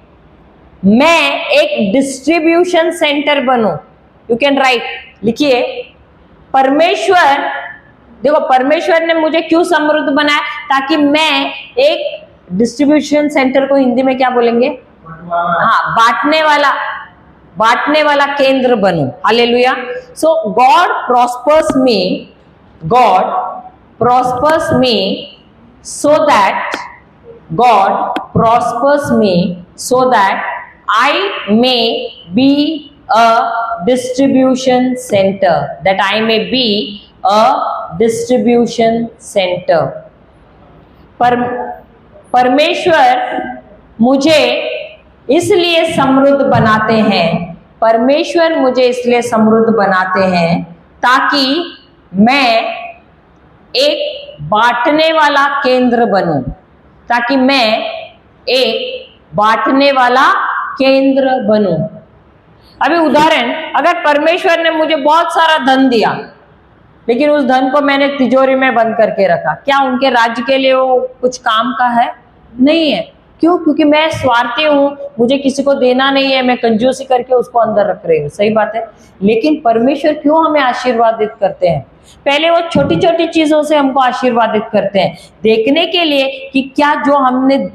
[SPEAKER 1] मैं एक डिस्ट्रीब्यूशन सेंटर बनूं। यू कैन राइट, लिखिए, परमेश्वर, देखो परमेश्वर ने मुझे क्यों समृद्ध बनाया? ताकि मैं एक डिस्ट्रीब्यूशन सेंटर को हिंदी में क्या बोलेंगे? हाँ, बांटने वाला केंद्र बनूं। Hallelujah. So God prospers me so that I may be a distribution center, परमेश्वर मुझे इसलिए समृद्ध बनाते हैं ताकि मैं एक बांटने वाला केंद्र बनूं, अभी उदाहरण, अगर परमेश्वर ने मुझे बहुत सारा धन दिया लेकिन उस धन को मैंने तिजोरी में बंद करके रखा, क्या उनके राज्य के लिए वो कुछ काम का है? नहीं है। क्यों? क्योंकि मैं स्वार्थी हूं, मुझे किसी को देना नहीं है, मैं कंजूसी करके उसको अंदर रख रही हूँ। सही बात है। लेकिन परमेश्वर क्यों हमें आशीर्वादित करते हैं? पहले वो छोटी छोटी चीजों से हमको आशीर्वादित करते हैं, देखने के लिए कि क्या जो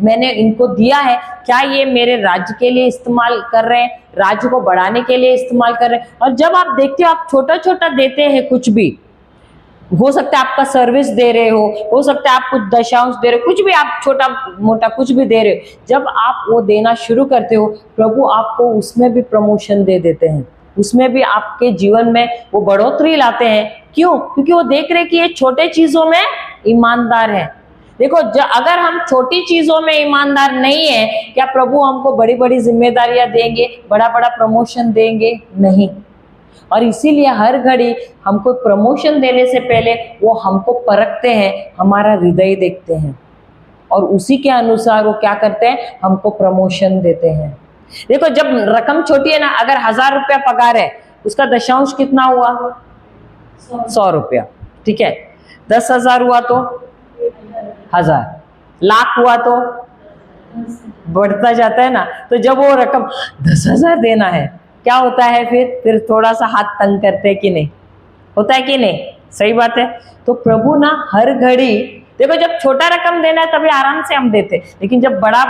[SPEAKER 1] मैंने इनको दिया है, क्या ये मेरे राज्य के लिए इस्तेमाल कर रहे हैं, राज्य को बढ़ाने के लिए इस्तेमाल कर रहे हैं। और जब आप देखते हो, आप छोटा छोटा देते हैं, कुछ भी हो सकता है, आपका सर्विस दे रहे हो सकता है आप कुछ दशांश दे रहे हो, कुछ भी आप छोटा मोटा कुछ भी दे रहे हो, जब आप वो देना शुरू करते हो, प्रभु आपको उसमें भी प्रमोशन दे देते हैं, उसमें भी आपके जीवन में वो बढ़ोतरी लाते हैं। क्यों? क्योंकि वो देख रहे कि ये छोटे चीजों में ईमानदार है। देखो, अगर हम छोटी चीजों में ईमानदार नहीं है, क्या प्रभु हमको बड़ी बड़ी जिम्मेदारियां देंगे, बड़ा बड़ा प्रमोशन देंगे? नहीं। और इसीलिए हर घड़ी हमको प्रमोशन देने से पहले वो हमको परखते हैं, हमारा हृदय देखते हैं, और उसी के अनुसार वो क्या करते हैं? हमको प्रमोशन देते हैं। देखो, जब रकम छोटी है ना, अगर 1000 रुपया पगार है, उसका दशांश कितना हुआ? 100 रुपया। ठीक है। 10,000 हुआ तो 1000, लाख हुआ तो बढ़ता जाता है ना। तो जब वो रकम 10,000 देना है, क्या होता है? फिर थोड़ा सा हाथ तंग करते हैं कि नहीं? होता है कि नहीं? सही बात है। तो प्रभु ना हर घड़ी, देखो, जब छोटा रकम देना है तभी आराम से हम देते, लेकिन जब बड़ा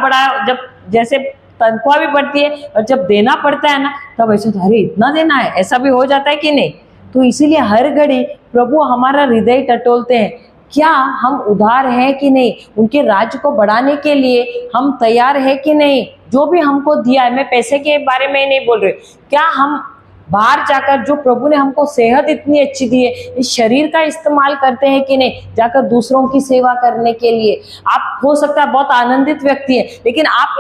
[SPEAKER 1] जब जैसे तनख्वाह भी बढ़ती है और जब देना पड़ता है ना, तब ऐसा अरे इतना देना है, ऐसा भी हो जाता है कि नहीं? तो इसीलिए हर घड़ी प्रभु हमारा हृदय टटोलते हैं, क्या हम उदार हैं कि नहीं, उनके राज्य को बढ़ाने के लिए हम तैयार है कि नहीं। जो भी हमको दिया है, मैं पैसे के बारे में नहीं बोल रही, क्या हम बाहर जाकर, जो प्रभु ने हमको सेहत इतनी अच्छी दी है, इस शरीर का इस्तेमाल करते हैं कि नहीं, जाकर दूसरों की सेवा करने के लिए। आप हो सकता है बहुत आनंदित व्यक्ति है, लेकिन आप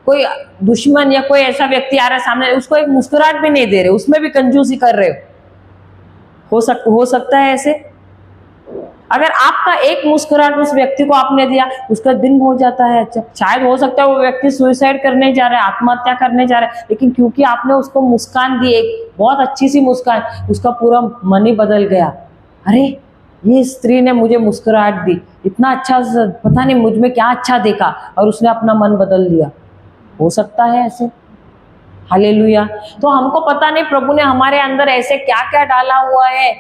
[SPEAKER 1] कोई दुश्मन या कोई ऐसा व्यक्ति आ रहा है सामने, उसको एक मुस्कुराहट भी नहीं दे रहे, उसमें भी कंजूसी कर रहे हो सकता है ऐसे। अगर आपका एक मुस्कुराहट उस व्यक्ति को आपने दिया, उसका दिन हो जाता है अच्छा। शायद हो सकता है वो व्यक्ति सुसाइड करने जा रहा है, आत्महत्या करने जा रहा है, लेकिन क्योंकि आपने उसको मुस्कान दी, एक बहुत अच्छी सी मुस्कान, उसका पूरा मन ही बदल गया। अरे, ये स्त्री ने मुझे मुस्कुराहट दी, इतना अच्छा, पता नहीं मुझ में क्या अच्छा देखा, और उसने अपना मन बदल दिया। हो सकता है ऐसे? हालेलुया। तो हमको पता नहीं प्रभु ने हमारे अंदर ऐसे क्या क्या डाला हुआ है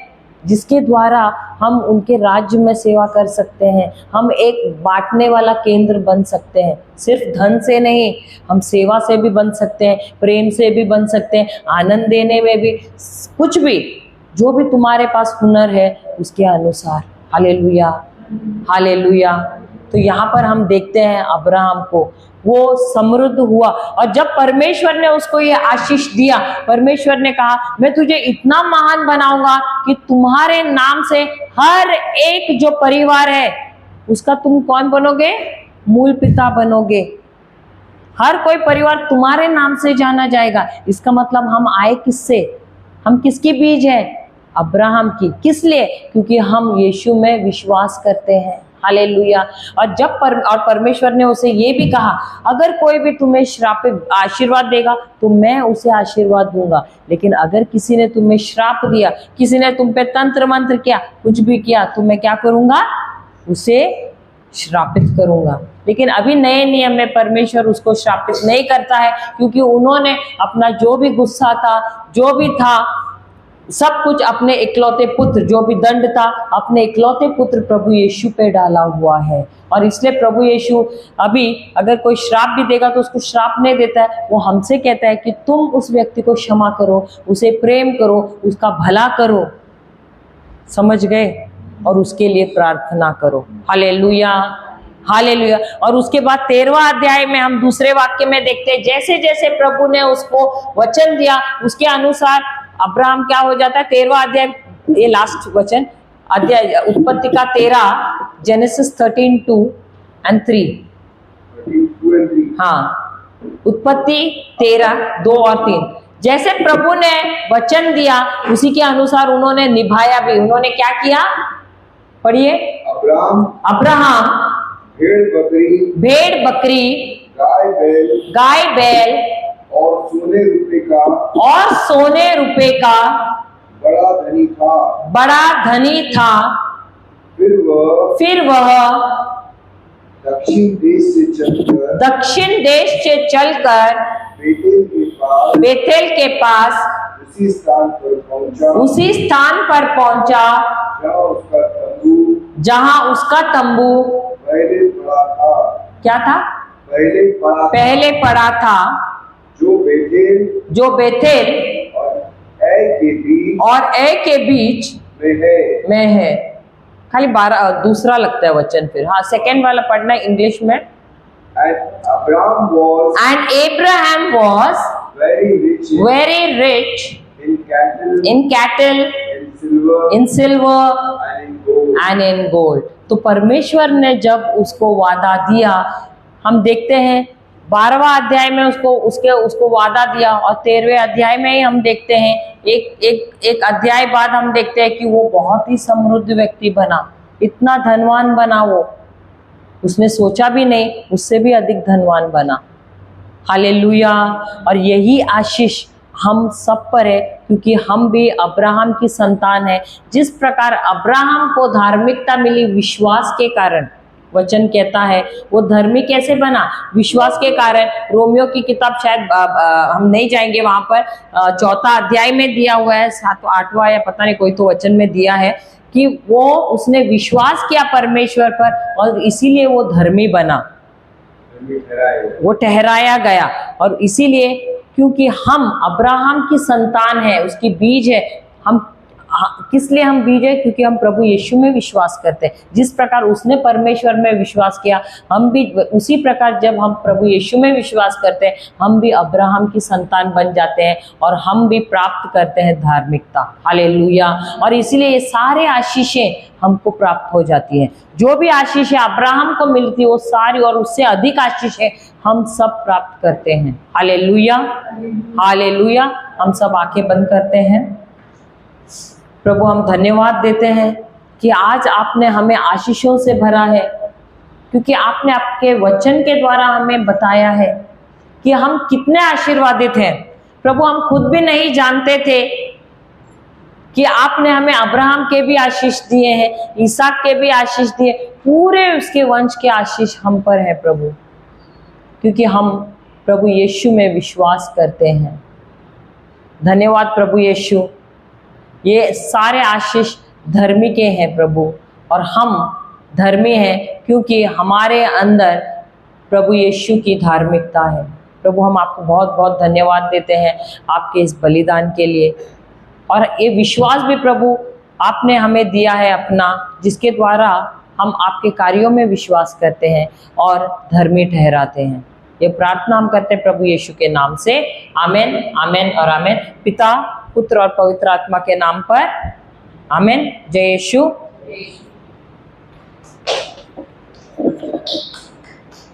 [SPEAKER 1] जिसके द्वारा हम उनके राज्य में सेवा कर सकते हैं। हम एक बांटने वाला केंद्र बन सकते हैं, सिर्फ धन से नहीं, हम सेवा से भी बन सकते हैं, प्रेम से भी बन सकते हैं, आनंद देने में भी, कुछ भी जो भी तुम्हारे पास हुनर है उसके अनुसार। Hallelujah, hallelujah. तो यहाँ पर हम देखते हैं अब्राहम को, वो समृद्ध हुआ और जब परमेश्वर ने उसको ये आशीष दिया, परमेश्वर ने कहा मैं तुझे इतना महान बनाऊंगा कि तुम्हारे नाम से हर एक जो परिवार है उसका तुम कौन बनोगे? मूल पिता बनोगे। हर कोई परिवार तुम्हारे नाम से जाना जाएगा। इसका मतलब हम आए किससे? हम किसकी बीज है? अब्राहम की। किस लिए? क्योंकि हम यीशु में विश्वास करते हैं। हालेलुया। और परमेश्वर ने उसे ये भी कहा, अगर कोई भी तुम्हें आशीर्वाद देगा तो मैं उसे आशीर्वाद दूंगा, लेकिन अगर किसी ने तुम्हें श्राप दिया, किसी ने तुम पे तंत्र मंत्र किया, कुछ भी किया, तो मैं क्या करूंगा? उसे श्रापित करूंगा। लेकिन अभी नए नियम में परमेश्वर उसको श्रापित नहीं करता है, क्योंकि उन्होंने अपना जो भी गुस्सा था, जो भी था, सब कुछ अपने इकलौते पुत्र, जो भी दंड था, अपने इकलौते पुत्र प्रभु यीशु पे डाला हुआ है। और इसलिए प्रभु यीशु अभी अगर कोई श्राप भी देगा तो उसको श्राप नहीं देता है, वो हमसे कहता है कि तुम उस व्यक्ति को क्षमा करो, उसे प्रेम करो, उसका भला करो। समझ गए? और उसके लिए प्रार्थना करो। Hallelujah, hallelujah. और उसके बाद 13वां अध्याय में हम दूसरे वाक्य में देखते हैं, जैसे जैसे प्रभु ने उसको वचन दिया उसके अनुसार अब्राहम क्या हो जाता है? 13वां अध्याय, ये लास्ट वचन, अध्याय उत्पत्ति का 13, जेनेसिस 13:2-3। हाँ, उत्पत्ति 13:2 और 3। जैसे प्रभु ने वचन दिया उसी के अनुसार उन्होंने निभाया भी। उन्होंने क्या किया? पढ़िए। अब्राहम भेड़ बकरी, गाय बैल
[SPEAKER 3] और
[SPEAKER 1] सोने रुपए का बड़ा धनी था। फिर वह दक्षिण देश से चलकर बेथेल के पास उसी स्थान पर पहुंचा जहां उसका तंबू क्या था? पहले पड़ा था, जो बेथेल और ए के बीच में है। खाली 12 दूसरा लगता है वचन फिर। हाँ, सेकेंड वाला पढ़ना इंग्लिश में। And Abraham was very rich in cattle, in silver and in gold. तो परमेश्वर ने जब उसको वादा दिया, हम देखते हैं 12वां अध्याय में उसको वादा दिया, और 13वें अध्याय में ही हम देखते हैं, एक अध्याय बाद हम देखते हैं कि वो बहुत ही समृद्ध व्यक्ति बना, इतना धनवान बना। वो उसने सोचा भी नहीं, उससे भी अधिक धनवान बना। हालेलुया। और यही आशीष हम सब पर है, क्योंकि हम भी अब्राहम की संतान है। जिस प्रकार अब्राहम को धार्मिकता मिली विश्वास के कारण, वचन कहता है वो धर्मी कैसे बना? विश्वास के कारण। रोमियो की किताब, शायद हम नहीं जाएंगे वहां पर, 4वां अध्याय में दिया हुआ है, 8वां या पता नहीं कोई तो वचन में दिया है कि उसने विश्वास किया परमेश्वर पर और इसीलिए वो धर्मी बना, वो ठहराया गया। और इसीलिए क्योंकि हम अब्राहम की संतान है, उसकी बीज है, हम किस लिए हम बीज है? क्योंकि हम प्रभु यीशु में विश्वास करते हैं। जिस प्रकार उसने परमेश्वर में विश्वास किया, हम भी उसी प्रकार जब हम प्रभु यीशु में विश्वास करते हैं, हम भी अब्राहम की संतान बन जाते हैं और हम भी प्राप्त करते हैं धार्मिकता। हालेलुया। और इसीलिए ये सारे आशीषें हमको प्राप्त हो जाती है। जो भी आशीषें अब्राहम को मिलती है वो सारी और उससे अधिक आशीषें हम सब प्राप्त करते हैं। Hallelujah, hallelujah. हम सब आंखें बंद करते हैं। प्रभु, हम धन्यवाद देते हैं कि आज आपने हमें आशीषों से भरा है, क्योंकि आपने आपके वचन के द्वारा हमें बताया है कि हम कितने आशीर्वादित हैं। प्रभु, हम खुद भी नहीं जानते थे कि आपने हमें अब्राहम के भी आशीष दिए हैं, इसहाक के भी आशीष दिए, पूरे उसके वंश के आशीष हम पर है प्रभु, क्योंकि हम प्रभु यीशु में विश्वास करते हैं। धन्यवाद प्रभु यीशु, ये सारे आशीष धर्मी के हैं प्रभु, और हम धर्मी हैं क्योंकि हमारे अंदर प्रभु यीशु की धार्मिकता है। प्रभु हम आपको बहुत बहुत धन्यवाद देते हैं आपके इस बलिदान के लिए, और ये विश्वास भी प्रभु आपने हमें दिया है अपना, जिसके द्वारा हम आपके कार्यों में विश्वास करते हैं और धर्मी ठहराते हैं। ये प्रार्थना हम करते हैं प्रभु यीशु के नाम से, आमेन, आमेन और आमेन। पिता, पुत्र और पवित्र आत्मा के नाम पर, आमेन। जय यीशु।